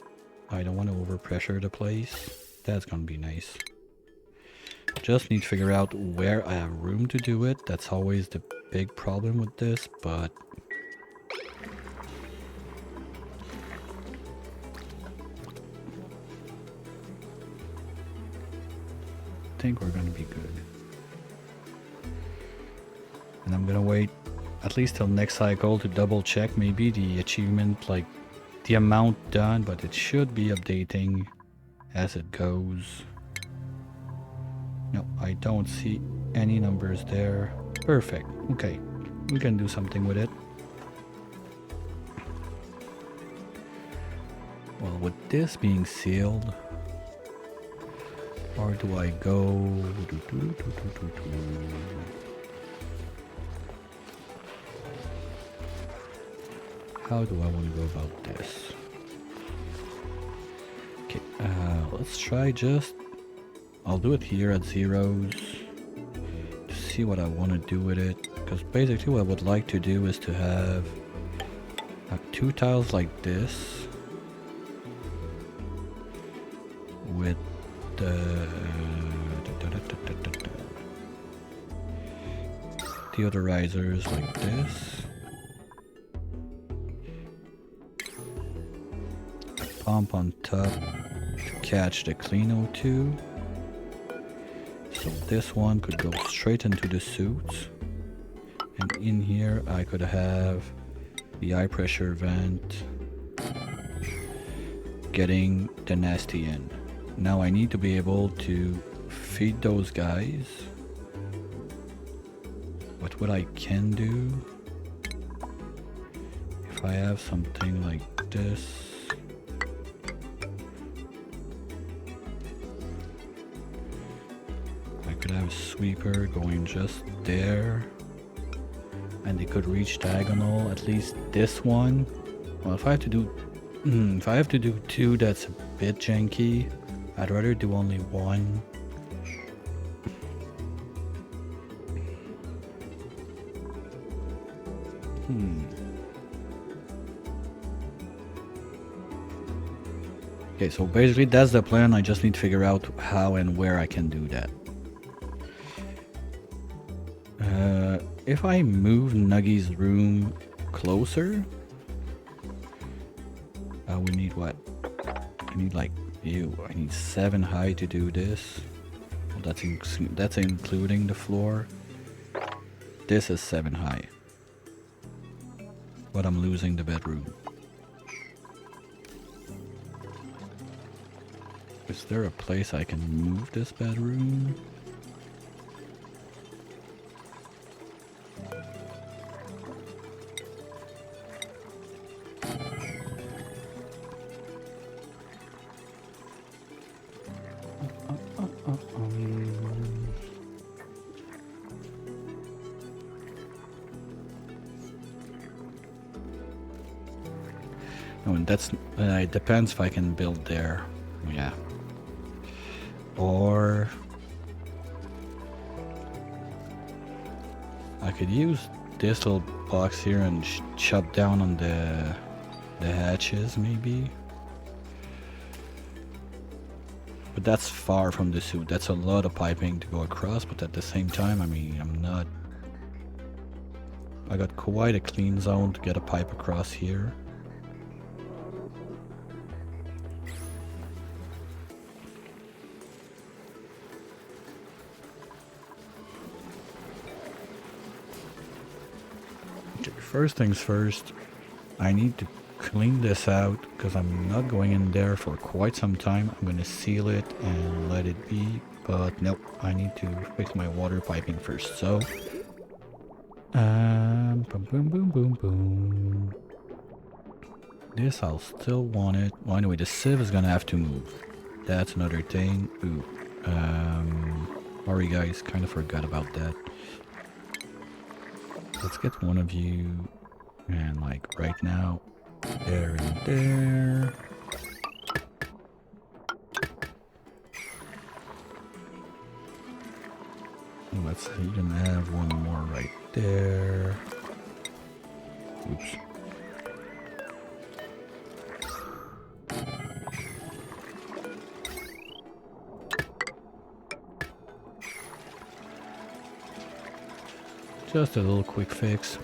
[SPEAKER 2] I don't want to overpressure the place. That's gonna be nice. Just need to figure out where I have room to do it. That's always the big problem with this, but I think we're gonna be good. And I'm gonna wait at least till next cycle to double check maybe the achievement, like the amount done, but it should be updating as it goes. No, I don't see any numbers there. Perfect. Okay, we can do something with it. Well, with this being sealed, or do I go? How do I want to go about this? Okay, let's try just... I'll do it here at zeros to see what I want to do with it. Because basically what I would like to do is to have two tiles like this with the deodorizers like this. Pump on top to catch the clean O2. So this one could go straight into the suits. And in here I could have the high pressure vent getting the nasty in. Now I need to be able to feed those guys. But what I can do, if I have something like this, I could have a sweeper going just there, and they could reach diagonal, at least this one. Well, if I have to do two, that's a bit janky. I'd rather do only one. Okay, so basically that's the plan. I just need to figure out how and where I can do that. If I move Nuggy's room closer, we need what? I need like I need 7 high to do this. Well, that's including the floor. This is 7 high, but I'm losing the bedroom. Is there a place I can move this bedroom? Oh, and that's it depends if I can build there. Yeah. Or I could use this little box here and chop down on the hatches maybe. But that's far from the suit. That's a lot of piping to go across, but at the same time, I mean, I got quite a clean zone to get a pipe across here. first things first, I need to clean this out because I'm not going in there for quite some time. I'm gonna seal it and let it be, but nope, I need to fix my water piping first. So, boom, boom, boom, boom, boom. This I'll still want it. Well, anyway, the sieve is gonna have to move. That's another thing. Ooh, sorry guys, kind of forgot about that. Let's get one of you, and like right now, there and there. Let's even have one more right there. Oops. Just a little quick fix.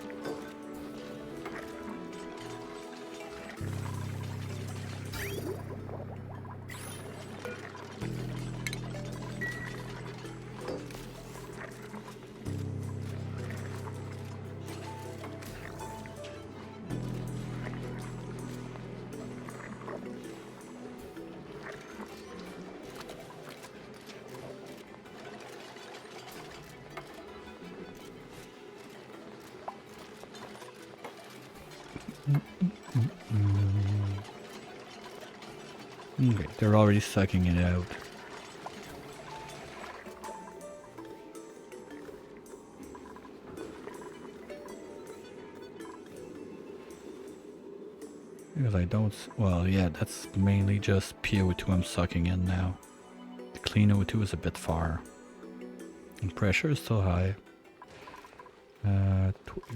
[SPEAKER 2] Okay, they're already sucking it out. Because I don't... Well, yeah, that's mainly just PO2 I'm sucking in now. The clean O2 is a bit far. And pressure is still high.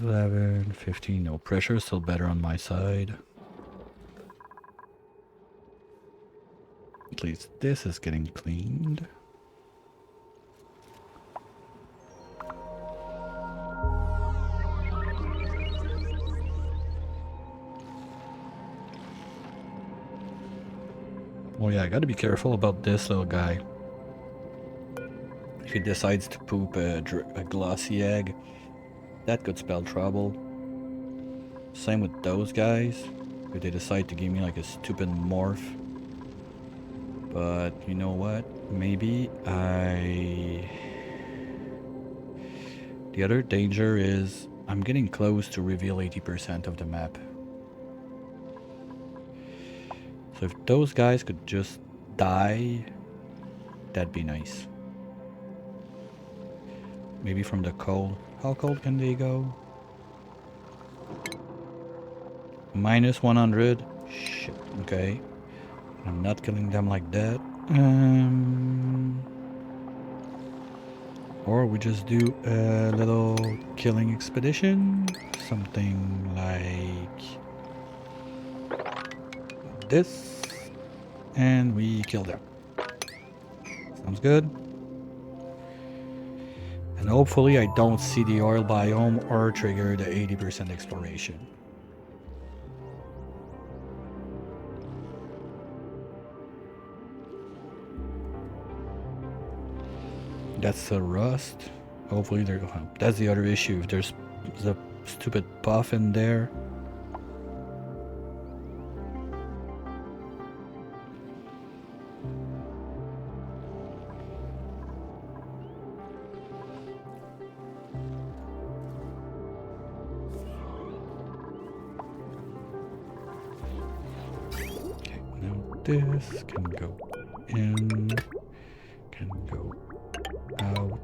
[SPEAKER 2] 11, 15, no, pressure is still better on my side. At least this is getting cleaned. Oh yeah, I gotta be careful about this little guy. If he decides to poop a glossy egg, that could spell trouble. Same with those guys. If they decide to give me like a stupid morph. But you know what? Maybe I... The other danger is I'm getting close to reveal 80% of the map. So if those guys could just die, that'd be nice. Maybe from the cold. How cold can they go? Minus 100. Shit, okay. I'm not killing them like that. Or we just do a little killing expedition. Something like this. And we kill them. Sounds good. And hopefully I don't see the oil biome or trigger the 80% exploration. That's the rust. Hopefully there. That's the other issue. If there's the stupid buff in there. Okay, now this can go in, can go out.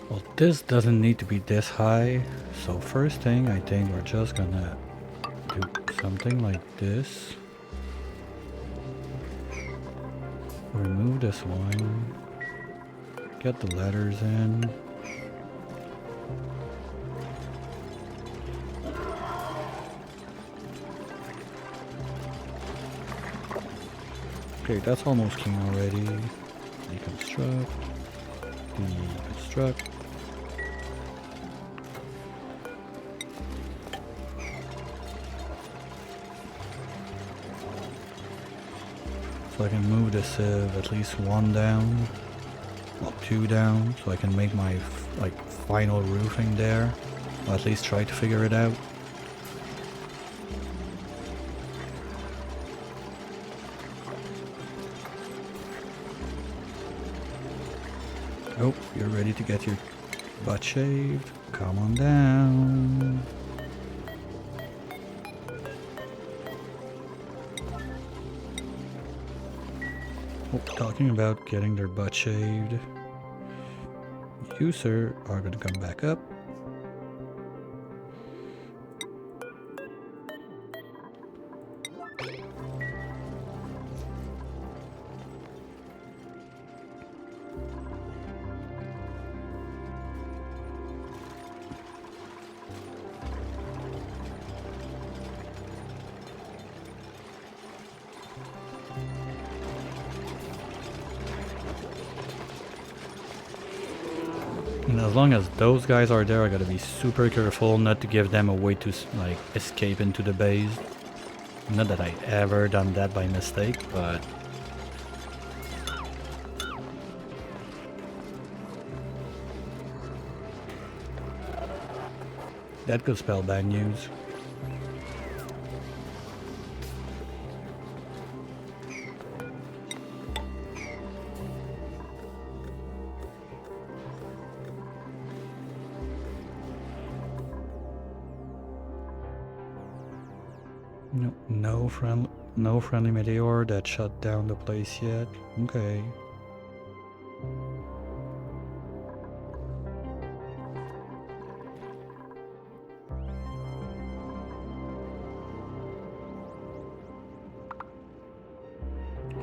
[SPEAKER 2] Well, this doesn't need to be this high, so first thing I think we're just gonna do something like this. Remove this one, get the letters in. Okay, that's almost clean already. Deconstruct. Deconstruct. So I can move the sieve at least one down, well, two down, so I can make my like final roofing there, or at least try to figure it out. Oh, you're ready to get your butt shaved? Come on down. Oh, talking about getting their butt shaved. You, sir, are going to come back up. And as long as those guys are there, I gotta be super careful not to give them a way to like escape into the base. Not that I ever done that by mistake, but that could spell bad news. No friendly meteor that shut down the place yet. Okay.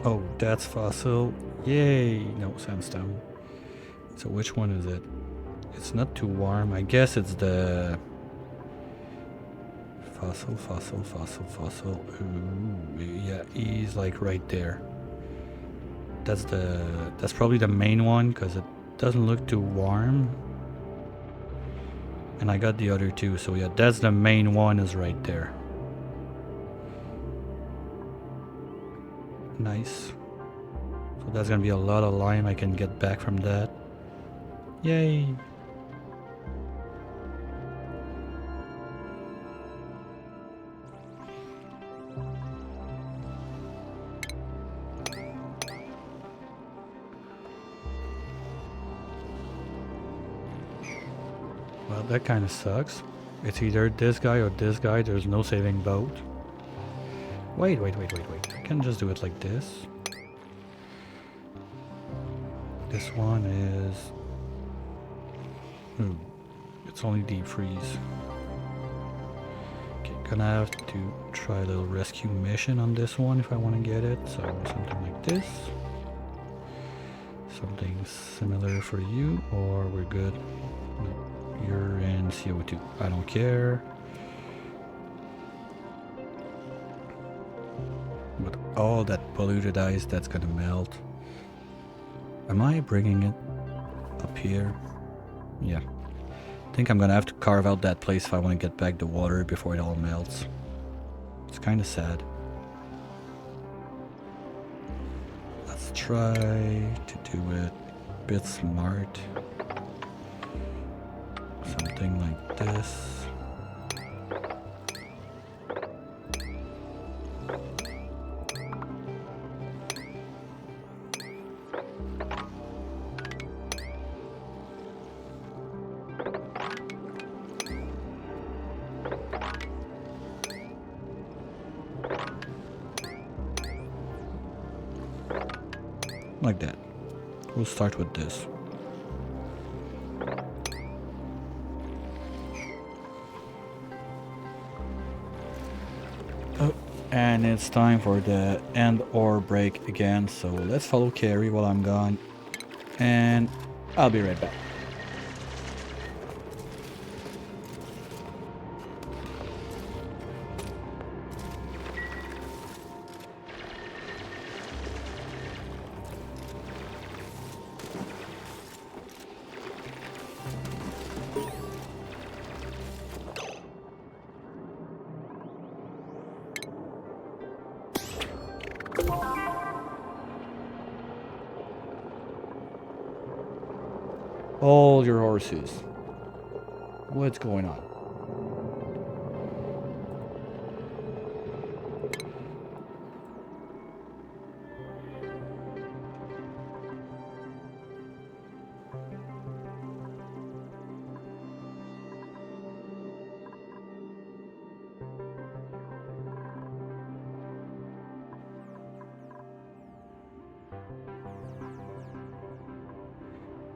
[SPEAKER 2] Oh, that's fossil. Yay! No, sandstone. So which one is it? It's not too warm. I guess it's the fossil. Ooh, yeah, he's like right there. That's probably the main one because it doesn't look too warm. And I got the other two, so yeah, that's the main one is right there. Nice. So that's gonna be a lot of lime I can get back from that. Yay! Well, that kind of sucks. It's either this guy or this guy. There's no saving both. Wait. I can just do it like this. This one is... Ooh, it's only deep freeze. Okay, gonna have to try a little rescue mission on this one if I want to get it. So something like this. Something similar for you, or we're good? No. You're in CO2. I don't care. But all that polluted ice that's gonna melt. Am I bringing it up here? Yeah. I think I'm gonna have to carve out that place if I want to get back the water before it all melts. It's kind of sad. Let's try to do it a bit smart. Something like this. Like that. We'll start with this. Oh, and it's time for the end or break again, so let's follow Carrie while I'm gone, and I'll be right back.
[SPEAKER 1] All your horses. What's going on?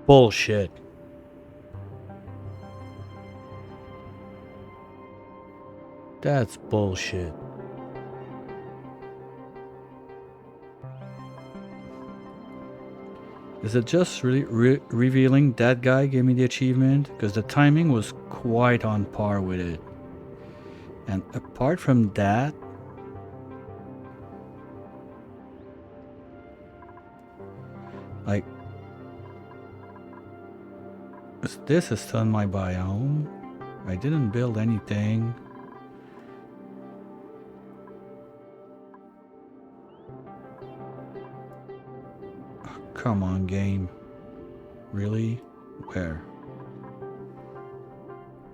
[SPEAKER 2] Bullshit. That's bullshit. Is it just really revealing that guy gave me the achievement? Because the timing was quite on par with it. And apart from that, like, this is still in my biome. I didn't build anything. Oh, come on, game. Really? Where?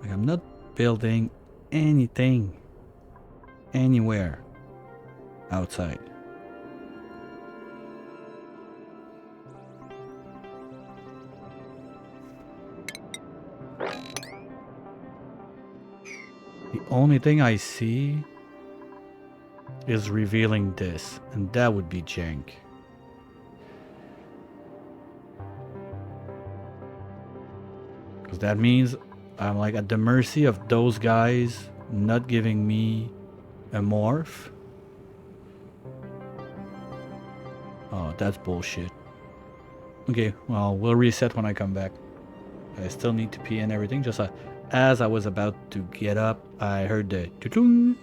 [SPEAKER 2] Like, I'm not building anything anywhere outside. The only thing I see is revealing this, and that would be jank. Because that means I'm like at the mercy of those guys not giving me a morph. Oh, that's bullshit. Okay, well, we'll reset when I come back. I still need to pee and everything. Just as I was about to get up, I heard the toot.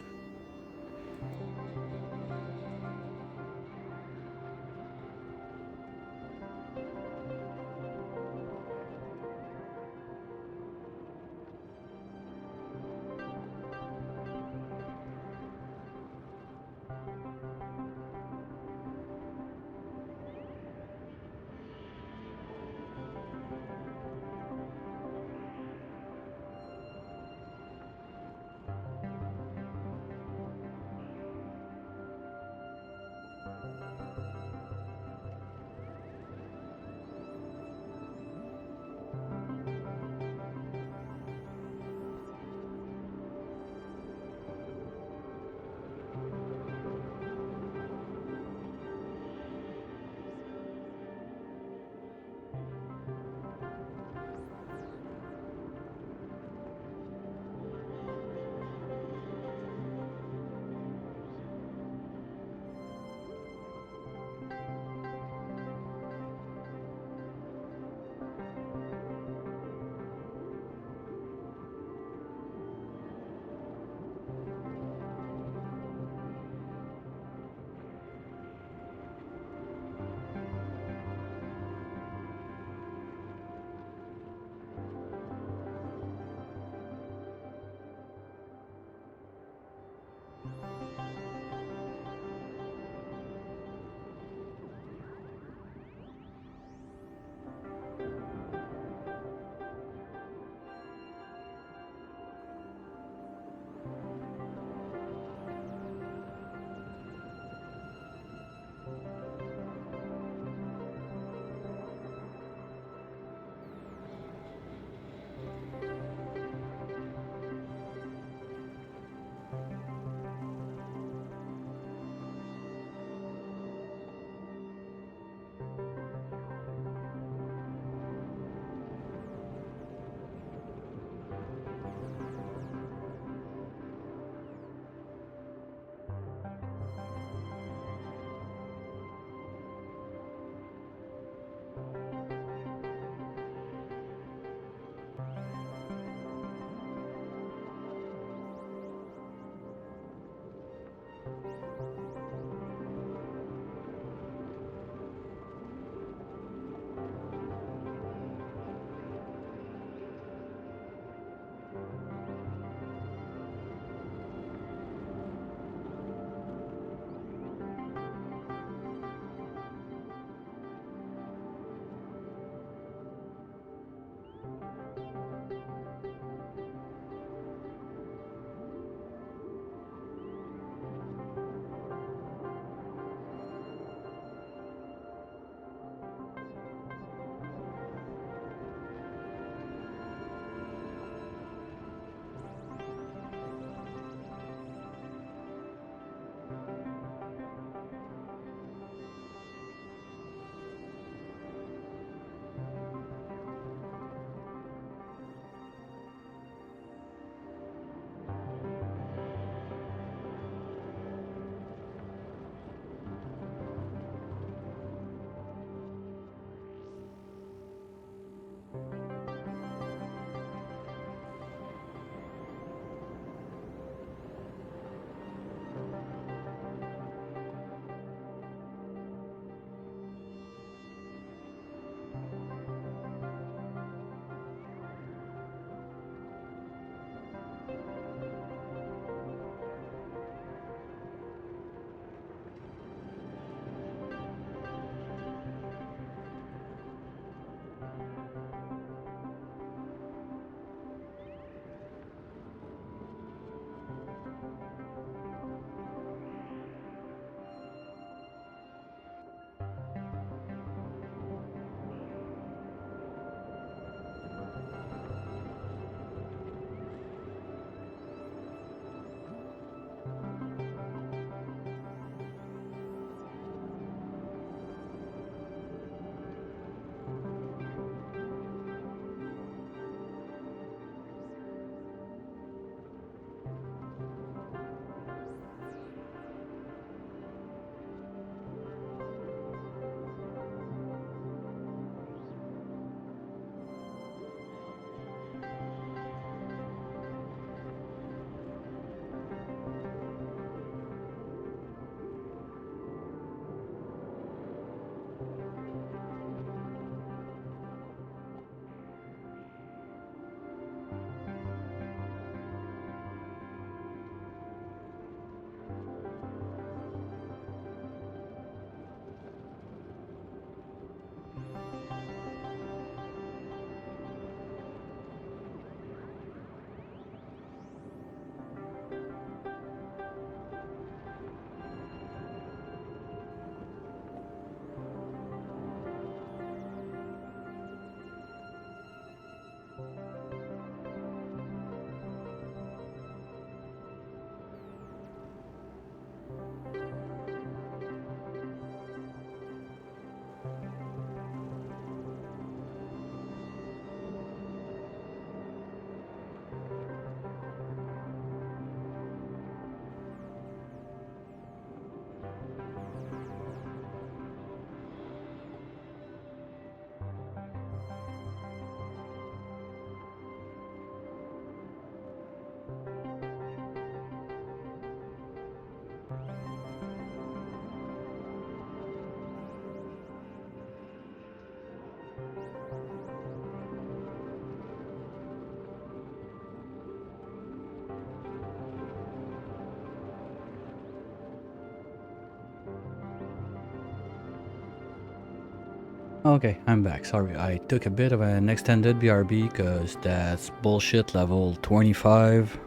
[SPEAKER 2] Okay, I'm back. Sorry, I took a bit of an extended BRB because that's bullshit level 25.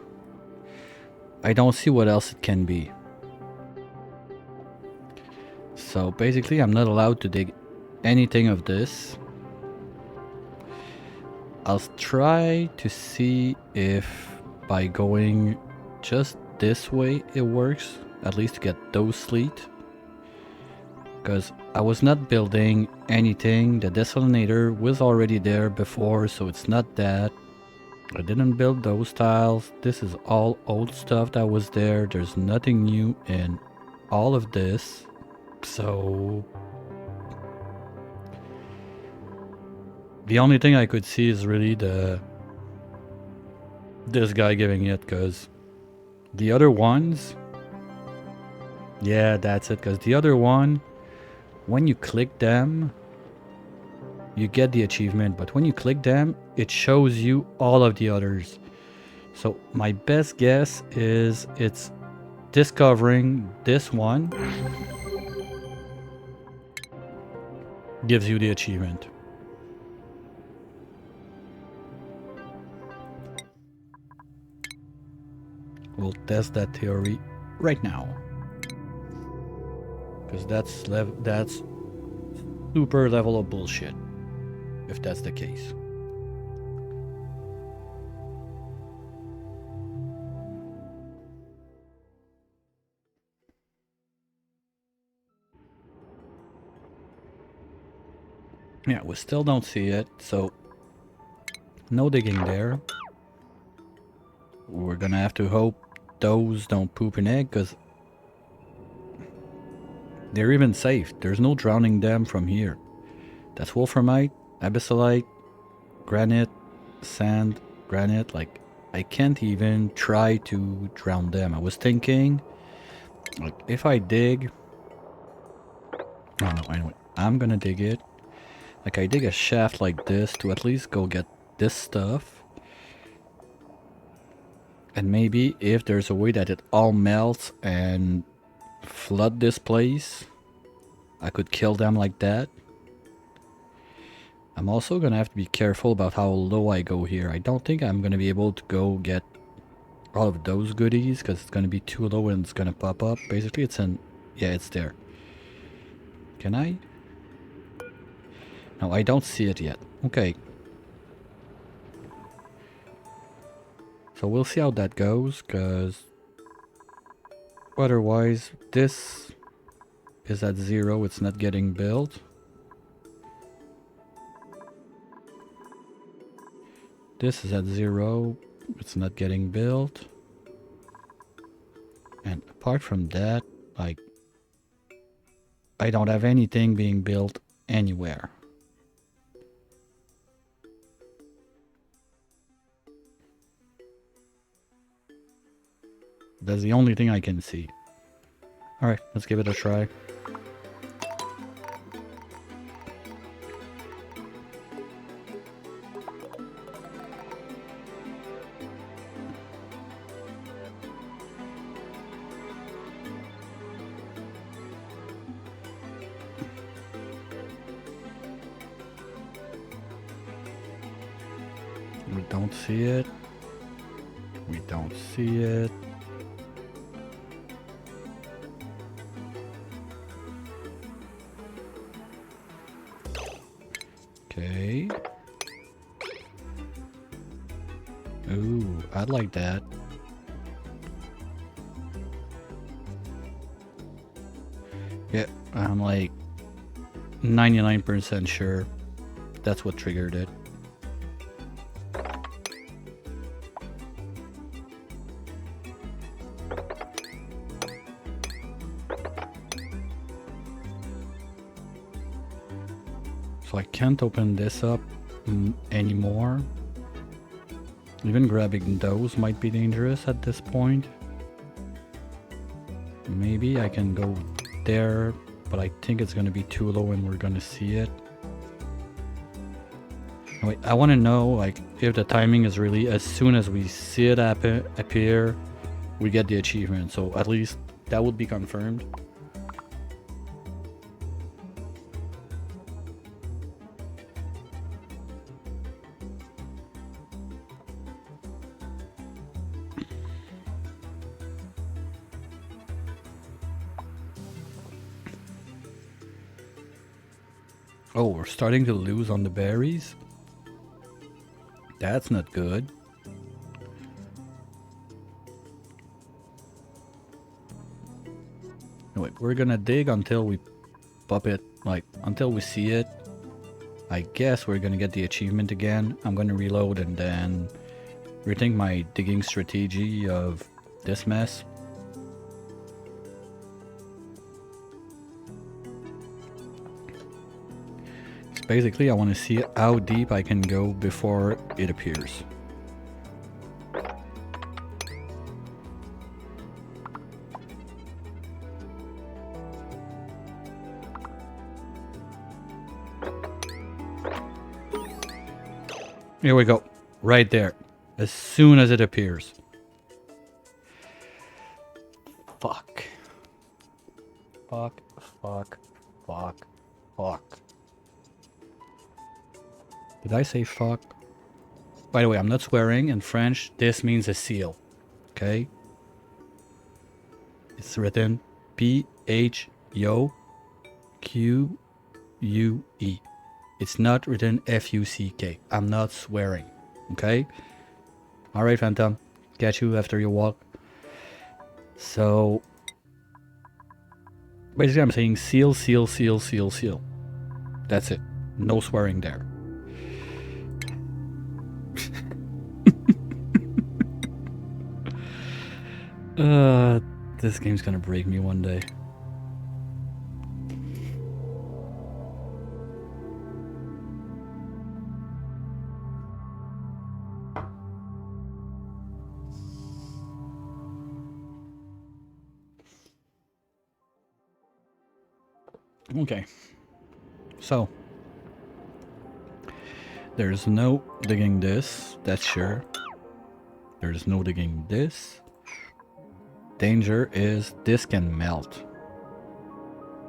[SPEAKER 2] I don't see what else it can be. So basically, I'm not allowed to dig anything of this. I'll try to see if by going just this way it works, at least to get those sleet. Because I was not building anything, the desalinator was already there before, so it's not that. I didn't build those tiles, this is all old stuff that was there, there's nothing new in all of this. So the only thing I could see is really this guy giving it, because the other ones, yeah, that's it, because the other one, when you click them, you get the achievement, but when you click them, it shows you all of the others. So my best guess is it's discovering this one gives you the achievement. We'll test that theory right now, because that's super level of bullshit if that's the case. Yeah, we still don't see it, so no digging there. We're gonna have to hope those don't poop an egg, because they're even safe. There's no drowning them from here. That's wolframite, abyssalite, granite, sand, granite. Like, I can't even try to drown them. I was thinking, like, if I dig... Oh no, anyway, I'm gonna dig it. Like, I dig a shaft like this to at least go get this stuff. And maybe if there's a way that it all melts and flood this place, I could kill them like that. I'm also gonna have to be careful about how low I go here. I don't think I'm gonna be able to go get all of those goodies, because it's gonna be too low and it's gonna pop up. Basically, it's in... yeah, it's there. Can I? No, I don't see it yet. Okay. So we'll see how that goes, because otherwise this is at 0, it's not getting built. This is at 0, it's not getting built. And apart from that, like, I don't have anything being built anywhere. That's the only thing I can see. Alright, let's give it a try. We don't see it. We don't see it. Okay. Ooh, I'd like that. Yeah, I'm like 99% sure that's what triggered it. So I can't open this up anymore. Even grabbing those might be dangerous at this point. Maybe I can go there, but I think it's gonna be too low and we're gonna see it. Wait, I want to know like if the timing is really as soon as we see it appear, we get the achievement. So at least that would be confirmed. Oh, we're starting to lose on the berries. That's not good. Anyway, we're gonna dig until we pop it, like until we see it. I guess we're gonna get the achievement again. I'm gonna reload and then rethink my digging strategy of this mess. So basically, I want to see how deep I can go before it appears. Here we go. Right there. As soon as it appears. Fuck. Fuck. Fuck. Fuck. Fuck. Did I say fuck? By the way, I'm not swearing. In French, this means a seal. Okay? It's written P-H-O-Q-U-E. It's not written F-U-C-K. I'm not swearing. Okay? Alright, Phantom. Catch you after your walk. So, basically I'm saying seal, seal, seal, seal, seal. That's it. No swearing there. This game's gonna break me one day. Okay, so there's no digging this, that's sure. There's no digging this. Danger is this can melt.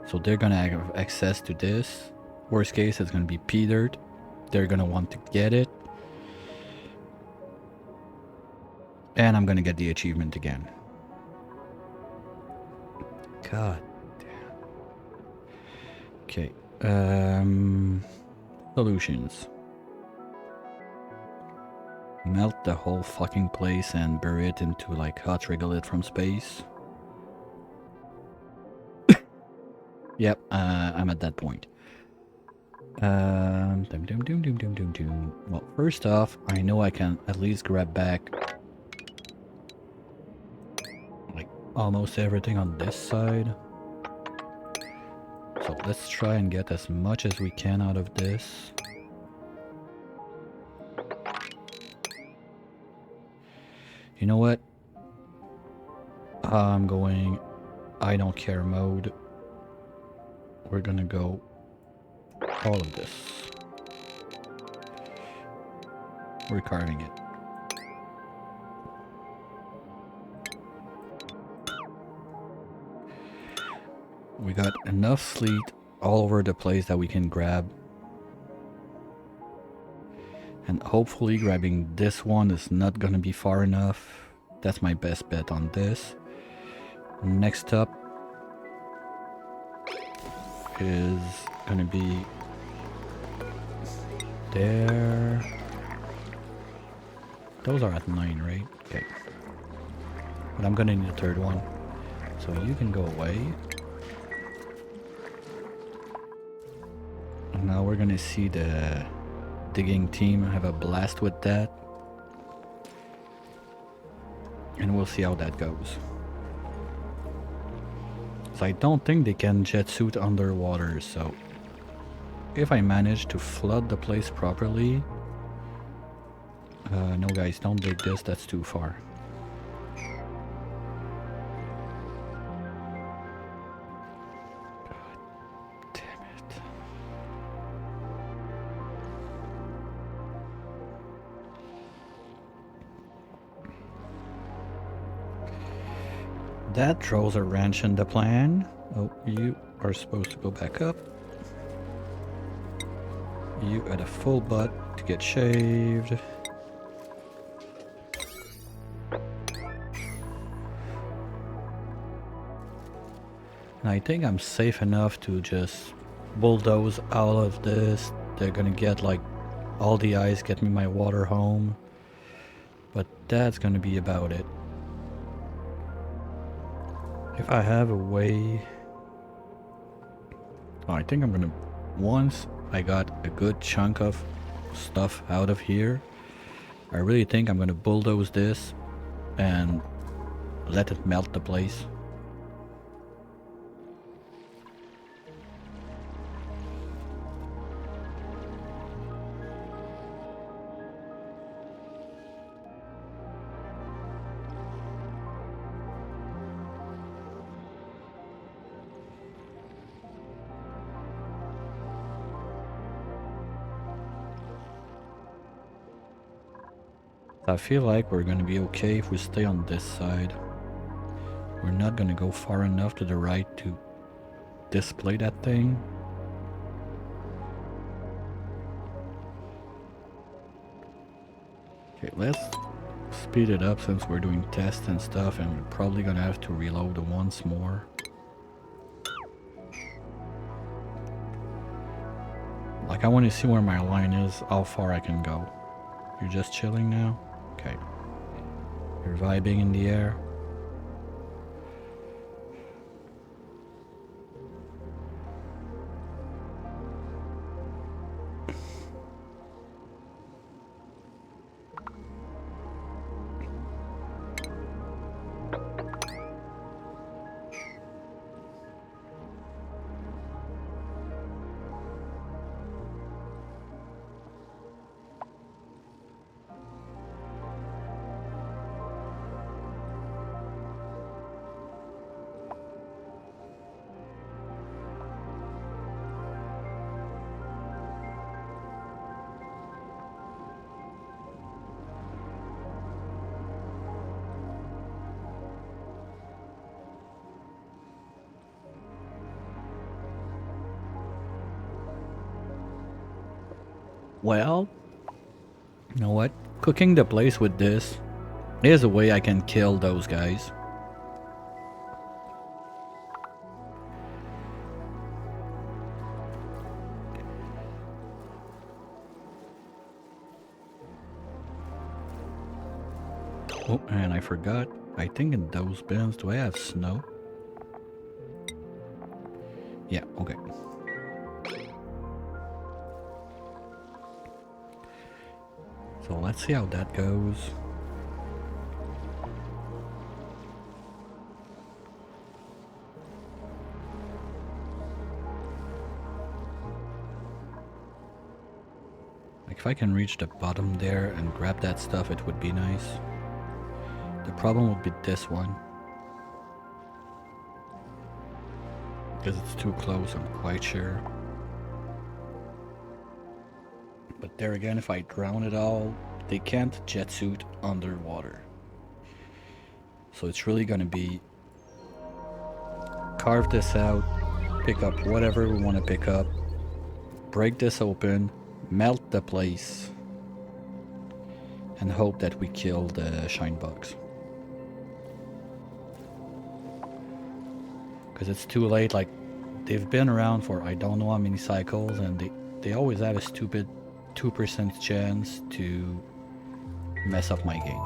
[SPEAKER 2] So they're gonna have access to this. Worst case, it's gonna be P-dirt. They're gonna want to get it. And I'm gonna get the achievement again. God damn. Okay. Solutions. Melt the whole fucking place and bury it into like hot regolith from space. Yep, I'm at that point. Well, first off, I know I can at least grab back like almost everything on this side. So let's try and get as much as we can out of this. You know what? I'm going I don't care mode. We're gonna go all of this. We're carving it. We got enough sleet all over the place that we can grab. And hopefully grabbing this one is not gonna be far enough. That's my best bet on this. Next up is gonna be there. Those are at 9, right? Okay. But I'm gonna need a third one. So you can go away. And now we're gonna see the digging team have a blast with that. And we'll see how that goes. So I don't think they can jet suit underwater, so if I manage to flood the place properly, No guys, don't dig this, that's too far. Damn it. That throws a wrench in the plan. Oh, you are supposed to go back up. You got a full butt to get shaved. And I think I'm safe enough to just bulldoze all of this. They're gonna get like all the ice, get me my water home. But that's gonna be about it. If I have a way... Oh, I think I'm gonna... Once I got a good chunk of stuff out of here, I really think I'm gonna bulldoze this and let it melt the place. I feel like we're gonna be okay if we stay on this side. We're not gonna go far enough to the right to display that thing. Okay, let's speed it up since we're doing tests and stuff, and we're probably gonna have to reload once more. Like, I want to see where my line is, how far I can go. You're just chilling now? Okay. You're vibing in the air. Well, you know what? Cooking the place with this is a way I can kill those guys. Oh, and I forgot. I think in those bins, do I have snow? Yeah, okay. So let's see how that goes. Like, if I can reach the bottom there and grab that stuff, it would be nice. The problem would be this one. Because it's too close, I'm quite sure. But there again, if I drown it all, they can't jet suit underwater. So it's really gonna be carve this out, pick up whatever we want to pick up, break this open, melt the place, and hope that we kill the shine bugs. Because it's too late, like, they've been around for I don't know how many cycles, and they always have a stupid 2% chance to mess up my game.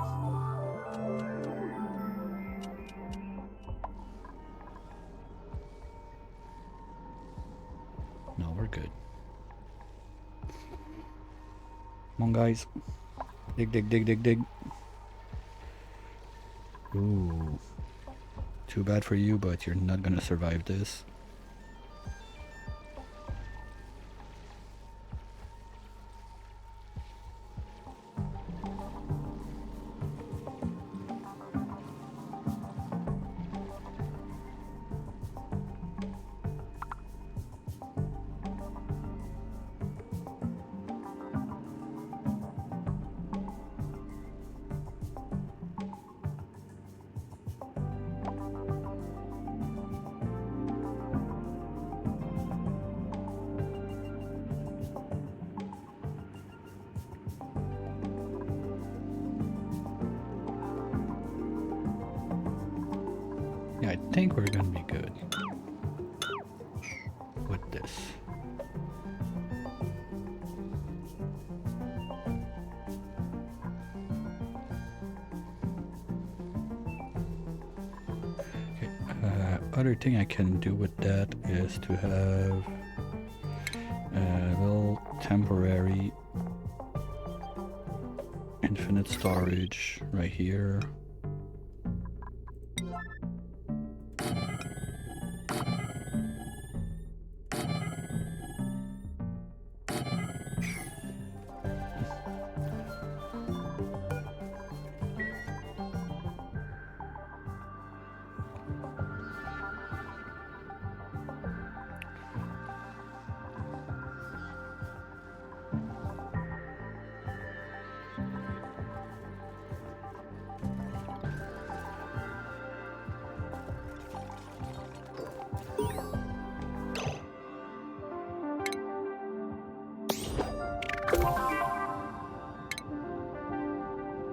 [SPEAKER 2] No, we're good. Come on, guys. Dig, dig, dig, dig, dig. Ooh. Too bad for you, but you're not gonna survive this. think we're gonna be good with this. Okay, other thing I can do with that is to have a little temporary infinite storage right here.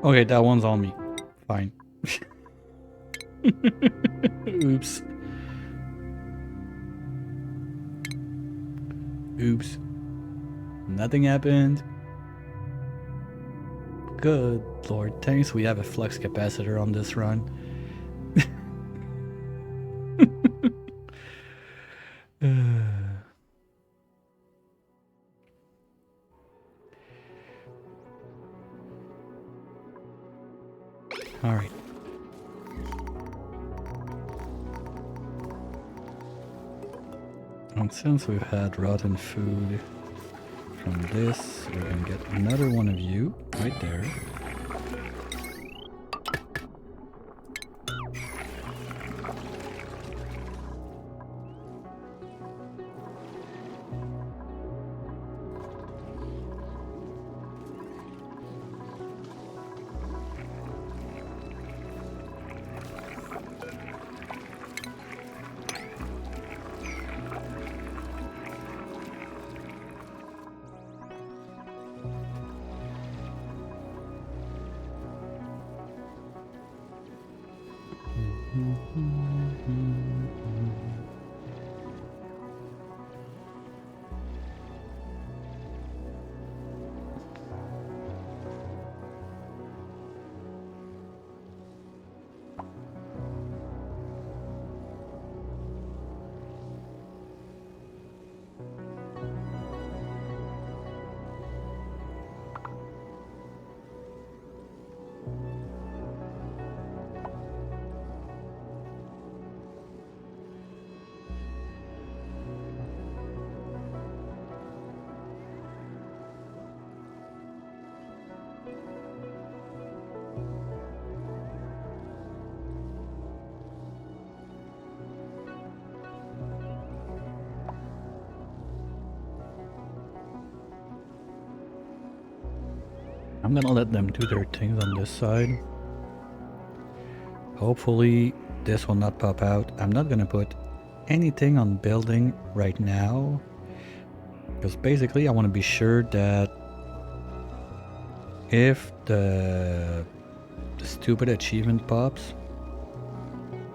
[SPEAKER 2] Okay, that one's on me. Fine. Oops. Oops. Nothing happened. Good lord, thanks we have a flux capacitor on this run. Alright. And since we've had rotten food from this, we're gonna get another one of you right there. I'm gonna let them do their things on this side. Hopefully this will not pop out. I'm not gonna put anything on building right now, because basically I want to be sure that if the stupid achievement pops,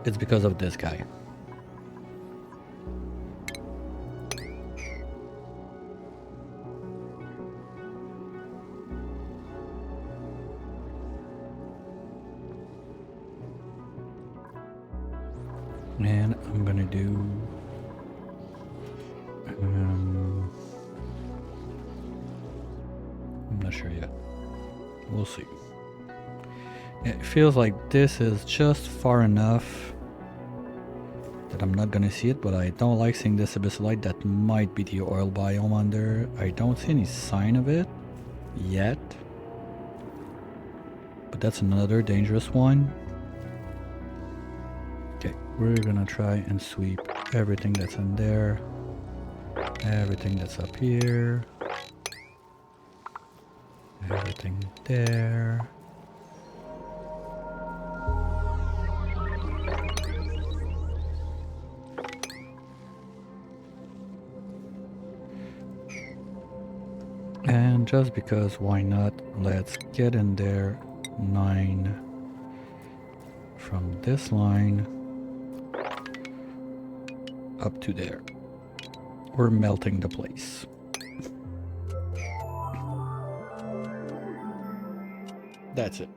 [SPEAKER 2] it's because of this guy. And I'm gonna do I'm not sure yet. We'll see. It feels like this is just far enough that I'm not gonna see it, but I don't like seeing this abyssal. That might be the oil biome under. I don't see any sign of it yet, but that's another dangerous one. Okay, we're gonna try and sweep everything that's in there, everything that's up here, everything there. And just because, why not, let's get in there 9 from this line up to there. We're melting the place.
[SPEAKER 1] That's it.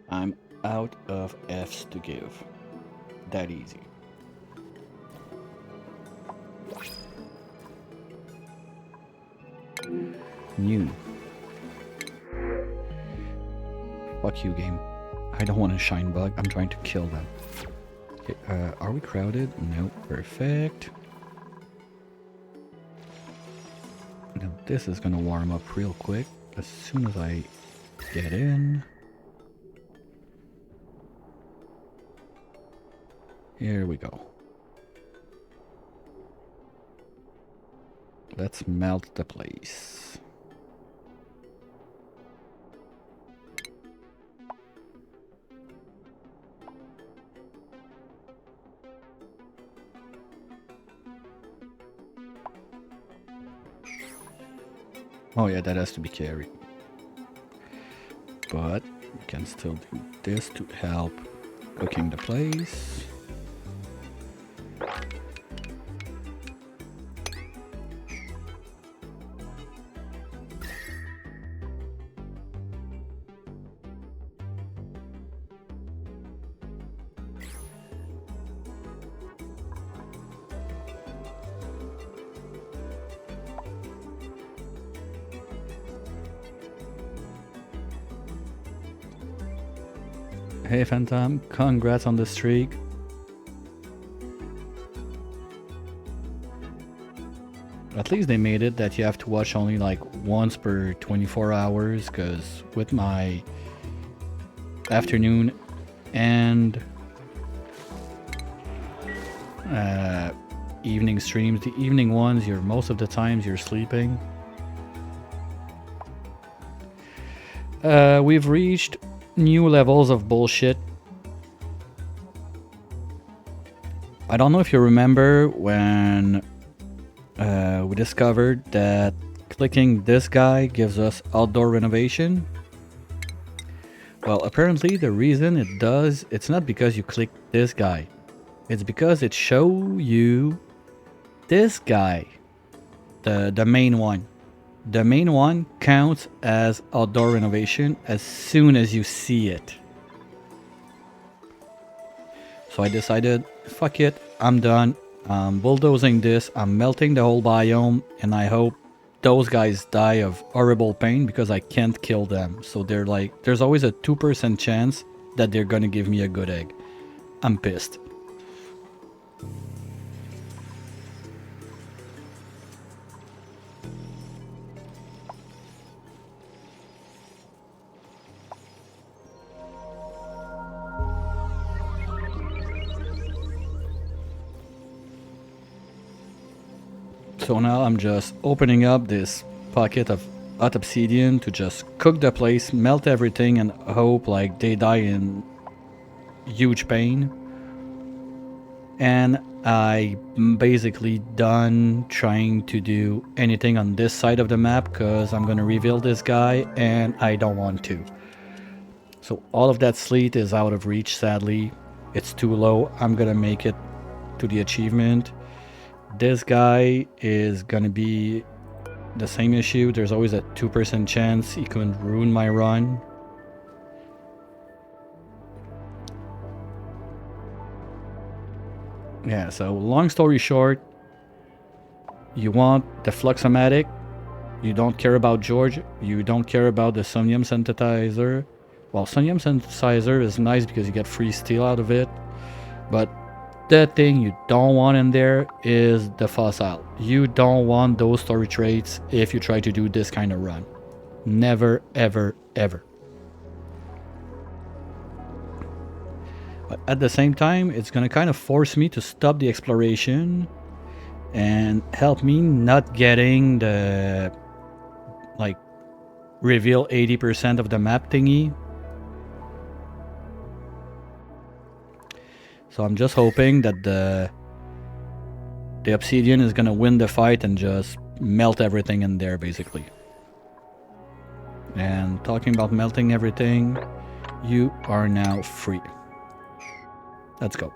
[SPEAKER 1] I'm out of F's to give. That easy.
[SPEAKER 2] New. Fuck you, game. I don't want a shine bug. I'm trying to kill them. Okay, are we crowded? No. Perfect. Now this is gonna warm up real quick as soon as I get in. Here we go. Let's melt the place. Oh yeah, that has to be carried. But we can still do this to help cooking the place. Hey Phantom, congrats on the streak. At least they made it that you have to watch only like once per 24 hours, because with my afternoon and evening streams, the evening ones, most of the times you're sleeping. We've reached new levels of bullshit. I don't know if you remember when we discovered that clicking this guy gives us outdoor renovation. Well, apparently the reason it does, it's not because you click this guy. It's because it shows you this guy, the main one. The main one counts as outdoor renovation as soon as you see it. So I decided, fuck it, I'm done. I'm bulldozing this, I'm melting the whole biome, and I hope those guys die of horrible pain because I can't kill them. So they're like, there's always a 2% chance that they're gonna give me a good egg. I'm pissed. So now I'm just opening up this pocket of hot obsidian to just cook the place, melt everything, and hope like they die in huge pain. And I'm basically done trying to do anything on this side of the map because I'm gonna reveal this guy and I don't want to. So all of that sleet is out of reach, sadly. It's too low. I'm gonna make it to the achievement. This guy is gonna be the same issue. There's always a 2% chance he could ruin my run. Yeah, so long story short, you want the Fluxomatic, you don't care about George, you don't care about the Somnium Synthesizer. Well, Somnium Synthesizer is nice because you get free steel out of it, but the thing you don't want in there is the fossil. You don't want those storage rates if you try to do this kind of run. Never, ever, ever. But at the same time, it's gonna kind of force me to stop the exploration and help me not getting the like reveal 80% of the map thingy. So I'm just hoping that the obsidian is gonna win the fight and just melt everything in there, basically. And talking about melting everything, you are now free. Let's go.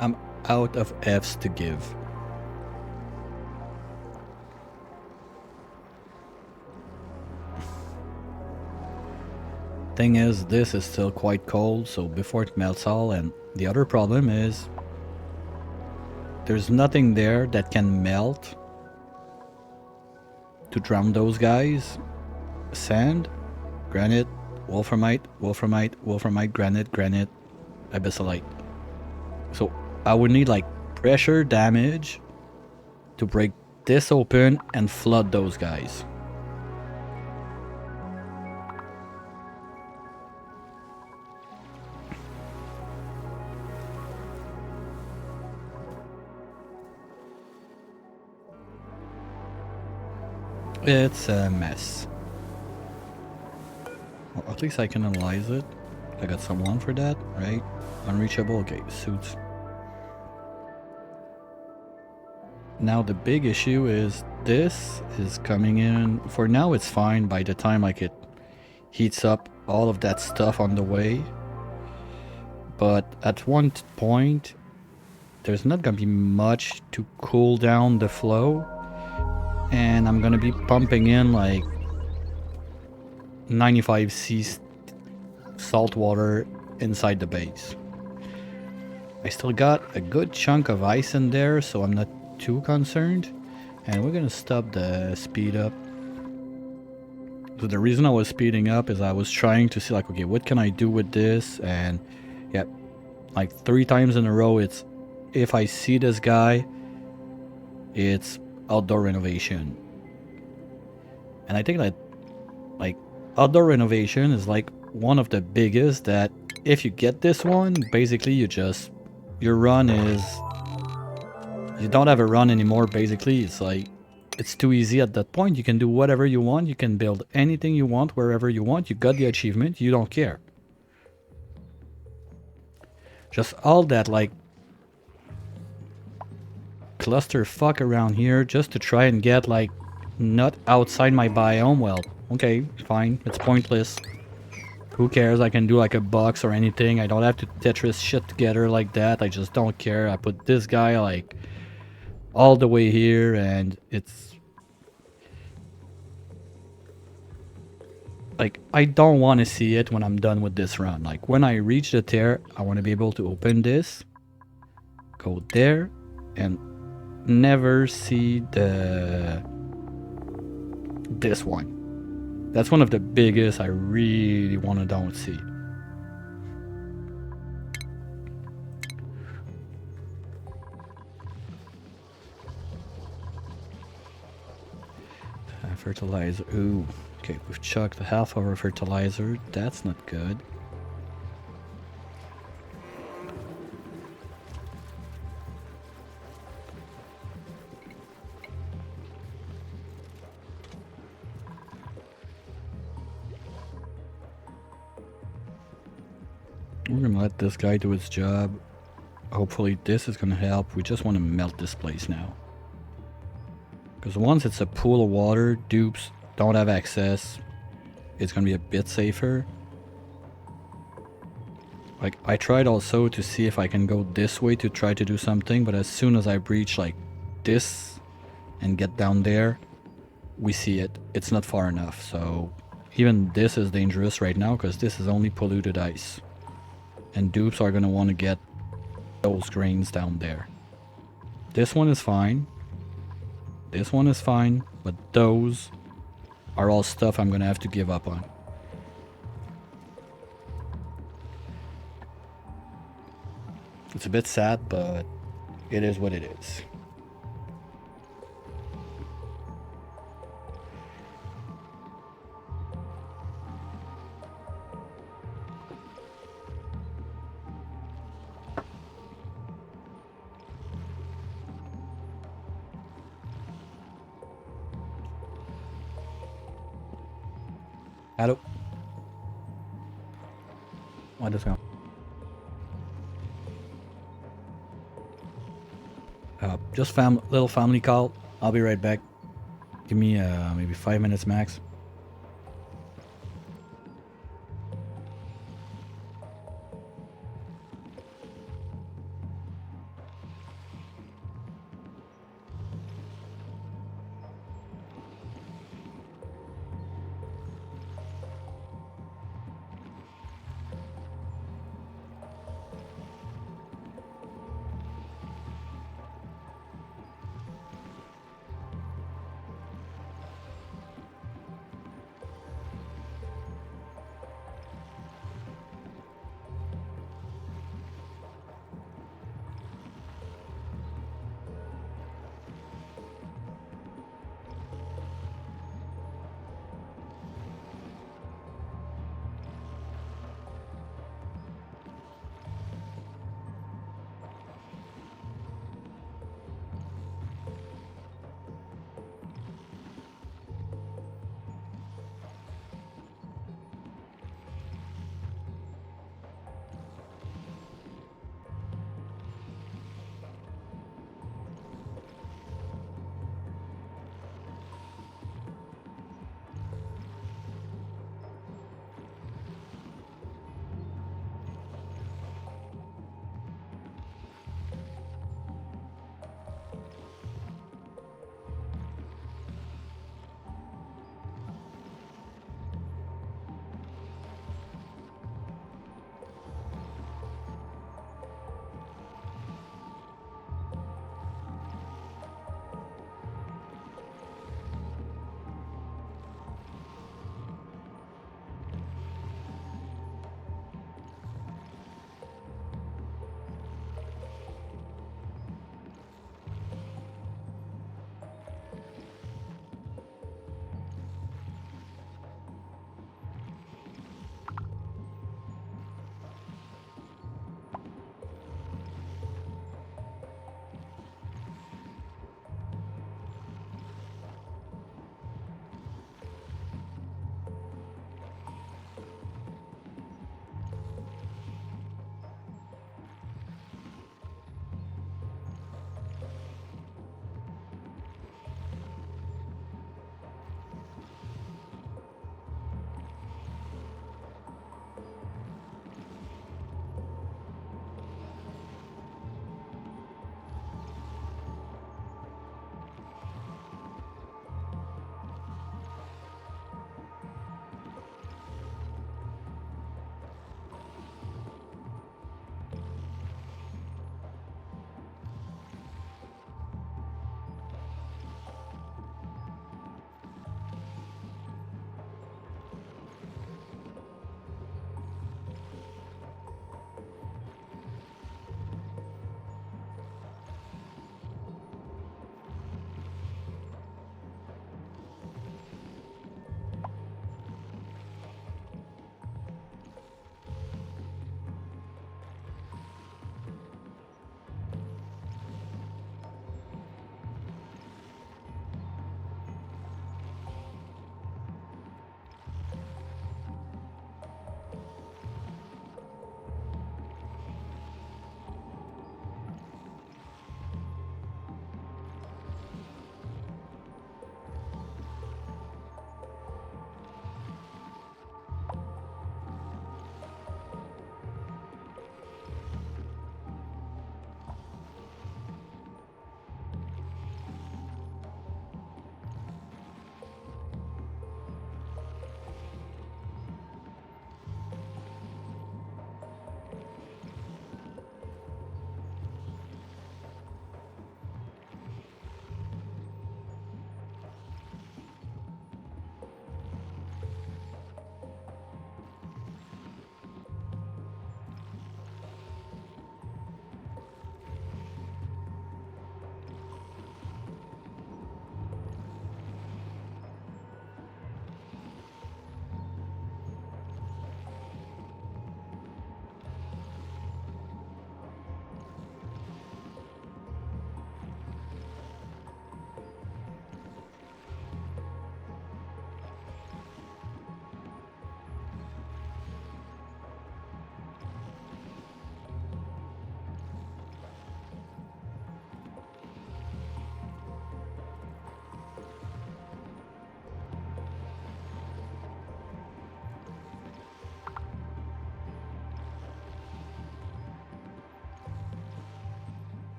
[SPEAKER 2] I'm out of Fs to give. Thing is, this is still quite cold, so before it melts all, and the other problem is there's nothing there that can melt to drown those guys. Sand, granite, wolframite, granite, abyssalite. So I would need like pressure damage to break this open and flood those guys. It's a mess. Well, at least I can analyze it. I got someone for that, right? Unreachable, okay, suits. Now the big issue is this is coming in. For now it's fine. By the time like it heats up all of that stuff on the way. But at one point there's not gonna be much to cool down the flow. And I'm gonna be pumping in like 95 C salt water inside the base. I still got a good chunk of ice in there, so I'm not too concerned. And we're gonna stop the speed up. So the reason I was speeding up is I was trying to see like, okay, what can I do with this? And yeah, like 3 times in a row, it's if I see this guy, it's outdoor renovation. And I think that like outdoor renovation is like one of the biggest that if you get this one, basically your run is, you don't have a run anymore. Basically it's like, it's too easy at that point. You can do whatever you want. You can build anything you want, wherever you want. You got the achievement. You don't care. Just all that like clusterfuck around here just to try and get like not outside my biome. Well, okay, fine. It's pointless. Who cares? I can do like a box or anything. I don't have to Tetris shit together like that. I just don't care. I put this guy like all the way here and it's like, I don't want to see it when I'm done with this run. Like when I reach the tear, I want to be able to open this, go there, and never see this one. That's one of the biggest I really want to don't see. Fertilizer. Ooh. Okay, we've chucked half of our fertilizer. That's not good. We're gonna let this guy do his job. Hopefully this is gonna help. We just want to melt this place now. Because once it's a pool of water, dupes don't have access. It's gonna be a bit safer. Like, I tried also to see if I can go this way to try to do something, but as soon as I breach like this and get down there, we see it. It's not far enough, so even this is dangerous right now because this is only polluted ice. And dupes are gonna want to get those grains down there. This one is fine. This one is fine, but those are all stuff I'm gonna have to give up on. It's a bit sad, but it is what it is. Allô? Ouais, 2 secondes. Just little family call. I'll be right back. Give me maybe 5 minutes max.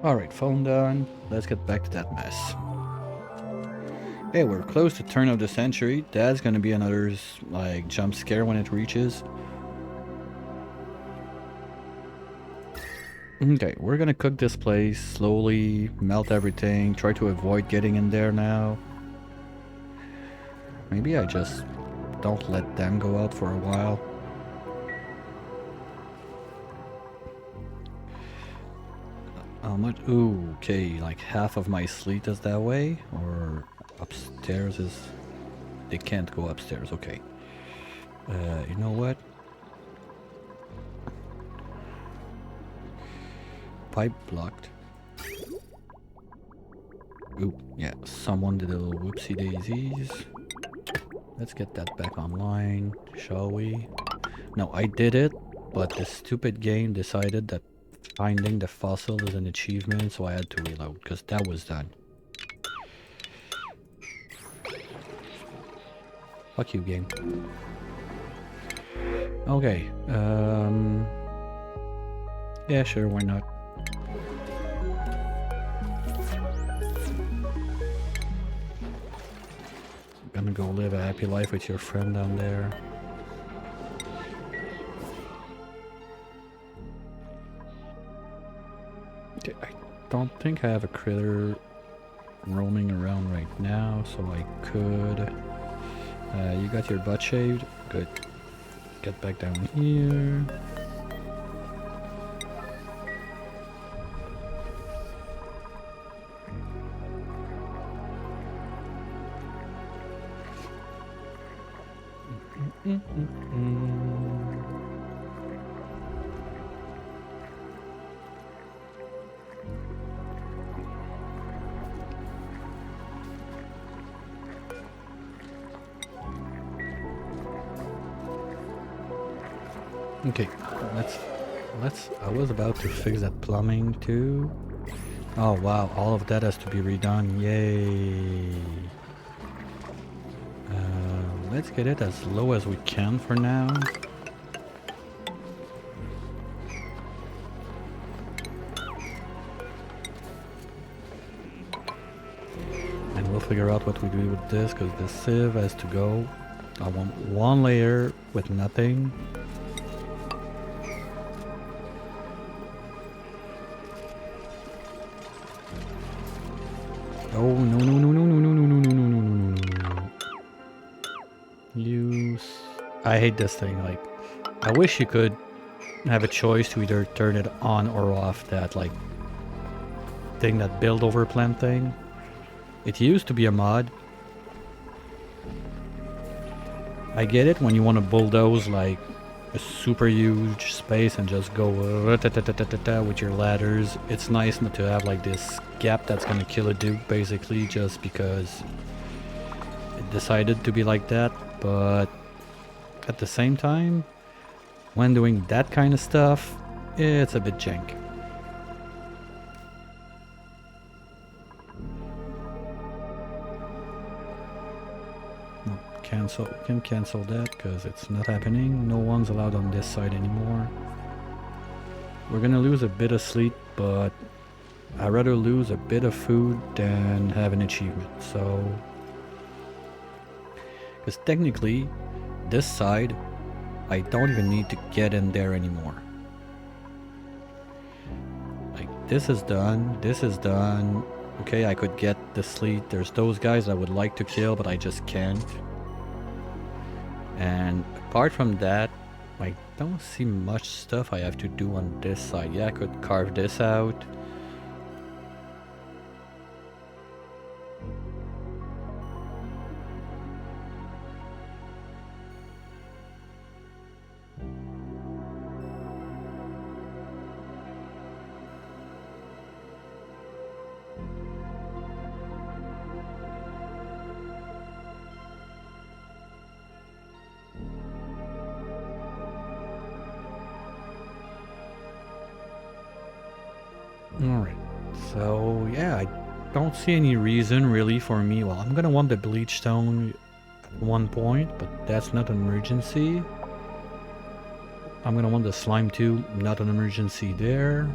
[SPEAKER 2] Alright, phone done. Let's get back to that mess. Hey, we're close to turn of the century. That's gonna be another, like, jump scare when it reaches. Okay, we're gonna cook this place slowly, melt everything, try to avoid getting in there now. Maybe I just don't let them go out for a while. How much? Ooh, okay, like half of my sleep is that way? Or upstairs is... They can't go upstairs, okay. You know what? Pipe blocked. Ooh, yeah, someone did a little whoopsie daisies. Let's get that back online, shall we? No, I did it, but the stupid game decided that finding the fossil is an achievement, so I had to reload, because that was done. Fuck you, game. Okay, yeah, sure, why not? Gonna go live a happy life with your friend down there. Okay, I don't think I have a critter roaming around right now, so I could... you got your butt shaved? Good. Get back down here. Okay, I was about to fix that plumbing too. Oh wow, all of that has to be redone, yay. Let's get it as low as we can for now. And we'll figure out what we do with this, because the sieve has to go. I want one layer with nothing. Oh no no no no no no no no no no no no no. I hate this thing, like I wish you could have a choice to either turn it on or off, that like thing, that build over plant thing. It used to be a mod. I get it when you want to bulldoze like a super huge space and just go with your ladders. It's nice not to have like this gap that's gonna kill a dupe basically just because it decided to be like that, but at the same time, when doing that kind of stuff, it's a bit jank. Can cancel that because it's not happening. No one's allowed on this side anymore. We're gonna lose a bit of sleep, but I'd rather lose a bit of food than have an achievement. So, because technically, this side, I don't even need to get in there anymore. Like, this is done, this is done. Okay, I could get the sleep. There's those guys I would like to kill, but I just can't. And apart from that, I don't see much stuff I have to do on this side. Yeah, I could carve this out. Alright, so yeah, I don't see any reason really for me. Well, I'm gonna want the bleach stone at one point, but that's not an emergency. I'm gonna want the slime too, not an emergency there.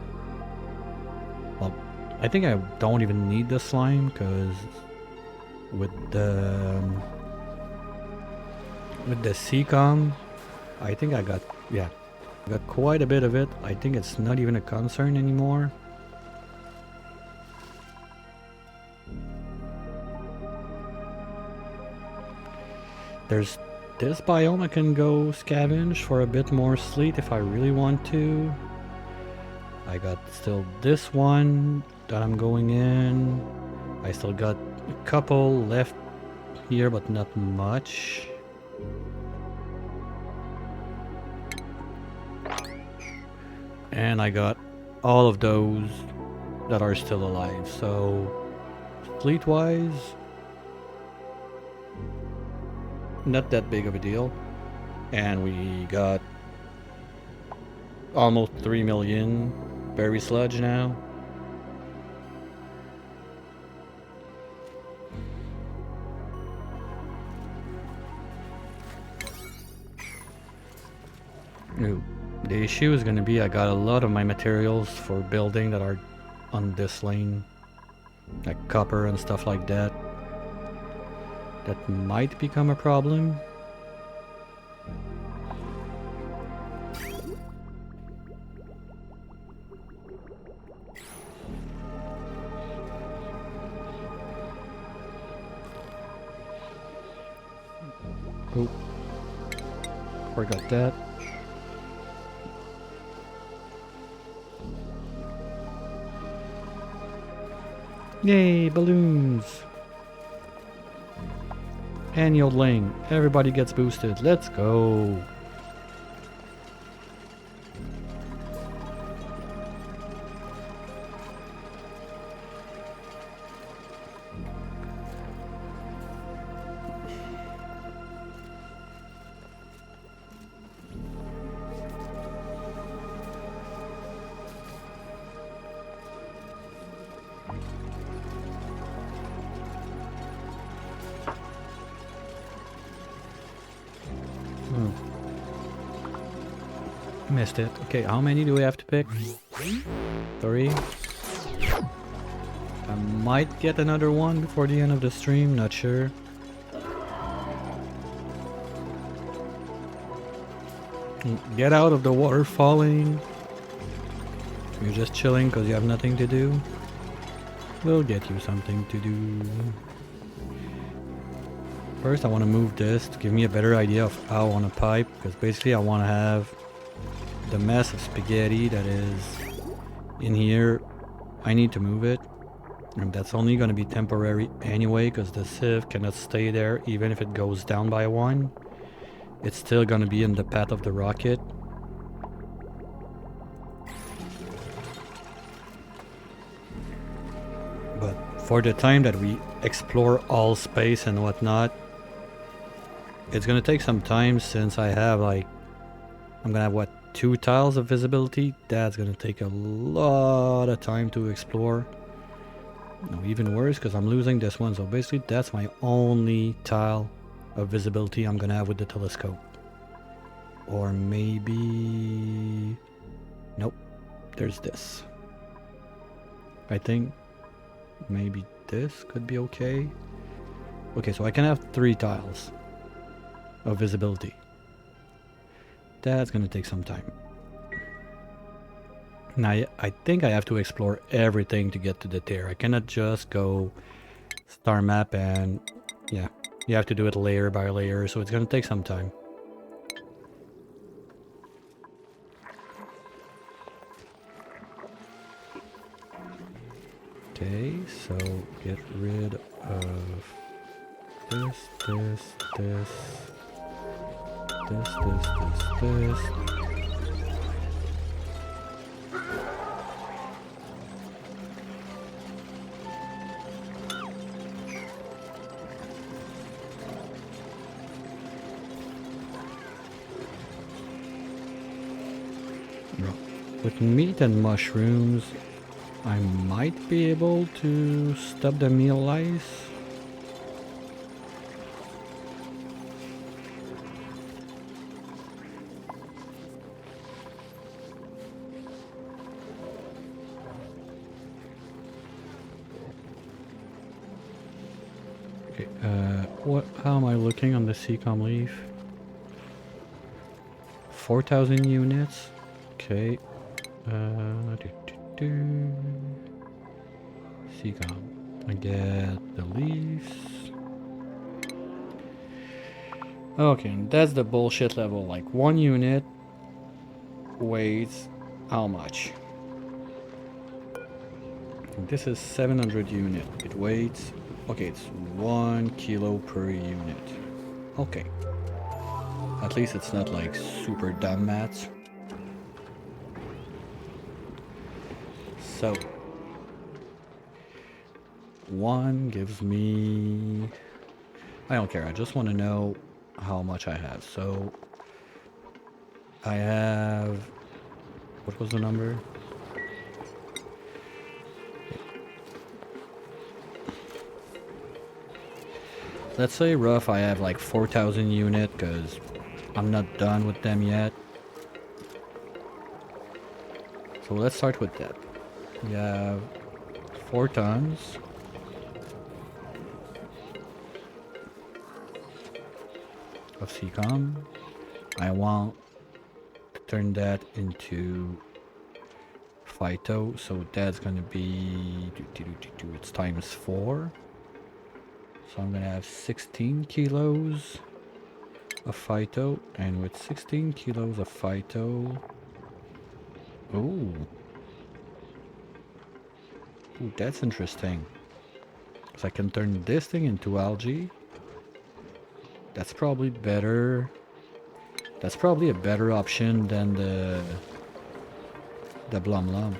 [SPEAKER 2] Well, I think I don't even need the slime because with the CCOM, I think I got, yeah, I got quite a bit of it. I think it's not even a concern anymore. There's this biome I can go scavenge for a bit more sleet if I really want to. I got still this one that I'm going in. I still got a couple left here, but not much. And I got all of those that are still alive. So, fleet-wise, not that big of a deal. And we got almost 3 million berry sludge now. Ooh. The issue is gonna be I got a lot of my materials for building that are on this lane. Like copper and stuff like that. That might become a problem. Oh, forgot that. Yay, balloons! Annual lane. Everybody gets boosted. Let's go. Missed it. Okay, how many do we have to pick? 3. I might get another one before the end of the stream, not sure. Get out of the water falling. You're just chilling because you have nothing to do. We'll get you something to do. First I want to move this to give me a better idea of how I want to pipe, because basically I want to have the mess of spaghetti that is in here. I need to move it, and that's only going to be temporary anyway, because the sieve cannot stay there even if it goes down by 1. It's still going to be in the path of the rocket. But for the time that we explore all space and whatnot, it's going to take some time, since I have like, I'm going to have what, 2 tiles of visibility. That's going to take a lot of time to explore. No, even worse, because I'm losing this one. So basically that's my only tile of visibility I'm going to have with the telescope. Or maybe... Nope. There's this. I think maybe this could be okay. Okay, so I can have 3 tiles of visibility. That's gonna take some time. Now I think I have to explore everything to get to the tier. I cannot just go star map and yeah, you have to do it layer by layer, so it's gonna take some time. Okay, so get rid of this, this, this, this, this, this, this. With meat and mushrooms, I might be able to stop the meal lice. Okay, how am I looking on the Seacom leaf? 4,000 units. Okay. Do. Seacom. I get the leaves. Okay, and that's the bullshit level. Like, 1 unit weighs how much? This is 700 unit. It weighs... Okay, it's 1 kilo per unit. Okay. At least it's not like super dumb maths. So... 1 gives me... I don't care, I just want to know how much I have. So... I have... What was the number? Let's say rough I have like 4,000 unit because I'm not done with them yet. So let's start with that. We have 4 tons. Of Seacom. I want to turn that into Phyto, so that's gonna be it's times 4. So I'm gonna have 16 kilos of Phyto, and with 16 kilos of Phyto, ooh, that's interesting. So I can turn this thing into algae. That's probably better. That's probably a better option than the Blum Lum.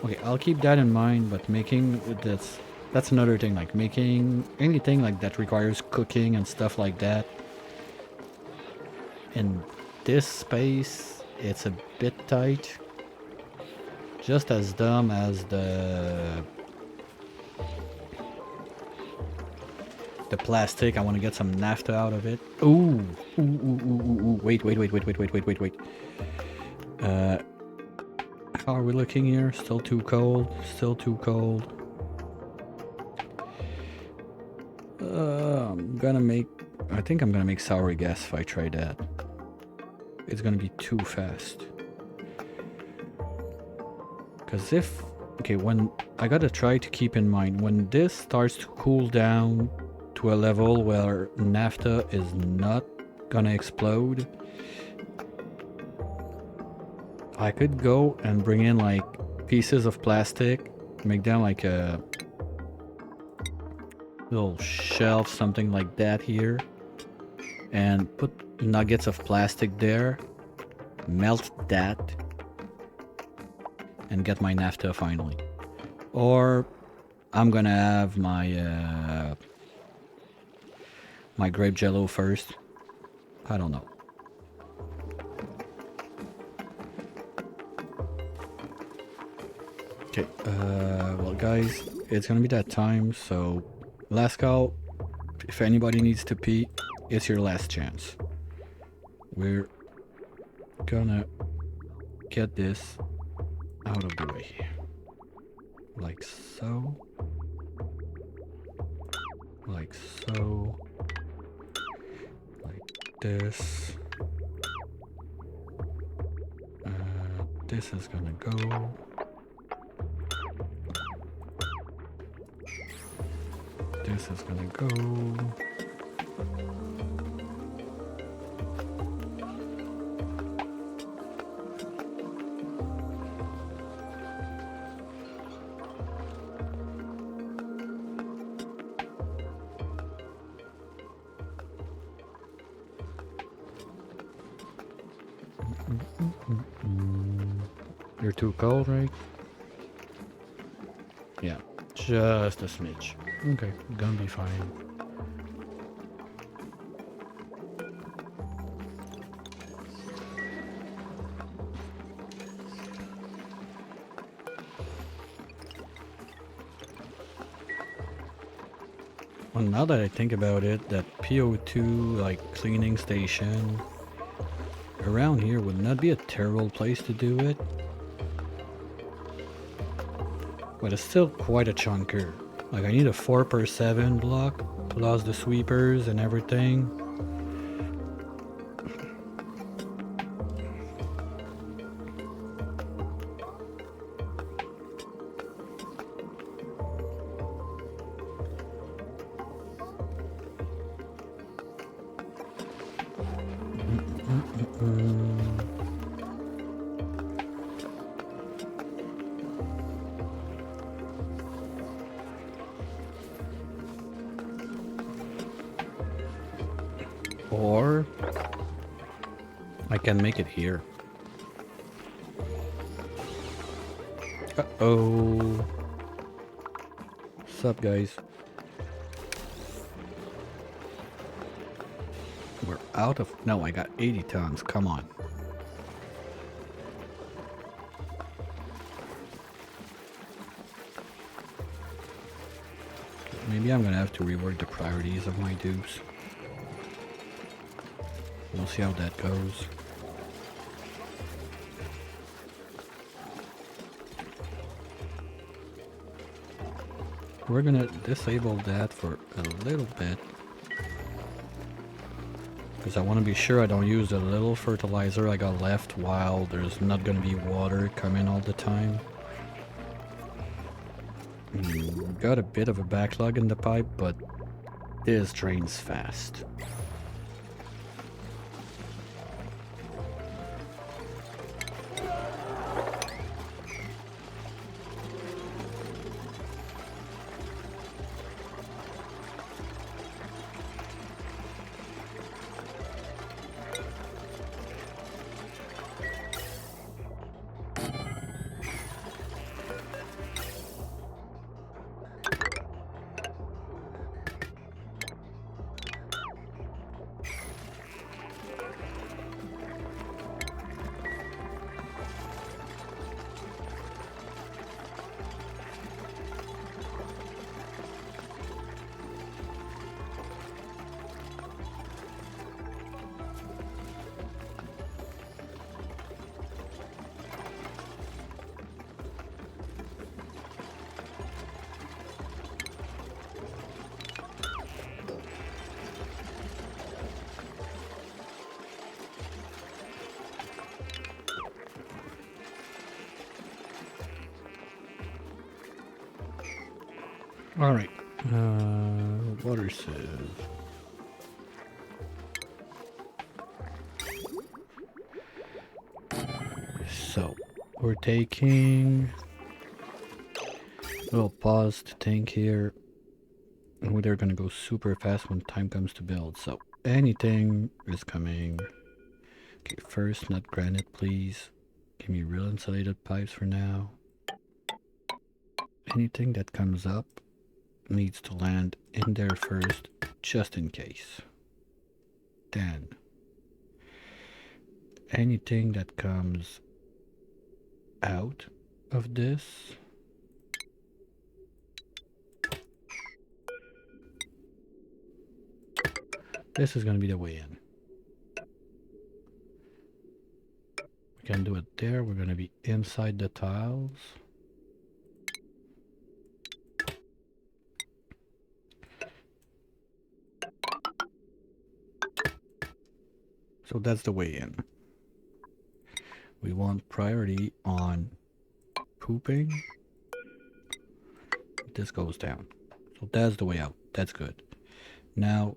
[SPEAKER 2] Okay, I'll keep that in mind, but making that's another thing, like making anything like that requires cooking and stuff like that. In this space, it's a bit tight. Just as dumb as the plastic. I want to get some naphtha out of it. Ooh, ooh. Wait. How are we looking here? Still too cold. Still too cold. I think I'm gonna make sour gas if I try that. It's gonna be too fast. Cause when I gotta try to keep in mind when this starts to cool down to a level where naphtha is not gonna explode, I could go and bring in like pieces of plastic, make them like a little shelf, something like that here, and put nuggets of plastic there, melt that, and get my naphtha finally. Or I'm gonna have my my grape jello first. I don't know. Okay, well guys, it's gonna be that time, so last call. If anybody needs to pee, it's your last chance. We're gonna get this out of the way. Like so. Like so. Like this. This is gonna go. This is gonna go. You're too cold, right? Yeah, just a smidge. Okay, gonna be fine. Well, now that I think about it, that PO2 like cleaning station around here would not be a terrible place to do it. But it's still quite a chunker. Like, I need a 4x7 block, plus the sweepers and everything. Or I can make it here. Uh-oh. What's up, guys? We're out of... No, I got 80 tons. Come on. Maybe I'm gonna have to rework the priorities of my dupes. We'll see how that goes. We're gonna disable that for a little bit. Because I want to be sure I don't use the little fertilizer I got left while there's not gonna be water coming all the time. Got a bit of a backlog in the pipe, but this drains fast. Alright. Water sieve. So, we're taking a little pause to think here. And we're gonna go super fast when time comes to build. So, anything is coming. Okay, first, not granite, please. Give me real insulated pipes for now. Anything that comes up needs to land in there first, just in case. Then, anything that comes out of this is going to be the way in. We can do it there. We're going to be inside the tiles. So that's the way in. We want priority on pooping. This goes down. So that's the way out. That's good. Now,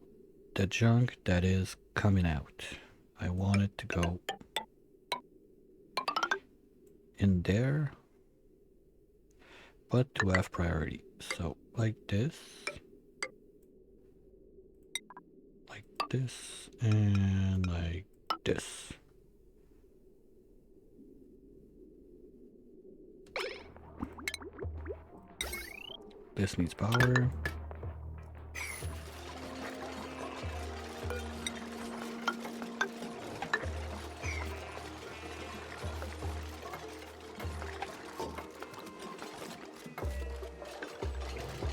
[SPEAKER 2] the junk that is coming out, I want it to go in there, but to have priority. So like this, and like this. This needs power.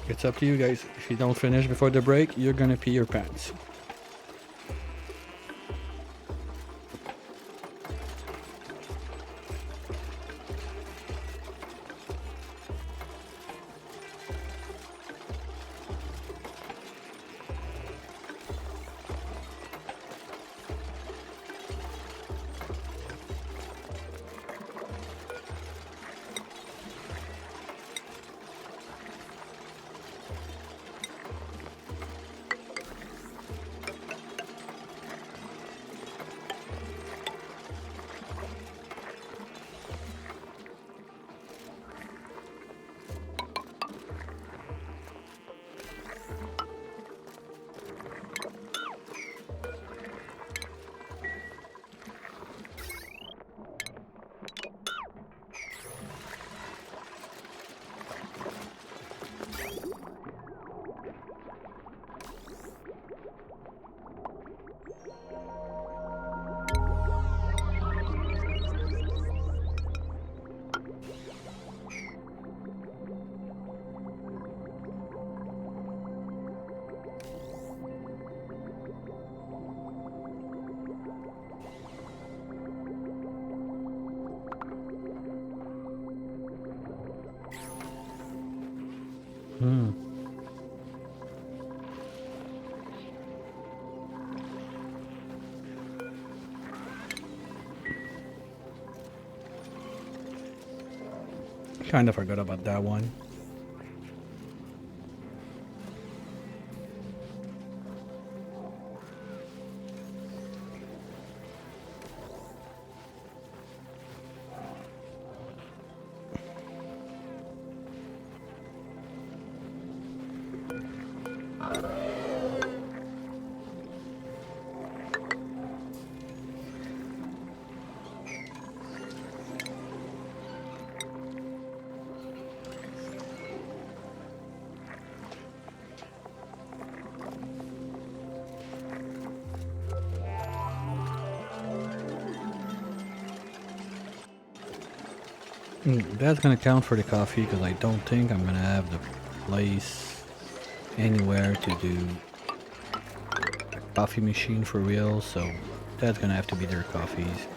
[SPEAKER 2] It's up to you guys. If you don't finish before the break, you're gonna pee your pants. Hmm. Kind of forgot about that one. That's gonna count for the coffee because I don't think I'm gonna have the place anywhere to do a coffee machine for real, so that's gonna have to be their coffees.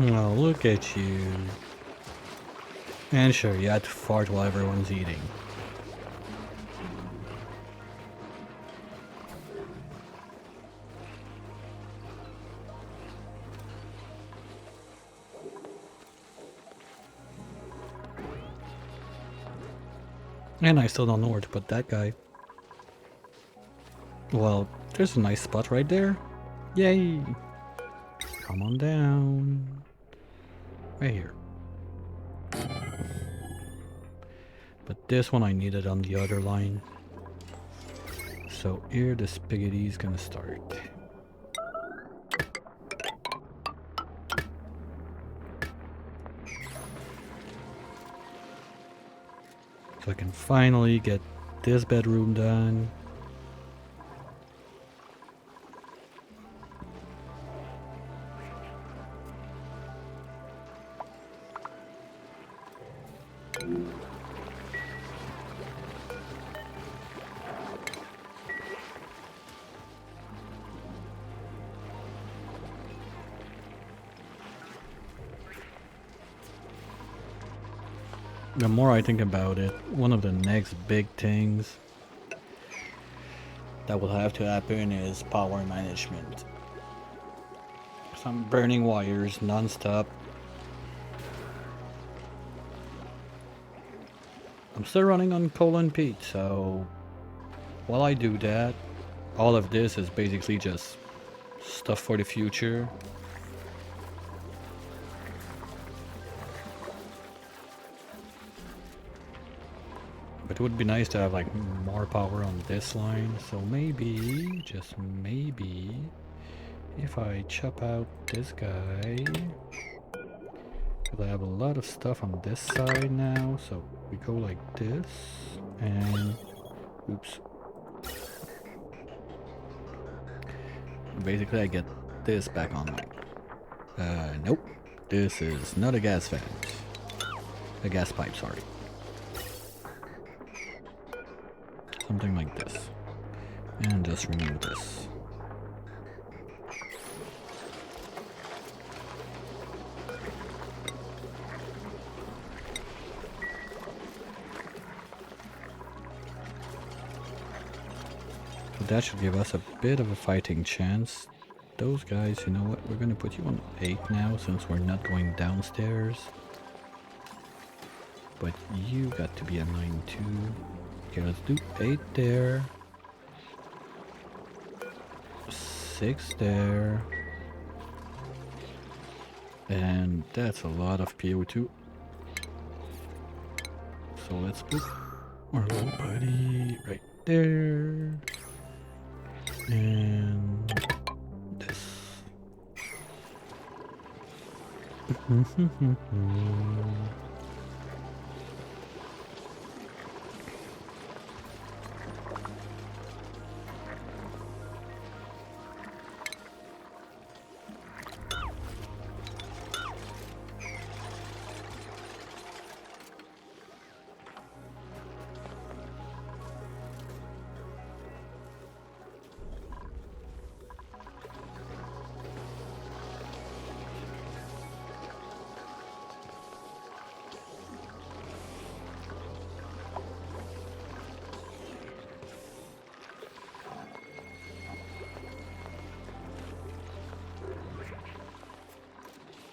[SPEAKER 2] Oh, look at you. And sure, you had to fart while everyone's eating. And I still don't know where to put that guy. Well, there's a nice spot right there. Yay! Come on down. Right here. But this one I needed on the other line. So here the spaghetti's gonna start. So I can finally get this bedroom done. The more I think about it, one of the next big things that will have to happen is power management. Some burning wires non-stop. I'm still running on coal and peat, so while I do that, all of this is basically just stuff for the future. But it would be nice to have like more power on this line, so maybe, just maybe, if I chop out this guy, because I have a lot of stuff on this side now, so we go like this, and oops. Basically I get this back online. Nope. This is not a gas fan. A gas pipe, sorry. Something like this. And just remove this. So that should give us a bit of a fighting chance. Those guys, you know what? We're gonna put you on 8 now since we're not going downstairs. But you got to be a 9 too. Okay, let's do 8 there. 6 there. And that's a lot of PO2. So let's put our little buddy right there. And this.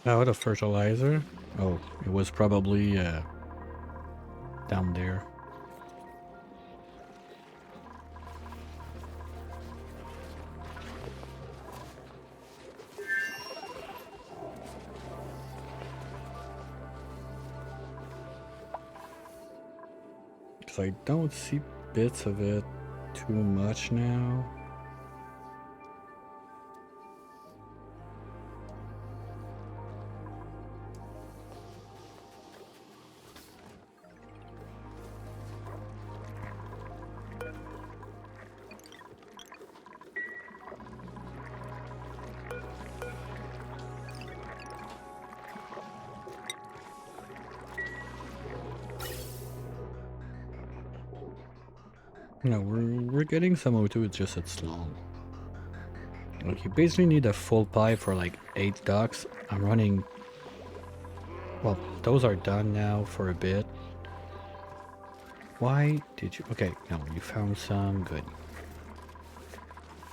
[SPEAKER 2] Out of fertilizer. Oh, it was probably down there. Because I don't see bits of it too much now. No, we're getting some O2, it's just it's long. Like you basically need a full pipe for like 8 ducks. I'm running. Well, those are done now for a bit. Why did you? Okay, no, you found some. Good.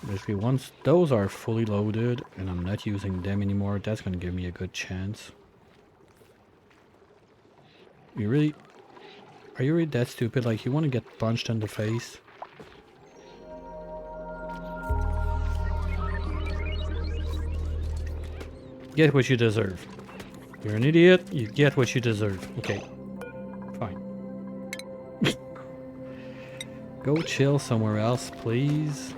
[SPEAKER 2] Basically, once those are fully loaded and I'm not using them anymore, that's gonna give me a good chance. You really? Are you really that stupid? Like, you want to get punched in the face? Get what you deserve. You're an idiot. You get what you deserve. Okay. Fine. Go chill somewhere else, please.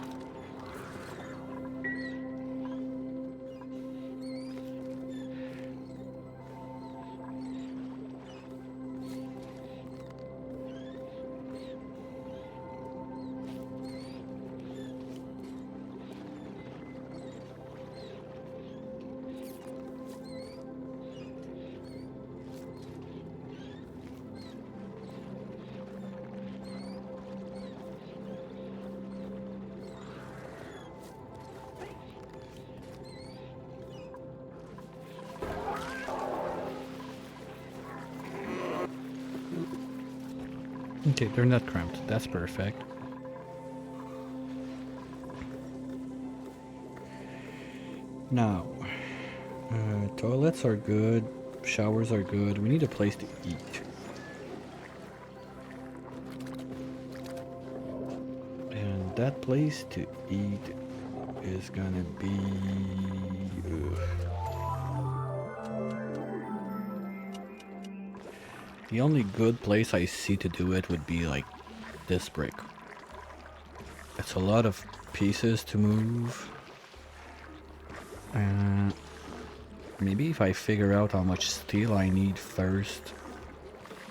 [SPEAKER 2] Okay, they're not cramped. That's perfect. Now, toilets are good. Showers are good. We need a place to eat. And that place to eat is gonna be... The only good place I see to do it would be like this brick. It's a lot of pieces to move. Maybe if I figure out how much steel I need first.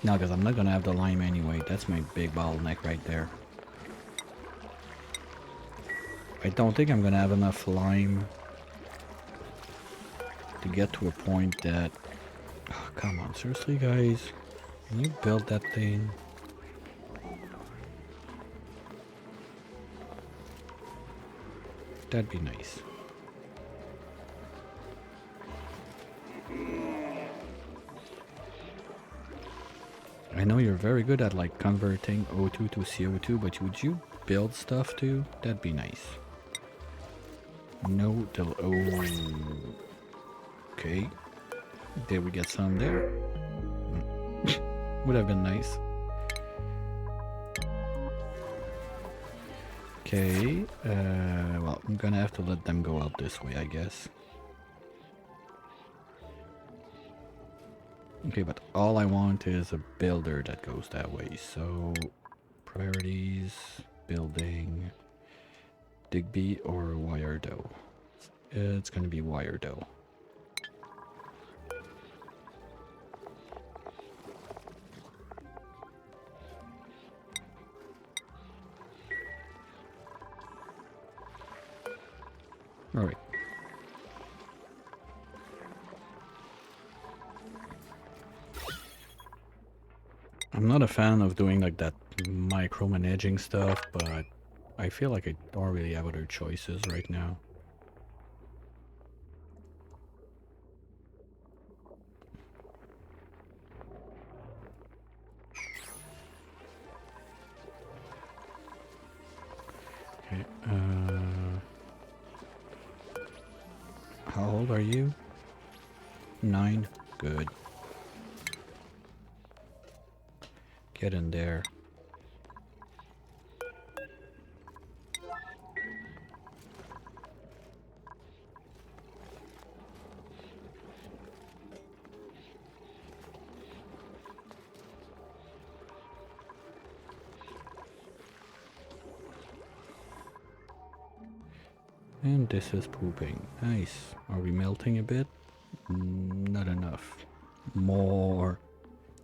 [SPEAKER 2] No, because I'm not gonna have the lime anyway. That's my big bottleneck right there. I don't think I'm gonna have enough lime to get to a point that... Oh, come on, seriously guys? Can you build that thing? That'd be nice. I know you're very good at like converting O2 to CO2, but would you build stuff too? That'd be nice. No, oh. Okay. Did we get some there? Would have been nice. Okay, well, I'm gonna have to let them go out this way, I guess. Okay, but all I want is a builder that goes that way, so... Priorities, building, Digby or wire dough. It's gonna be wire dough. Alright. I'm not a fan of doing like that micromanaging stuff, but I feel like I don't really have other choices right now. Okay, how old are you? 9? Good. Get in there. And this is pooping. Nice. Are we melting a bit? Not enough. More.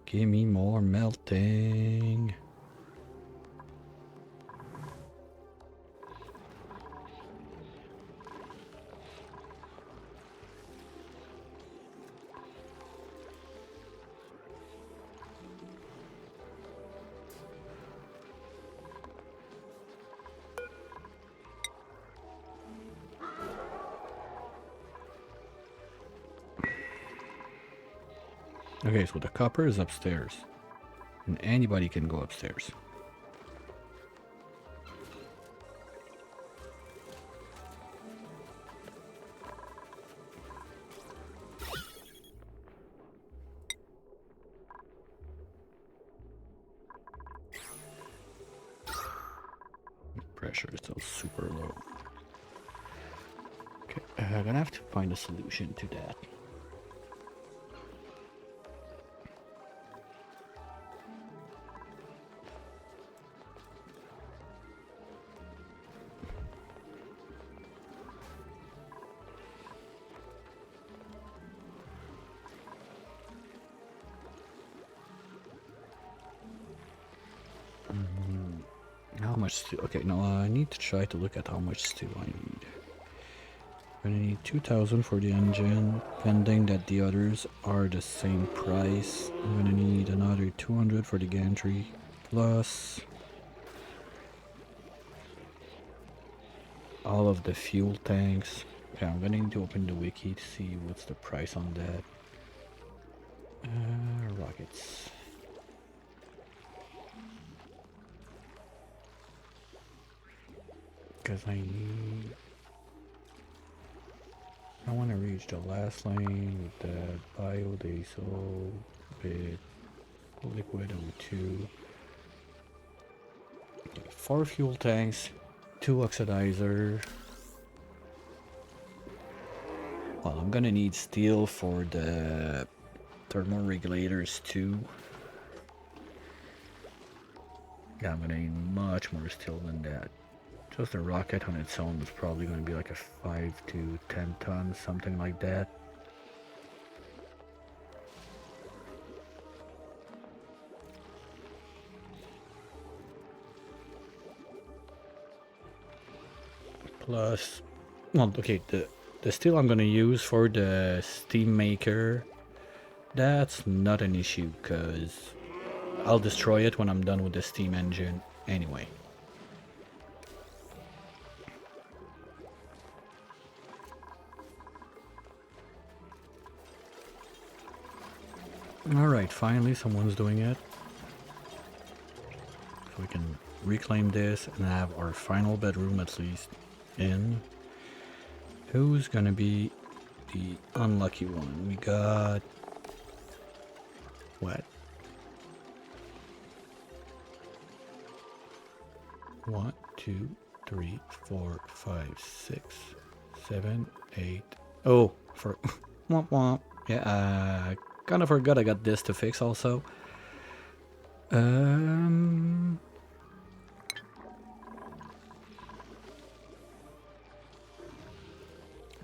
[SPEAKER 2] Give me more melting. Okay, so the copper is upstairs. And anybody can go upstairs. Pressure is still super low. Okay, I'm gonna have to find a solution to that. How much steel? Okay, no, I need to try to look at how much steel I need. I'm gonna need 2,000 for the engine, pending that the others are the same price. I'm gonna need another 200 for the gantry, plus all of the fuel tanks. Okay, I'm gonna need to open the wiki to see what's the price on that. Rockets. Because I want to reach the last lane with that biodiesel with liquid O2. 4 fuel tanks, 2 oxidizer. Well, I'm gonna need steel for the thermal regulators too. Yeah, I'm gonna need much more steel than that. Just a rocket on its own is probably gonna be like a 5 to 10 tons, something like that. Plus, well, okay, the steel I'm gonna use for the steam maker, that's not an issue, because I'll destroy it when I'm done with the steam engine anyway. Alright, finally someone's doing it. So we can reclaim this and have our final bedroom at least in. Who's gonna be the unlucky one? We got... what? 1, 2, 3, 4, 5, 6, 7, 8. Oh, for womp womp. Yeah, kind of forgot I got this to fix also.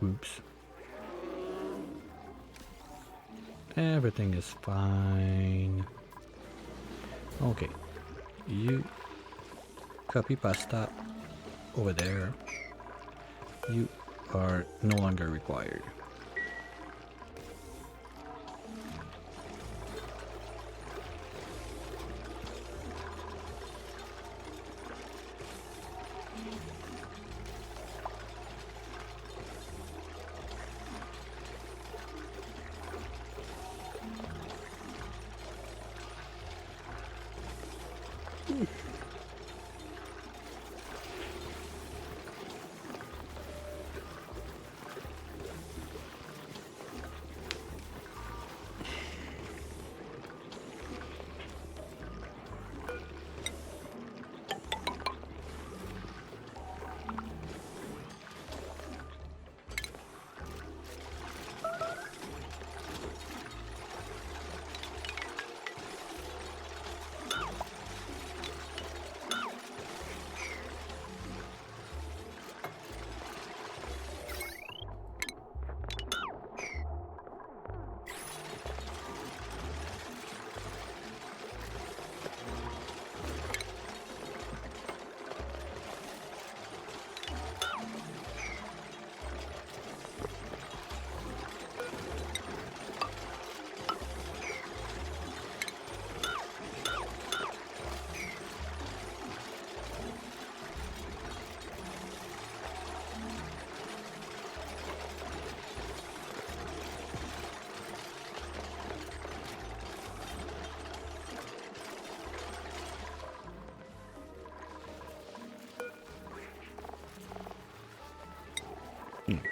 [SPEAKER 2] Oops. Everything is fine. Okay. You copy pasta over there. You are no longer required.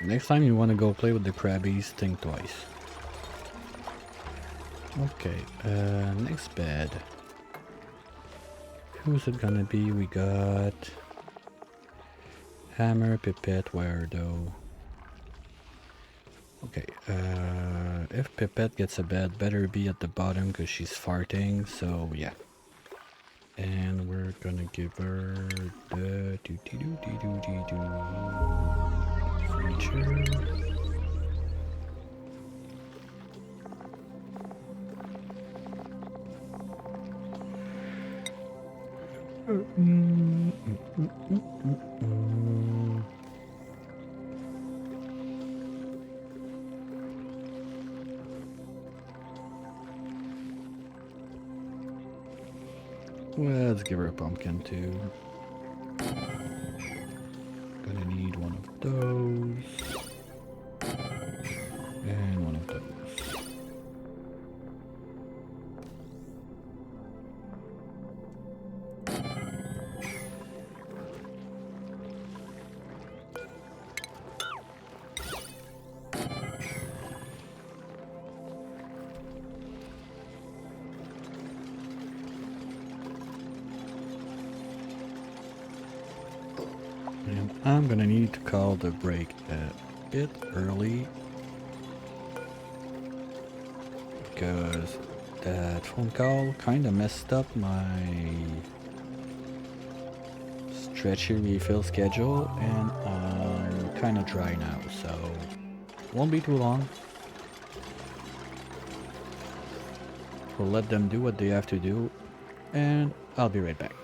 [SPEAKER 2] Next time you want to go play with the crabbies, think twice. Okay, next bed. Who's it gonna be? We got... Hammer, Pipette, where though? Okay, if Pipette gets a bed, better be at the bottom because she's farting, so yeah. And we're gonna give her the do-dee-doo-dee-doo-dee-doo furniture. Let's give her a pumpkin too. Gonna need one of those. And one of those. I'm gonna need to call the break a bit early because that phone call kind of messed up my stretchy refill schedule and I'm kind of dry now, so won't be too long. We'll let them do what they have to do and I'll be right back.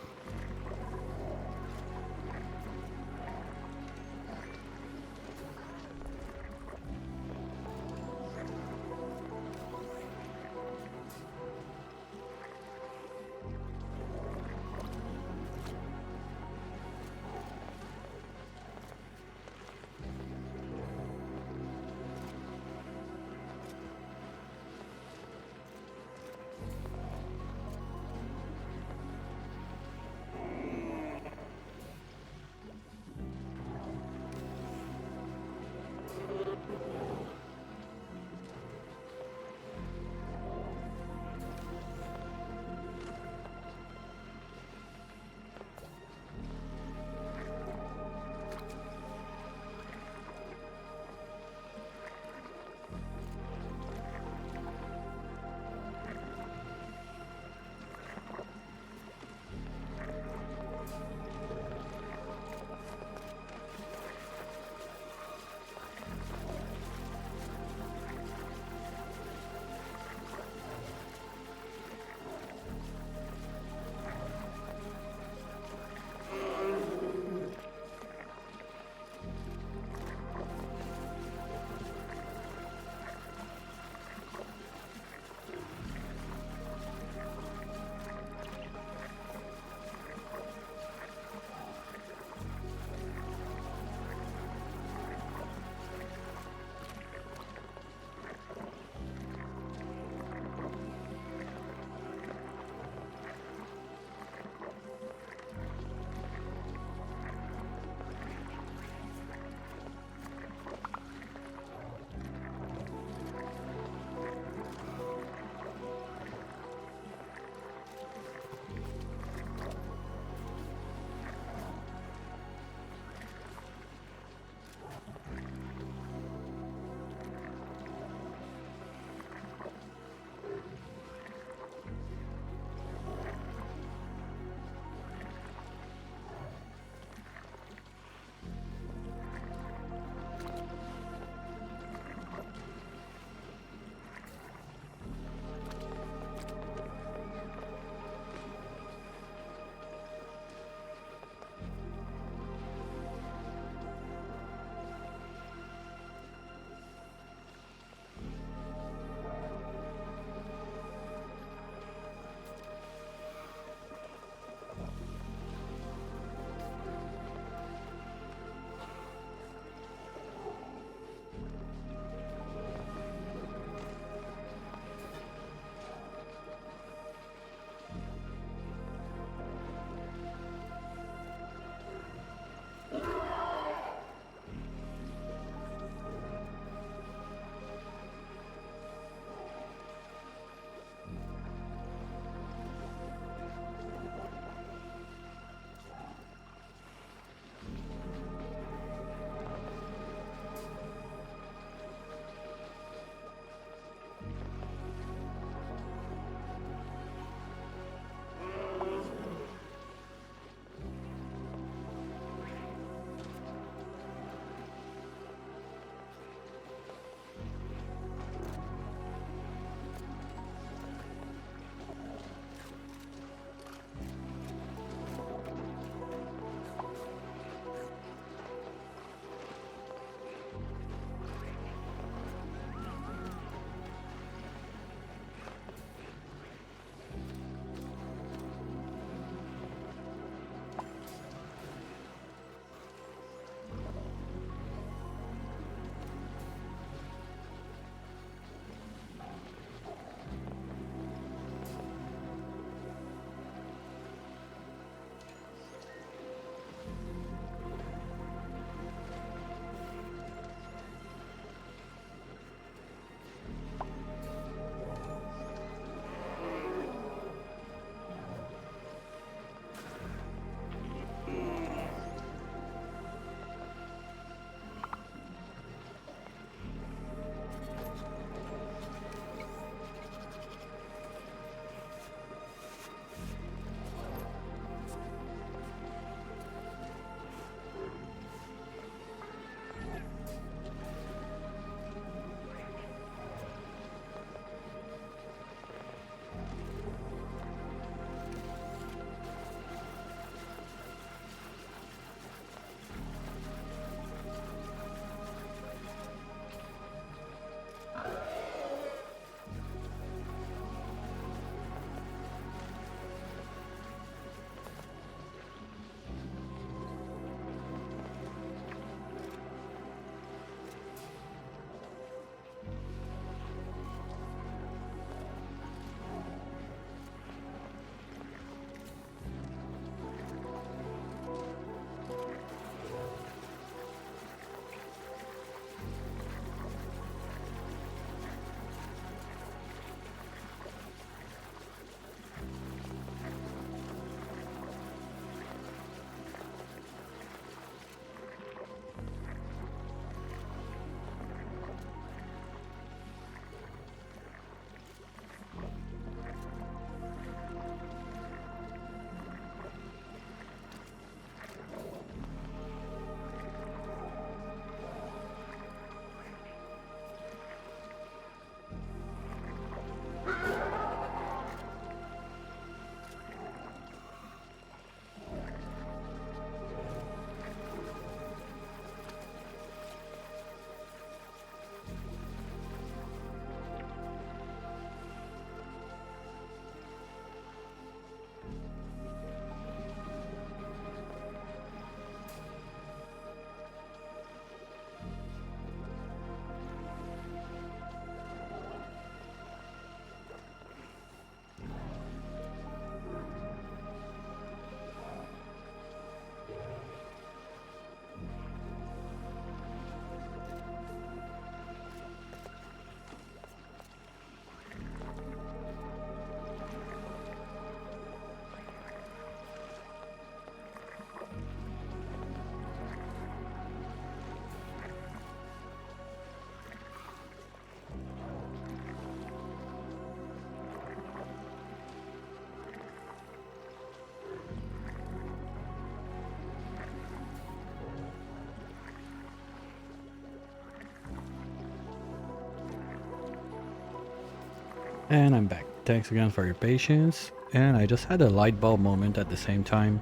[SPEAKER 2] And I'm back. Thanks again for your patience. And I just had a light bulb moment at the same time.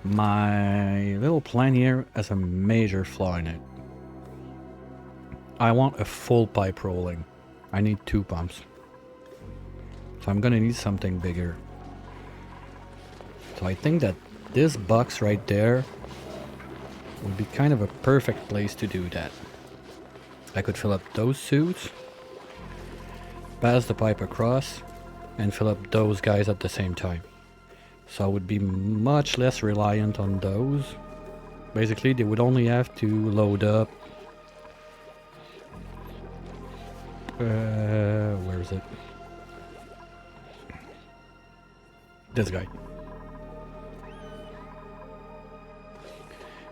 [SPEAKER 2] My little plan here has a major flaw in it. I want a full pipe rolling. I need 2 pumps. So I'm gonna need something bigger. So I think that this box right there would be kind of a perfect place to do that. I could fill up those suits, pass the pipe across, and fill up those guys at the same time. So I would be much less reliant on those. Basically, they would only have to load up. Where is it? This guy.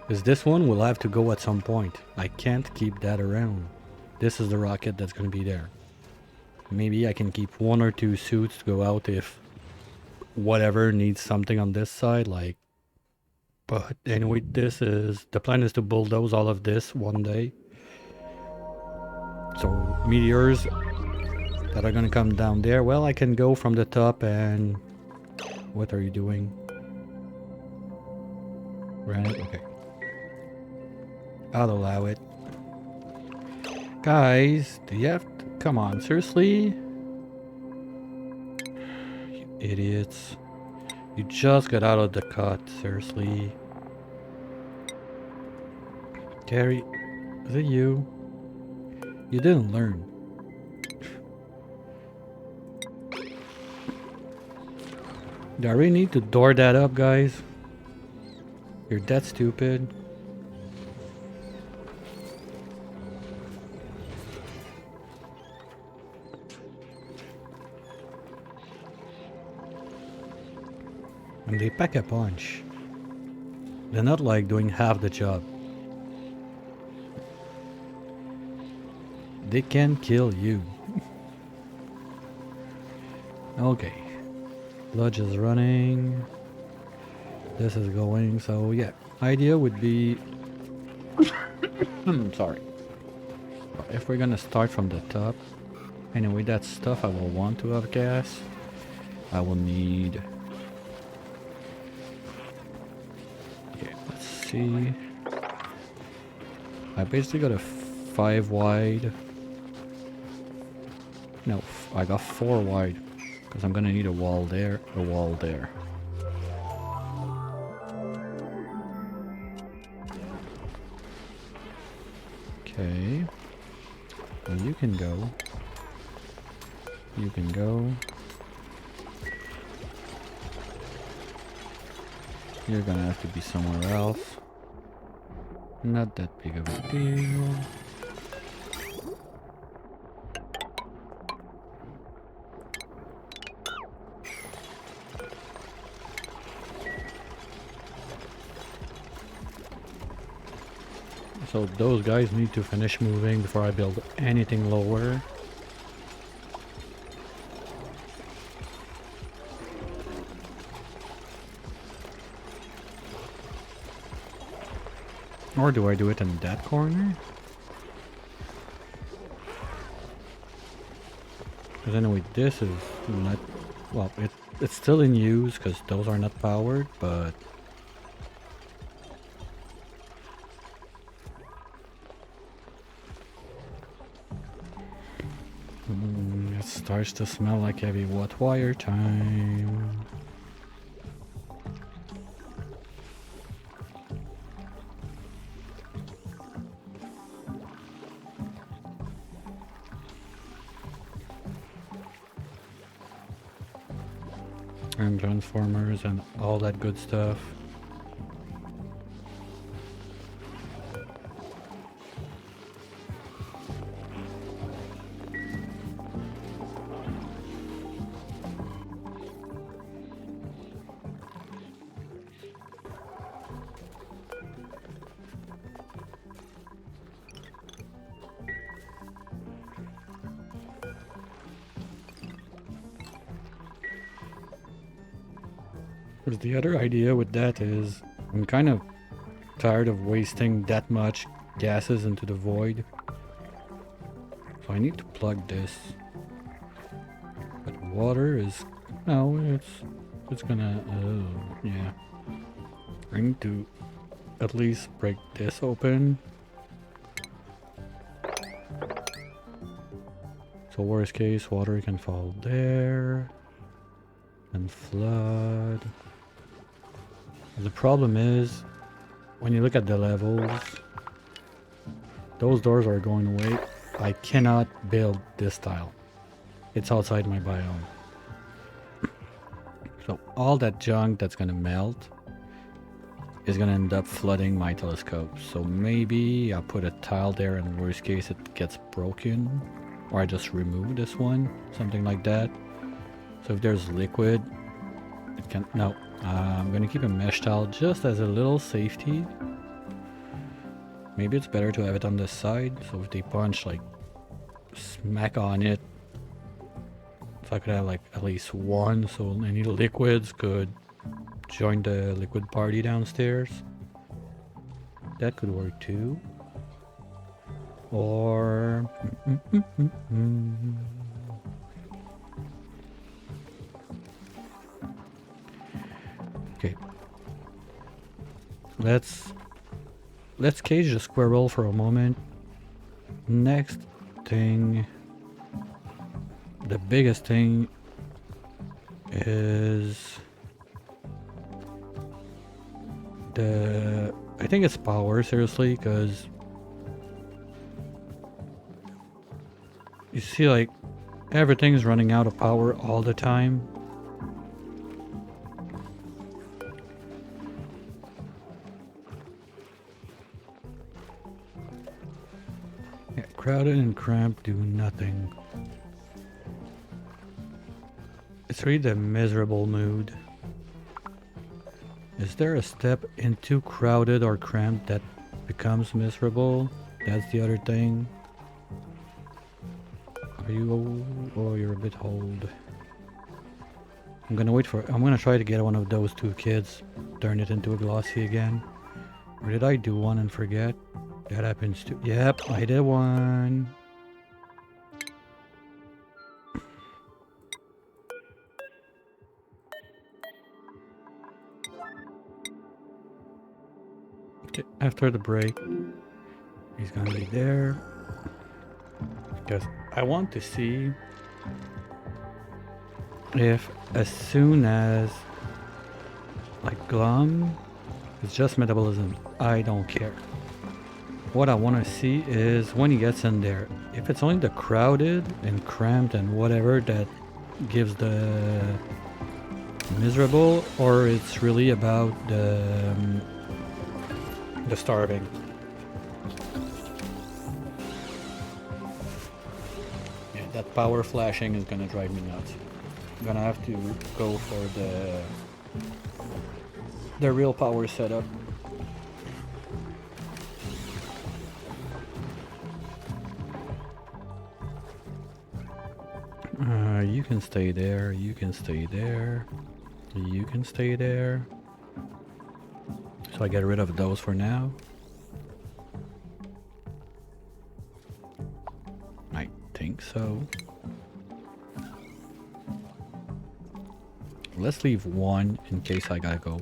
[SPEAKER 2] Because this one will have to go at some point. I can't keep that around. This is the rocket that's going to be there. Maybe I can keep 1 or 2 suits to go out if whatever needs something on this side, like. But anyway, the plan is to bulldoze all of this one day. So meteors that are gonna come down there, well, I can go from the top and... What are you doing? Granite? Okay. I'll allow it. Guys, do you have to... Come on, seriously? You idiots. You just got out of the cut, seriously. Gary, is it you? You didn't learn. Do I really need to door that up, guys? You're that stupid. And they pack a punch. They're not like doing half the job. They can kill you. Okay. Lodge is running. This is going, so yeah. Idea would be... sorry. If we're gonna start from the top... Anyway, that stuff I will want to have gas. I will need... Okay, let's see. I basically got a 5 wide. No, I got 4 wide. Because I'm gonna need a wall there, a wall there. Okay. Well, you can go. You can go. You're gonna have to be somewhere else. Not that big of a deal. So those guys need to finish moving before I build anything lower. Or do I do it in that corner? Because anyway, this is not... Well, it's still in use because those are not powered, but... It starts to smell like heavy wet wire time. And transformers and all that good stuff. Because the other idea with that is I'm kind of tired of wasting that much gases into the void. So I need to plug this. water is... No, it's gonna... Oh, yeah. I need to at least break this open. So worst case, water can fall there. And flood. The problem is, when you look at the levels, those doors are going away. I cannot build this tile. It's outside my biome. So all that junk that's gonna melt is gonna end up flooding my telescope. So maybe I'll put a tile there and worst case it gets broken. Or I just remove this one. Something like that. So if there's liquid, it can... No. I'm gonna keep a mesh tile just as a little safety. Maybe it's better to have it on the side. So if they punch, like, smack on it. If I could have like at least one, so any liquids could join the liquid party downstairs. That could work too. Or... Okay. Let's cage the squirrel for a moment. Next thing... The biggest thing is I think it's power, seriously, because you see, like, everything's running out of power all the time. Yeah, crowded and cramped do nothing. It's really the miserable mood. Is there a step into crowded or cramped that becomes miserable? That's the other thing. Are you old? Oh, you're a bit old. I'm gonna try to get one of those two kids. Turn it into a glossy again. Or did I do one and forget? That happens too. Yep, I did one. Okay, after the break, he's gonna be there. Because I want to see if as soon as, like, glum, it's just metabolism. I don't care. What I want to see is when he gets in there, if it's only the crowded and cramped and whatever that gives the miserable, or it's really about the starving. Yeah, that power flashing is gonna drive me nuts. I'm gonna have to go for the real power setup. You can stay there, you can stay there, you can stay there. So I get rid of those for now. I think so. Let's leave one in case I gotta go.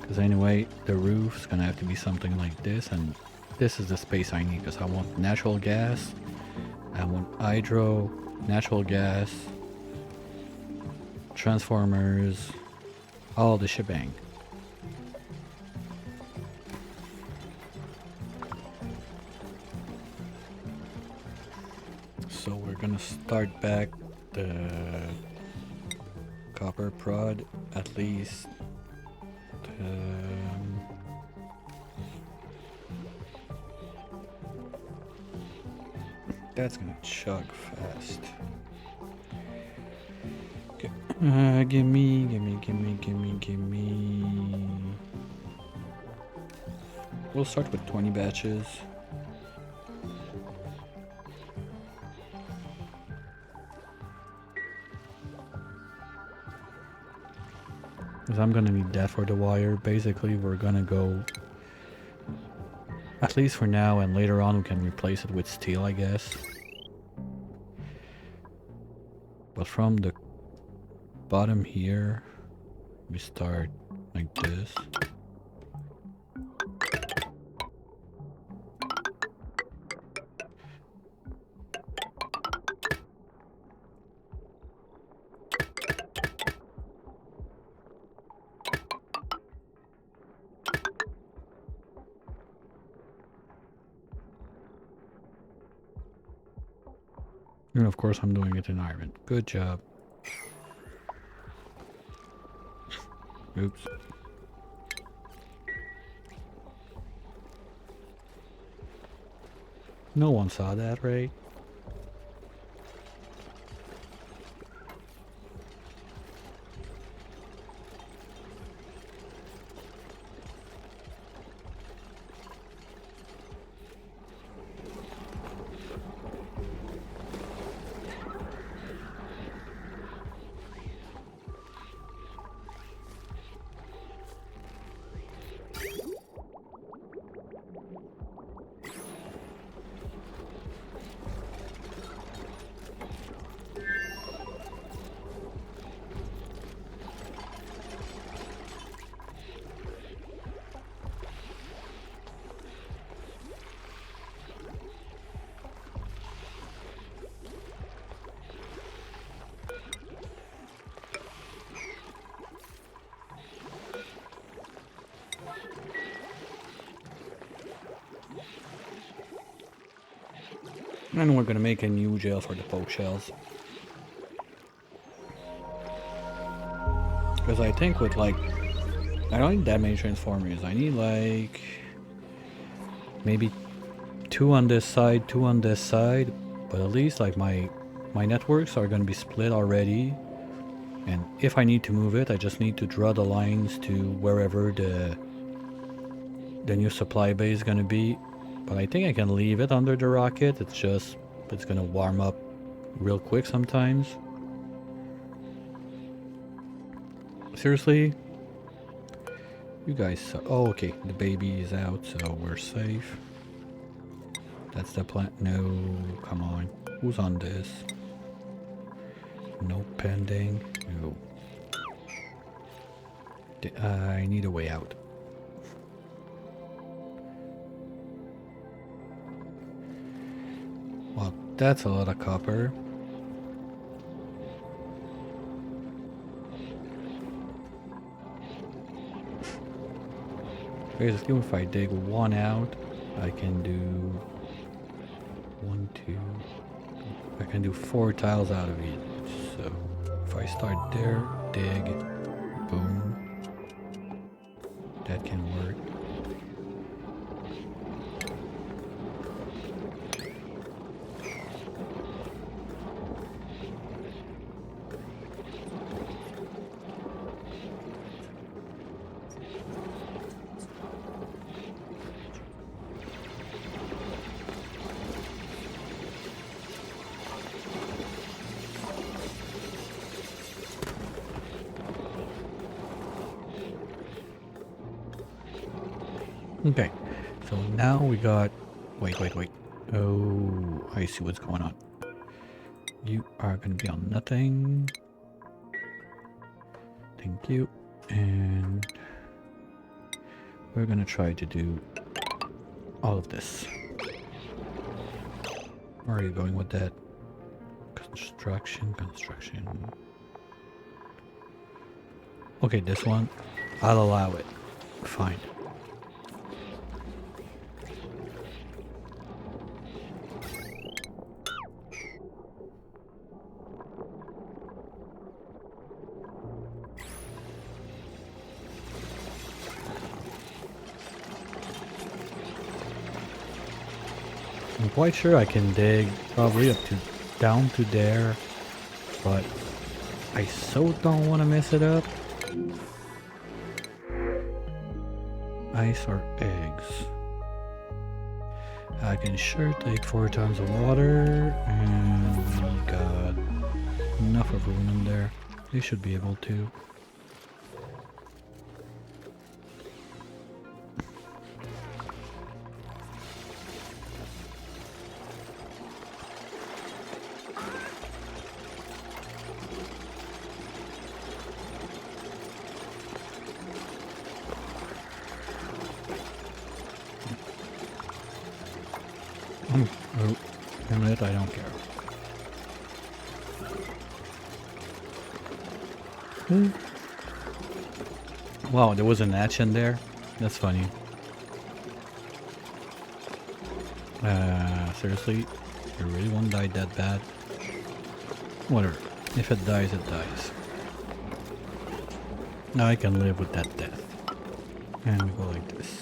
[SPEAKER 2] Because anyway, the roof's gonna have to be something like this, and this is the space I need because I want natural gas, I want hydro, natural gas, transformers, all the shebang. So we're gonna start back the copper prod at least. That's gonna chug fast. Okay. Gimme. We'll start with 20 batches. Because I'm gonna need that for the wire. Basically, we're gonna go... At least for now, and later on we can replace it with steel, I guess. But from the bottom here, we start like this. And of course I'm doing it in iron. Good job. Oops. No one saw that, right? And we're gonna make a new jail for the poke shells. Because I think with like, I don't need that many transformers. I need like maybe 2 on this side, 2 on this side. But at least like my networks are gonna be split already. And if I need to move it, I just need to draw the lines to wherever the new supply base is gonna be. But I think I can leave it under the rocket. It's gonna warm up real quick sometimes. Seriously? You guys, oh okay, the baby is out, so we're safe. That's the plan. No, come on. Who's on this? No pending. No. I need a way out. Well, that's a lot of copper. Basically, if I dig one out, I can do 1, 2. I can do 4 tiles out of it. So if I start there, dig, boom, that can work. Okay, so now we got, wait. Oh, I see what's going on. You are gonna be on nothing. Thank you. And we're gonna try to do all of this. Where are you going with that? Construction. Okay, this one, I'll allow it. Fine. I'm quite sure I can dig probably up to down to there, but I so don't want to mess it up. Ice or eggs? I can sure take 4 tons of water, and we got enough of room in there. They should be able to. Oh, damn it, I don't care. Wow, there was an hatch in there. That's funny. Seriously? You really won't die that bad? Whatever. If it dies, it dies. Now I can live with that death. And we go like this.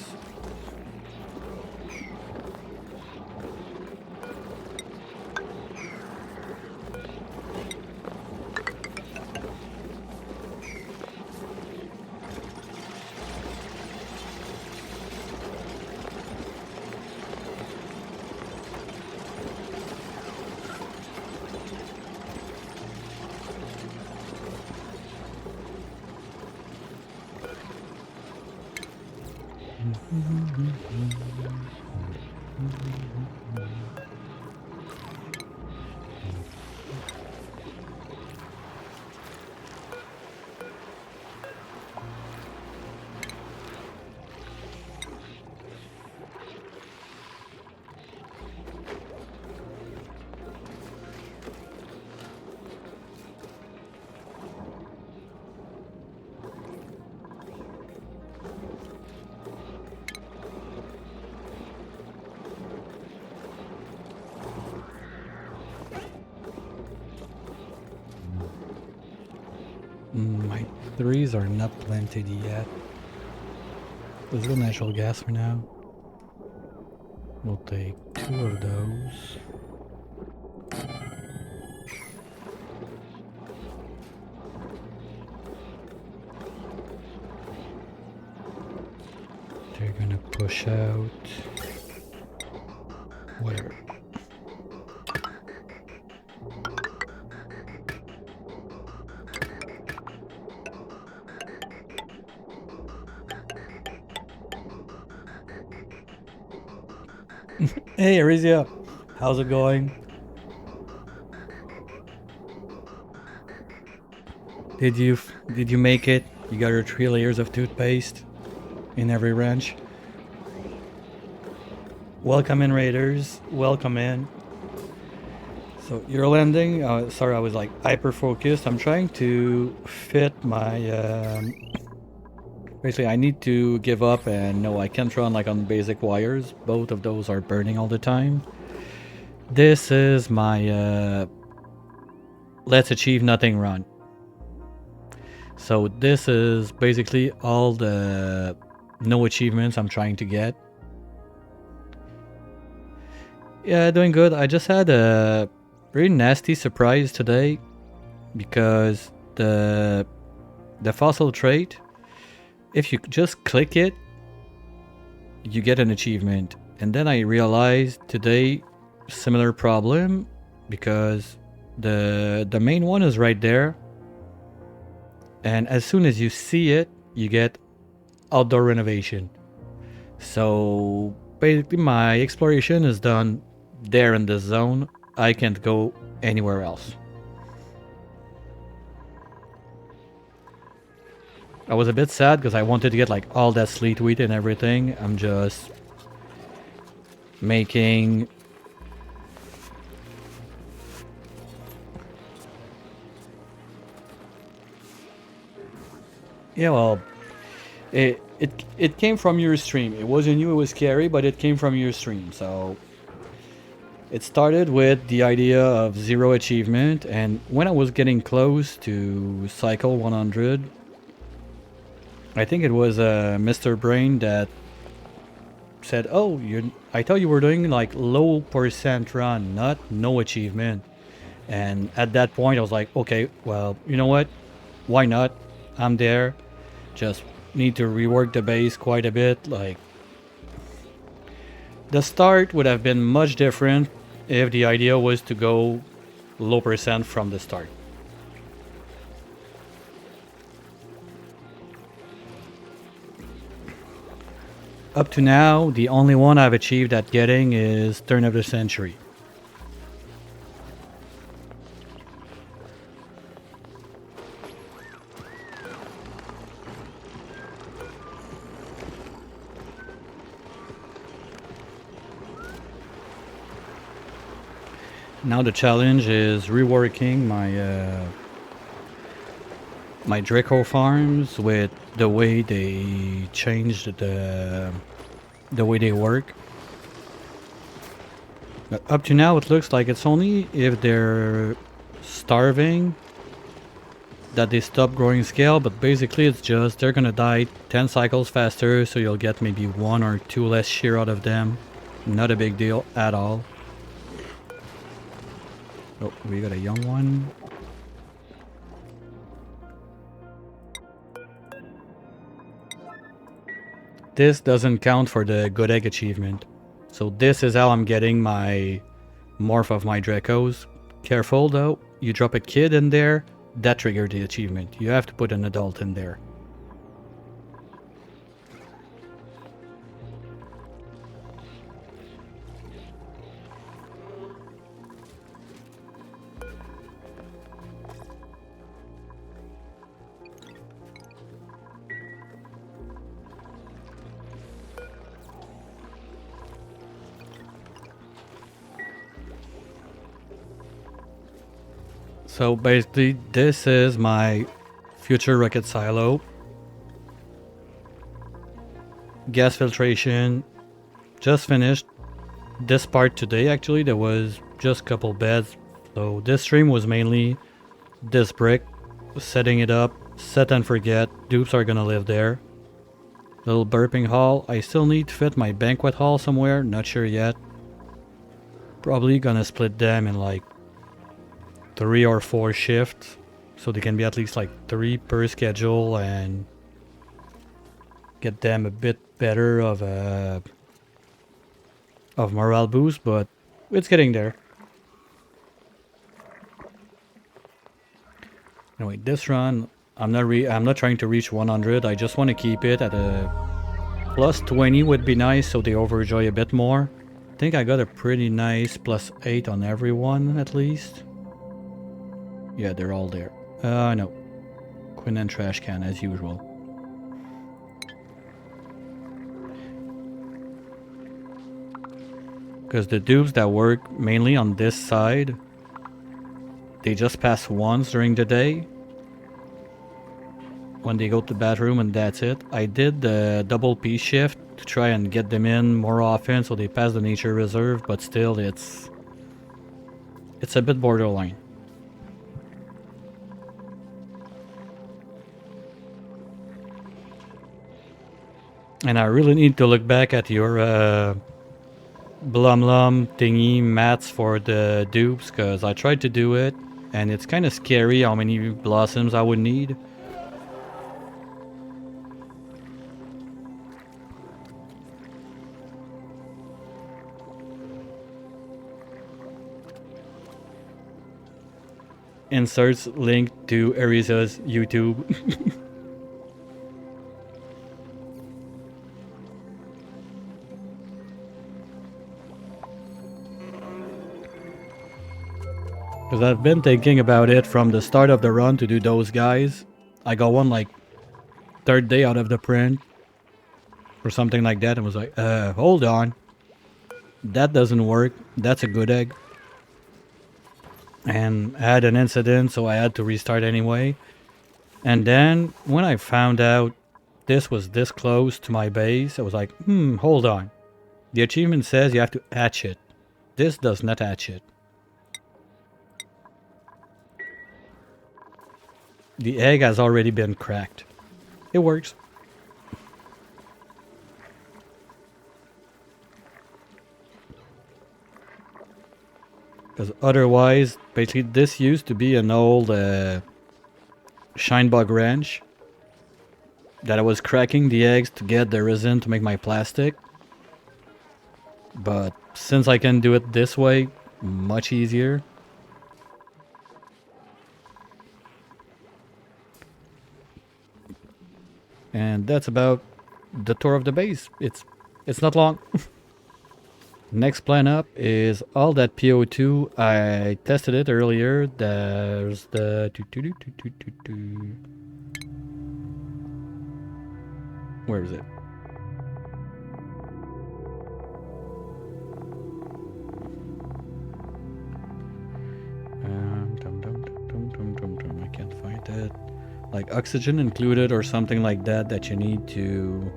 [SPEAKER 2] My threes are not planted yet. Let's go natural gas for now. We'll take 2 of those. They're gonna push out. Whatever. Hey, Arizia, how's it going? Did you make it? You got your 3 layers of toothpaste in every wrench. Welcome in, Raiders. Welcome in. So you're landing. Sorry, I was like hyper focused. I'm trying to fit my. Basically, I need to give up, and no, I can't run like on basic wires. Both of those are burning all the time. This is my let's achieve nothing run. So this is basically all the no achievements I'm trying to get. Yeah, doing good. I just had a very nasty surprise today because the fossil trait, if you just click it, you get an achievement. And then I realized today similar problem because the main one is right there. And as soon as you see it, you get outdoor renovation. So basically my exploration is done there in this zone. I can't go anywhere else. I was a bit sad because I wanted to get like all that sleet wheat and everything. I'm just making yeah, well, it came from your stream. It wasn't you, it was scary, but it came from your stream. So it started with the idea of 0 achievement, and when I was getting close to cycle 100, I think it was Mr. Brain that said, "Oh, I thought you were doing like low percent run, not no achievement." And at that point, I was like, "Okay, well, you know what? Why not? I'm there. Just need to rework the base quite a bit. Like the start would have been much different if the idea was to go low percent from the start." Up to now, the only one I've achieved at getting is Turn of the Century. Now the challenge is reworking my Draco farms with the way they changed the way they work. But up to now, it looks like it's only if they're starving that they stop growing scale, but basically it's just they're gonna die 10 cycles faster, so you'll get maybe 1 or 2 less shear out of them. Not a big deal at all. Oh, we got a young one. This doesn't count for the good egg achievement. So this is how I'm getting my morph of my Dracos. Careful though, you drop a kid in there, that triggered the achievement. You have to put an adult in there. So basically, this is my future rocket silo. Gas filtration, just finished this part today actually. There was just a couple beds. So this stream was mainly this brick, setting it up, set and forget. Dupes are gonna live there. Little burping hall. I still need to fit my banquet hall somewhere, not sure yet. Probably gonna split them in like 3 or 4 shifts, so they can be at least like 3 per schedule and get them a bit better of morale boost, but it's getting there. Anyway, this run, I'm not trying to reach 100. I just want to keep it at a plus 20 would be nice, so they overjoy a bit more. I think I got a pretty nice plus 8 on everyone at least. Yeah, they're all there. No. Quinn and trash can as usual. Because the dupes that work mainly on this side, they just pass once during the day. When they go to the bathroom and that's it. I did the double P shift to try and get them in more often so they pass the nature reserve, but still it's a bit borderline. And I really need to look back at your blum thingy mats for the dupes, because I tried to do it and it's kind of scary how many blossoms I would need. Inserts link to Ariza's YouTube. Because I've been thinking about it from the start of the run to do those guys. I got one like 3rd day out of the print or something like that and was like, hold on. That doesn't work. That's a good egg. And I had an incident, so I had to restart anyway. And then when I found out this was this close to my base, I was like, hold on. The achievement says you have to hatch it. This does not hatch it. The egg has already been cracked. It works. Because otherwise, basically this used to be an old Shinebug ranch that I was cracking the eggs to get the resin to make my plastic. But since I can do it this way, much easier. And that's about the tour of the base. It's not long. Next plan up is all that PO2. I tested it earlier. There's the... Where is it? like oxygen included or something like that that you need to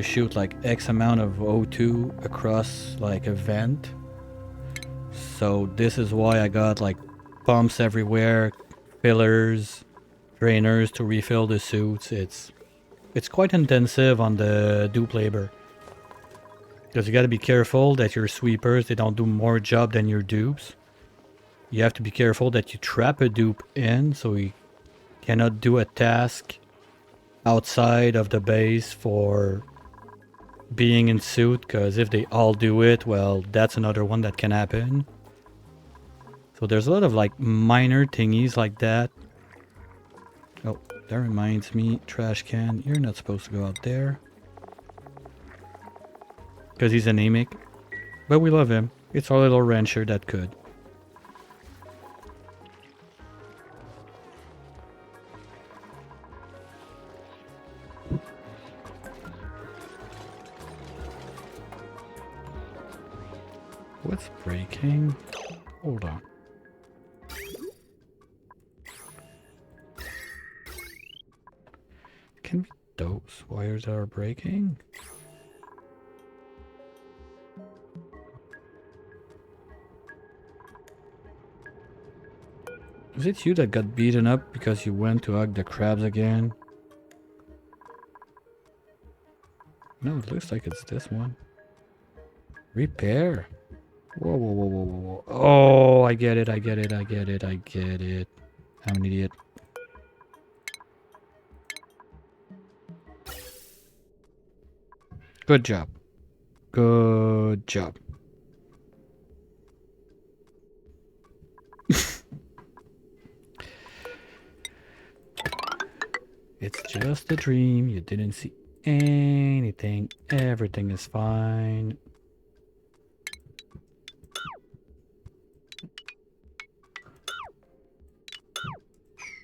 [SPEAKER 2] shoot like X amount of O2 across like a vent. So this is why I got like pumps everywhere, fillers, drainers to refill the suits. It's quite intensive on the dupe labor. Because you got to be careful that your sweepers, they don't do more job than your dupes. You have to be careful that you trap a dupe in so he cannot do a task outside of the base for being in suit, because if they all do it, well, that's another one that can happen. So there's a lot of like minor thingies like that. Oh, that reminds me, trash can, you're not supposed to go out there. Because he's anemic. But we love him. It's our little rancher that could. What's breaking? Hold on. Can be those wires that are breaking? Was it you that got beaten up because you went to hug the crabs again? No, it looks like it's this one. Repair. Whoa, whoa, whoa, whoa, whoa, whoa. Oh, I get it, I get it, I get it, I get it. I'm an idiot. Good job. Good job. It's just a dream. You didn't see anything. Everything is fine.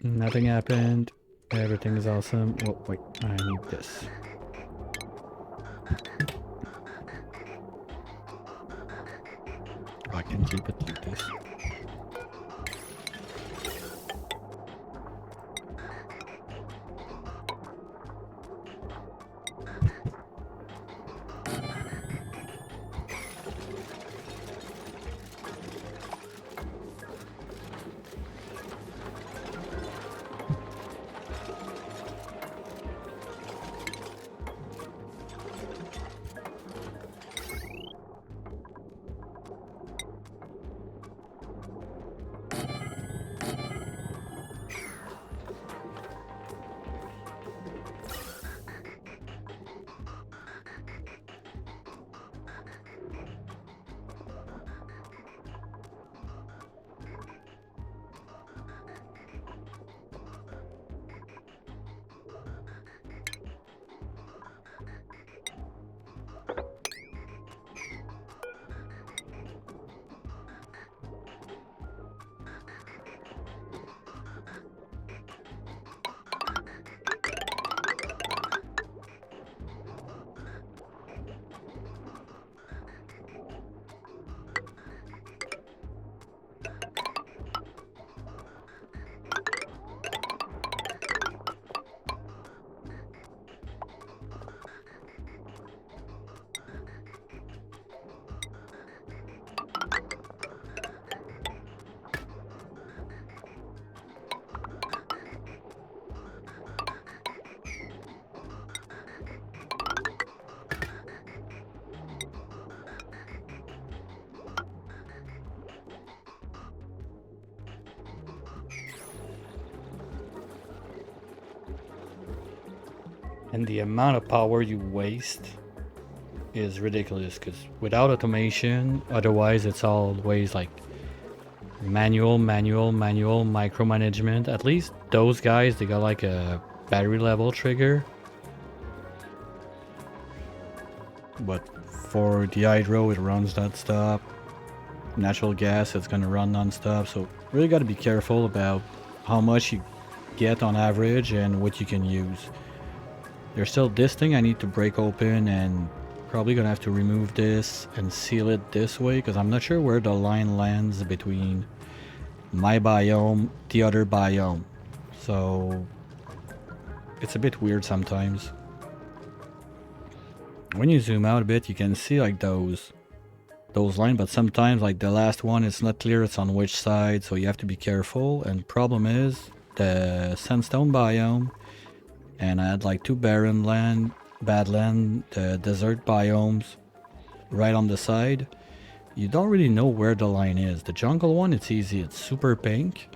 [SPEAKER 2] Nothing happened. Everything is awesome. Oh, wait. I need this. I can keep it like this. And the amount of power you waste is ridiculous, because without automation, otherwise it's always like manual, micromanagement. At least those guys, they got like a battery level trigger. But for the hydro, it runs non-stop. Natural gas, it's gonna run non-stop. So really gotta be careful about how much you get on average and what you can use. There's still this thing I need to break open, and probably gonna have to remove this and seal it this way, because I'm not sure where the line lands between my biome, the other biome. So it's a bit weird sometimes. When you zoom out a bit, you can see like those lines, but sometimes like the last one is not clear, it's on which side, so you have to be careful. And problem is the sandstone biome, and I had like two barren land, badland, the desert biomes right on the side. You don't really know where the line is. The jungle one, it's easy, it's super pink.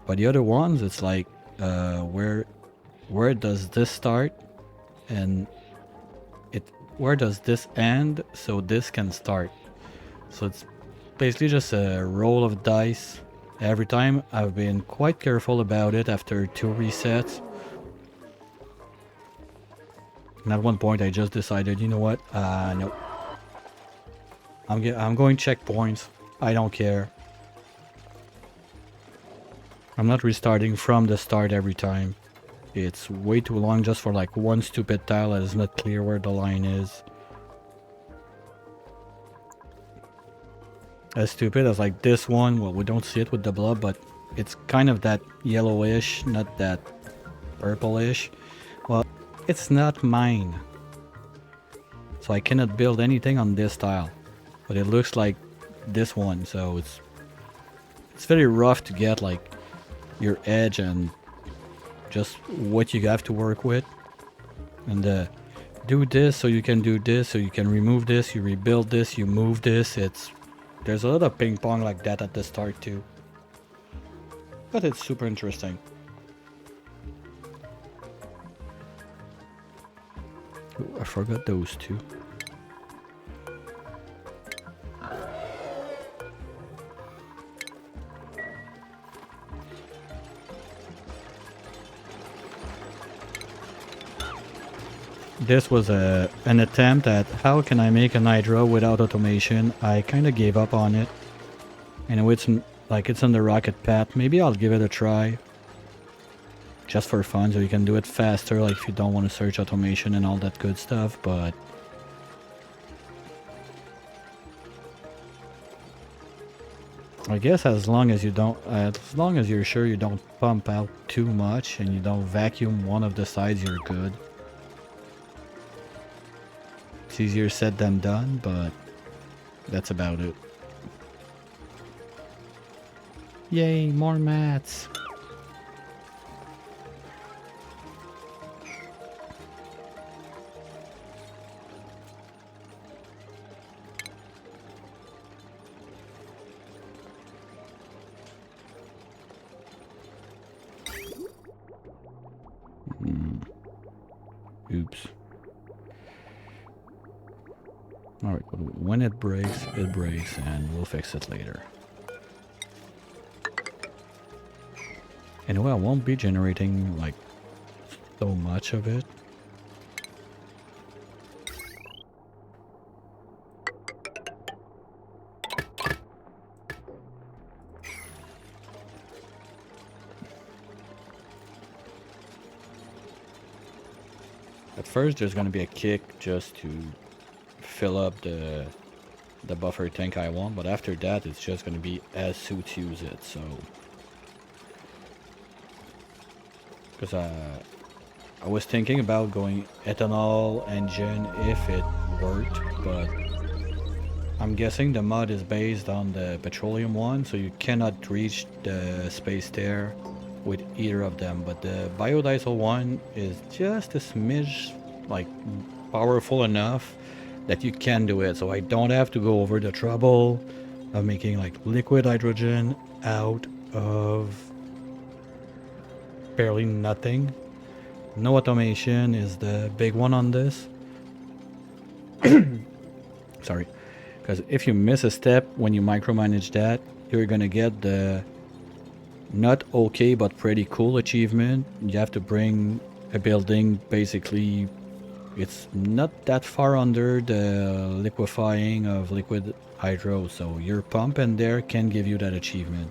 [SPEAKER 2] But the other ones, it's like where does this start, and where does this end, so this can start. So it's basically just a roll of dice every time. I've been quite careful about it after 2 resets. And at one point I just decided, you know what, no. I'm going checkpoints. I don't care. I'm not restarting from the start every time. It's way too long just for like one stupid tile that is not clear where the line is. As stupid as like this one, well, we don't see it with the blob, but it's kind of that yellowish, not that purplish. Well, it's not mine, so I cannot build anything on this tile, but it looks like this one, so it's very rough to get like your edge and just what you have to work with. And do this so you can do this, so you can remove this, you rebuild this, you move this. There's a lot of ping pong like that at the start too, but it's super interesting. Ooh, I forgot those two. This was an attempt at how can I make an hydra without automation. I kind of gave up on it. Anyway, it's on the rocket path. Maybe I'll give it a try. Just for fun, so you can do it faster, like if you don't want to search automation and all that good stuff, but... I guess as long as you're sure you don't pump out too much and you don't vacuum one of the sides, you're good. It's easier said than done, but that's about it. Yay, more mats! Oops. Alright, when it breaks, and we'll fix it later. Anyway, I won't be generating, like, so much of it. At first, there's gonna be a kick just to fill up the buffer tank I want, but after that, it's just gonna be as suits use it, so... Because I was thinking about going ethanol engine if it worked, but I'm guessing the mod is based on the petroleum one, so you cannot reach the space there with either of them. But the biodiesel one is just a smidge like powerful enough that you can do it, so I don't have to go over the trouble of making like liquid hydrogen out of barely nothing. No automation is the big one on this. Sorry. Because if you miss a step when you micromanage that, you're gonna get the not okay but pretty cool achievement. You have to bring a building, basically it's not that far under the liquefying of liquid hydro, so your pump in there can give you that achievement.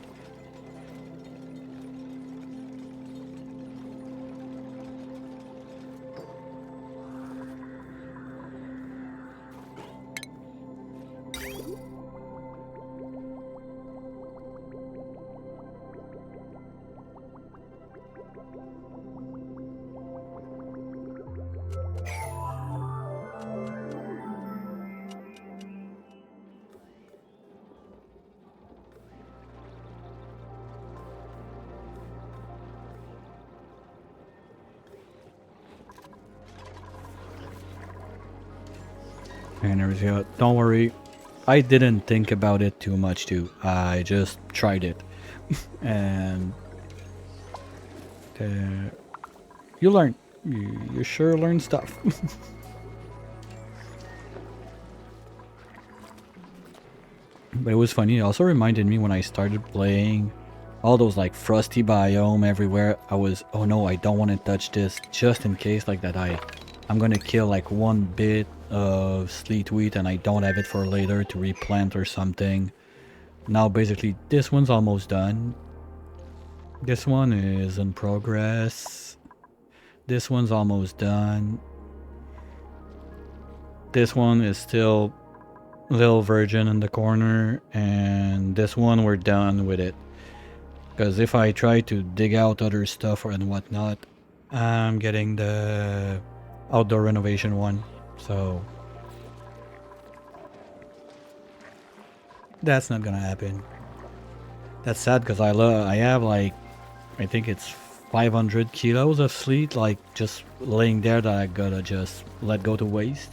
[SPEAKER 2] And there's don't worry, I didn't think about it too much too. I just tried it, and uh, you learn. You sure learn stuff. But it was funny. It also reminded me when I started playing all those like frosty biome everywhere. I was, oh no, I don't want to touch this just in case like that I'm gonna kill like one bit of sleet wheat and I don't have it for later to replant or something. Now basically this one's almost done. This one is in progress. This one's almost done. This one is still little virgin in the corner, and this one we're done with it. Because if I try to dig out other stuff and whatnot, I'm getting the outdoor renovation one. So that's not gonna happen. That's sad because I have like, I think it's 500 kilos of sleet like just laying there that I gotta just let go to waste.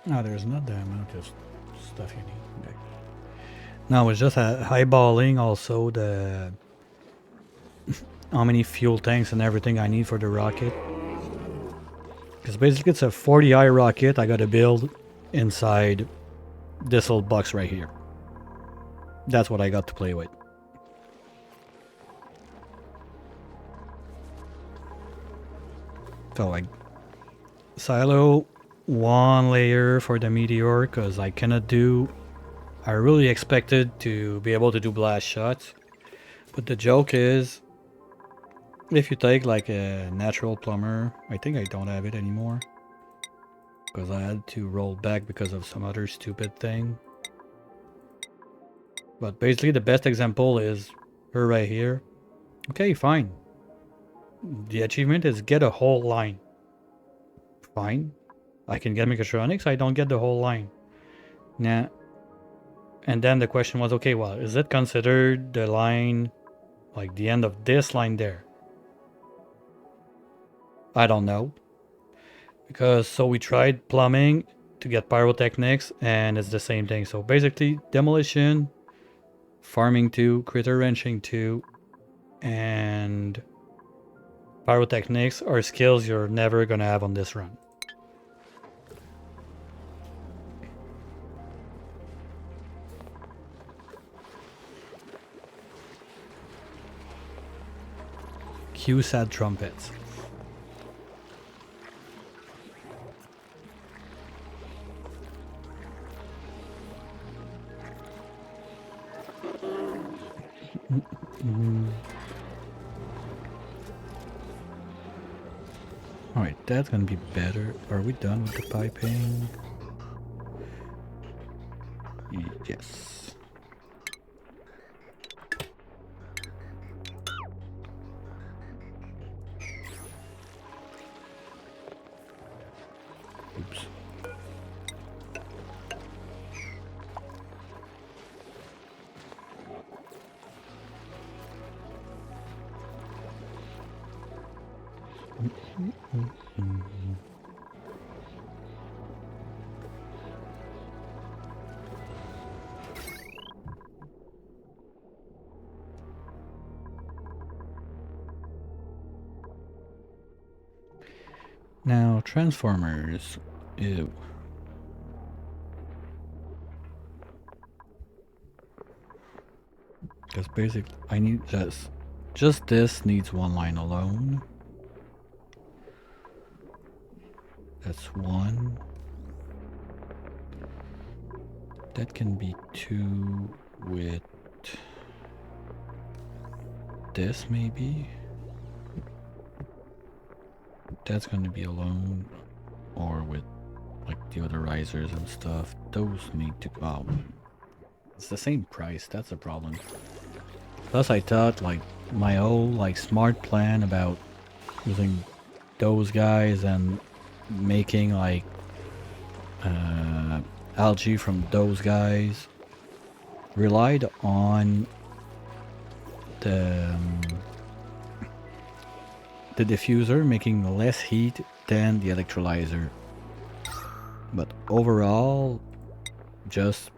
[SPEAKER 2] No, there's not the amount of stuff you need. Okay. No, it's just eyeballing also the how many fuel tanks and everything I need for the rocket. Because basically it's a 40i rocket I gotta build inside this little box right here. That's what I got to play with. So like silo one layer for the meteor because I cannot do. I really expected to be able to do blast shots, but the joke is if you take like a natural plumber, I think I don't have it anymore because I had to roll back because of some other stupid thing. But basically the best example is her right here. Okay, fine. The achievement is get a whole line. Fine. I can get mechatronics, I don't get the whole line. Nah. And then the question was, okay, well, is it considered the line, like the end of this line there? I don't know. Because, so we tried plumbing to get pyrotechnics, and it's the same thing. So basically, demolition, farming 2, critter wrenching 2, and pyrotechnics are skills you're never gonna have on this run. Cue sad trumpets. Alright, that's gonna be better. Are we done with the piping? Yes. Oops. Now, transformers. Ew. Because basically, I need this. Just this needs one line alone. That's one. That can be two with this maybe. that's gonna be alone, or with like the other risers and stuff. Those need to go out. It's the same price, that's a problem. Plus I thought like my whole like smart plan about using those guys and making like algae from those guys relied on the the diffuser making less heat than the electrolyzer. But overall, just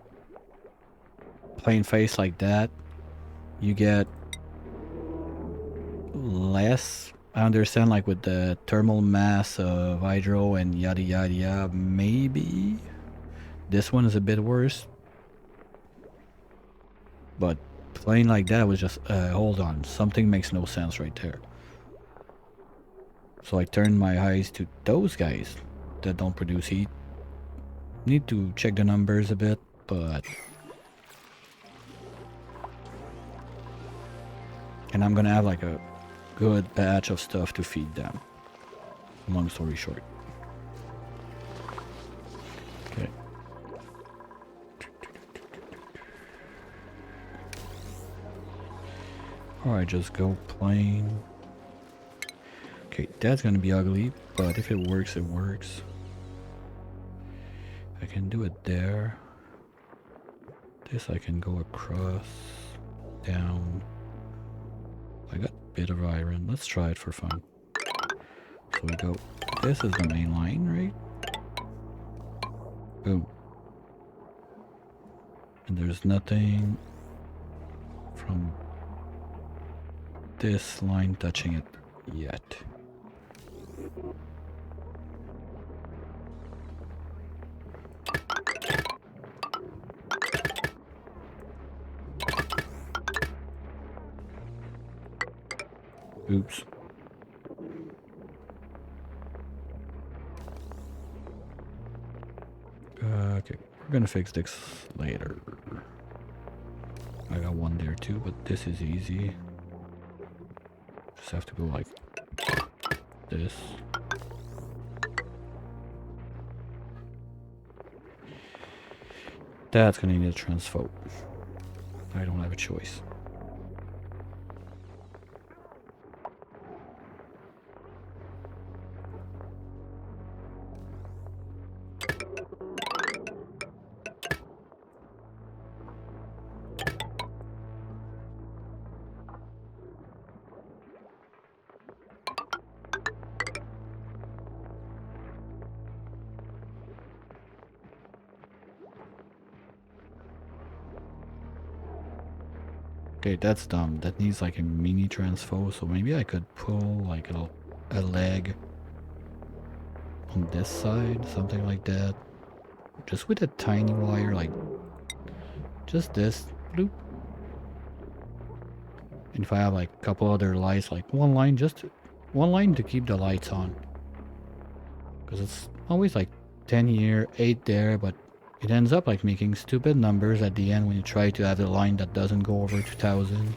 [SPEAKER 2] plain face like that, you get less. I understand, like with the thermal mass of hydro and yada yada yada, maybe this one is a bit worse. But plain like that was just, hold on, something makes no sense right there. So I turned my eyes to those guys that don't produce heat. Need to check the numbers a bit, but... And I'm gonna have like a good batch of stuff to feed them. Long story short. Okay. Alright, just go plain. Okay, that's gonna be ugly, but if it works, it works. I can do it there. This I can go across, down. I got a bit of iron. Let's try it for fun. So we go, this is the main line, right? Boom. And there's nothing from this line touching it yet. Oops. Okay, we're gonna fix this later. I got one there too, but this is easy. Just have to go like this. That's gonna need a transfo. I don't have a choice. Okay, that's dumb. That needs like a mini transfo, so maybe I could pull like a leg on this side, something like that. Just with a tiny wire, like just this. Bloop. And if I have like a couple other lights, like one line to keep the lights on. Because it's always like 10 here, 8 there, but it ends up like making stupid numbers at the end when you try to have a line that doesn't go over 2000.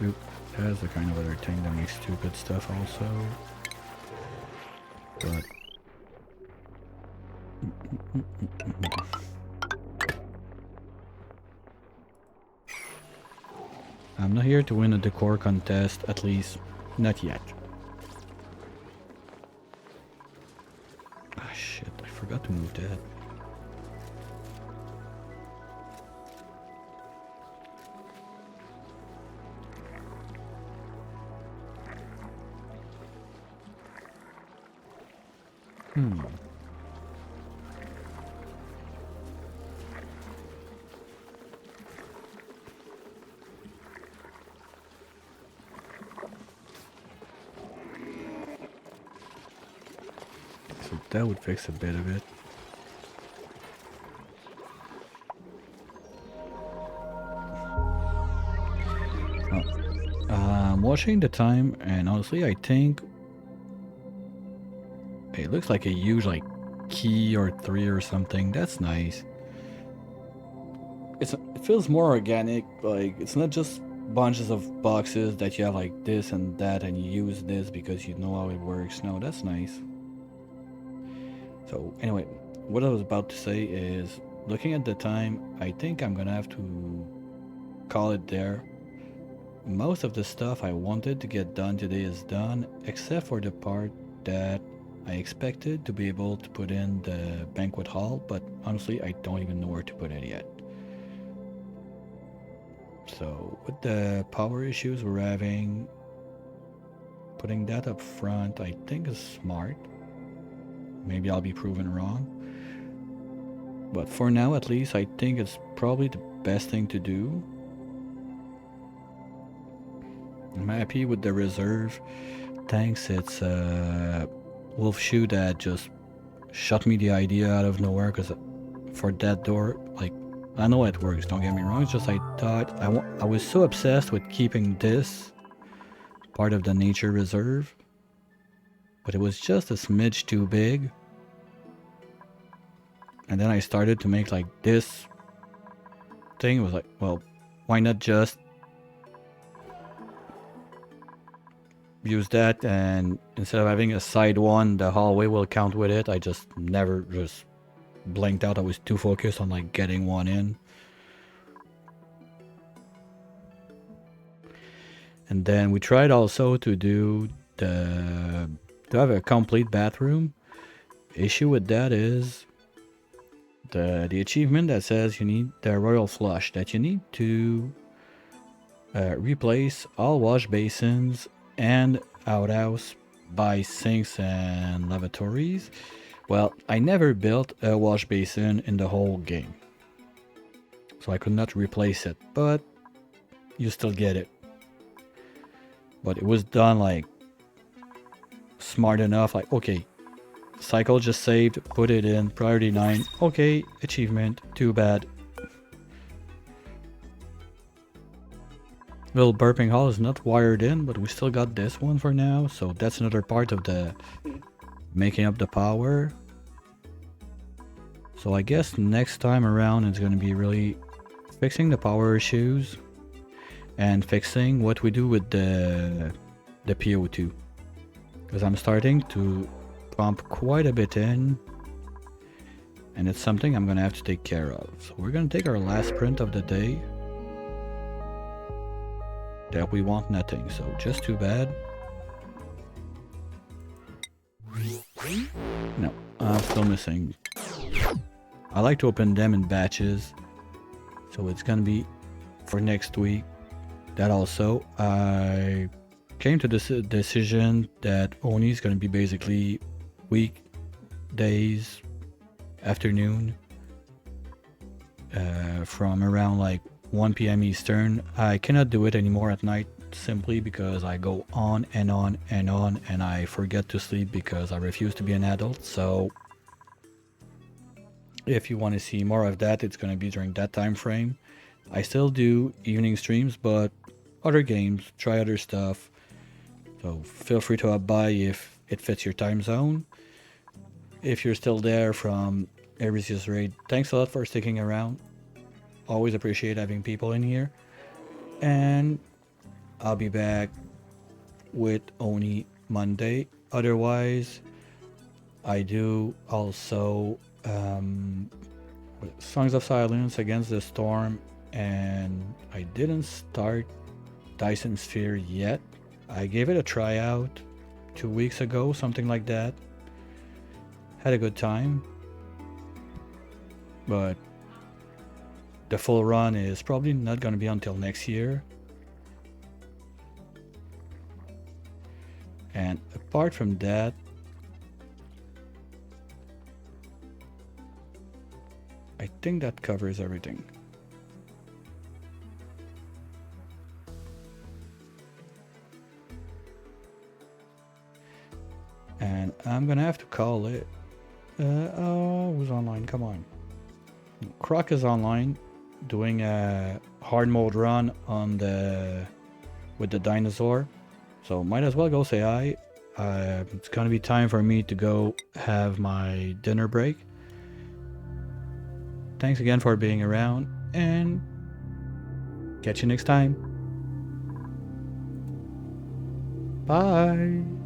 [SPEAKER 2] Oop, that's the kind of other thing that makes stupid stuff also. But... I'm not here to win a decor contest, at least not yet. Ah shit, I forgot to move that. So that would fix a bit of it. I'm watching the time, and honestly, I think it looks like a huge like key or 3 or something. That's nice. It feels more organic. Like it's not just
[SPEAKER 1] bunches of boxes that you have like this and that, and you use this because you know how it works. No, that's nice. So anyway, what I was about to say is, looking at the time, I think I'm gonna have to call it there. Most of the stuff I wanted to get done today is done, except for the part that I expected to be able to put in the banquet hall, but honestly, I don't even know where to put it yet. So, with the power issues we're having, putting that up front, I think is smart. Maybe I'll be proven wrong. But for now, at least, I think it's probably the best thing to do. I'm happy with the reserve. Thanks, it's Wolf Shoe that just shot me the idea out of nowhere, because for that door, like, I know it works, don't get me wrong, it's just I thought, I was so obsessed with keeping this part of the nature reserve, but it was just a smidge too big. And then I started to make like this thing. It was like, well, why not just use that, and instead of having a side one, the hallway will count with it. I just never just blanked out. I was too focused on like getting one in. And then we tried also to do to have a complete bathroom. Issue with that is the achievement that says you need the royal flush, that you need to replace all wash basins and outhouse by sinks and lavatories. Well, I never built a wash basin in the whole game, so I could not replace it, but you still get it. But it was done like smart enough, like, okay, cycle just saved, put it in, priority 9, okay, achievement, too bad. Little burping hall is not wired in, but we still got this one for now, so that's another part of the making up the power. So I guess next time around it's going to be really fixing the power issues and fixing what we do with the PO2, because I'm starting to pump quite a bit in, and it's something I'm going to have to take care of. So we're going to take our last sprint of the day. That we want nothing, so just too bad. No, I'm still missing. I like to open them in batches, so it's gonna be for next week. That also, I came to this decision that Oni is gonna be basically weekdays, afternoon, from around like 1 p.m. Eastern. I cannot do it anymore at night, simply because I go on and on and on, and I forget to sleep because I refuse to be an adult. So if you want to see more of that, it's going to be during that time frame. I still do evening streams, but other games, try other stuff. So feel free to hop by if it fits your time zone. If you're still there from Erisius Raid, thanks a lot for sticking around. Always appreciate having people in here. And I'll be back with Oni Monday. Otherwise, I do also Songs of Silence, Against the Storm, and I didn't start Dyson Sphere yet. I gave it a tryout 2 weeks ago, something like that. Had a good time, but the full run is probably not going to be until next year. And apart from that, I think that covers everything. And I'm gonna have to call it. Oh, who's online? Come on. Croc is online, doing a hard mode run on with the dinosaur. So might as well go say hi. It's gonna be time for me to go have my dinner break. Thanks again for being around, and catch you next time.
[SPEAKER 2] Bye.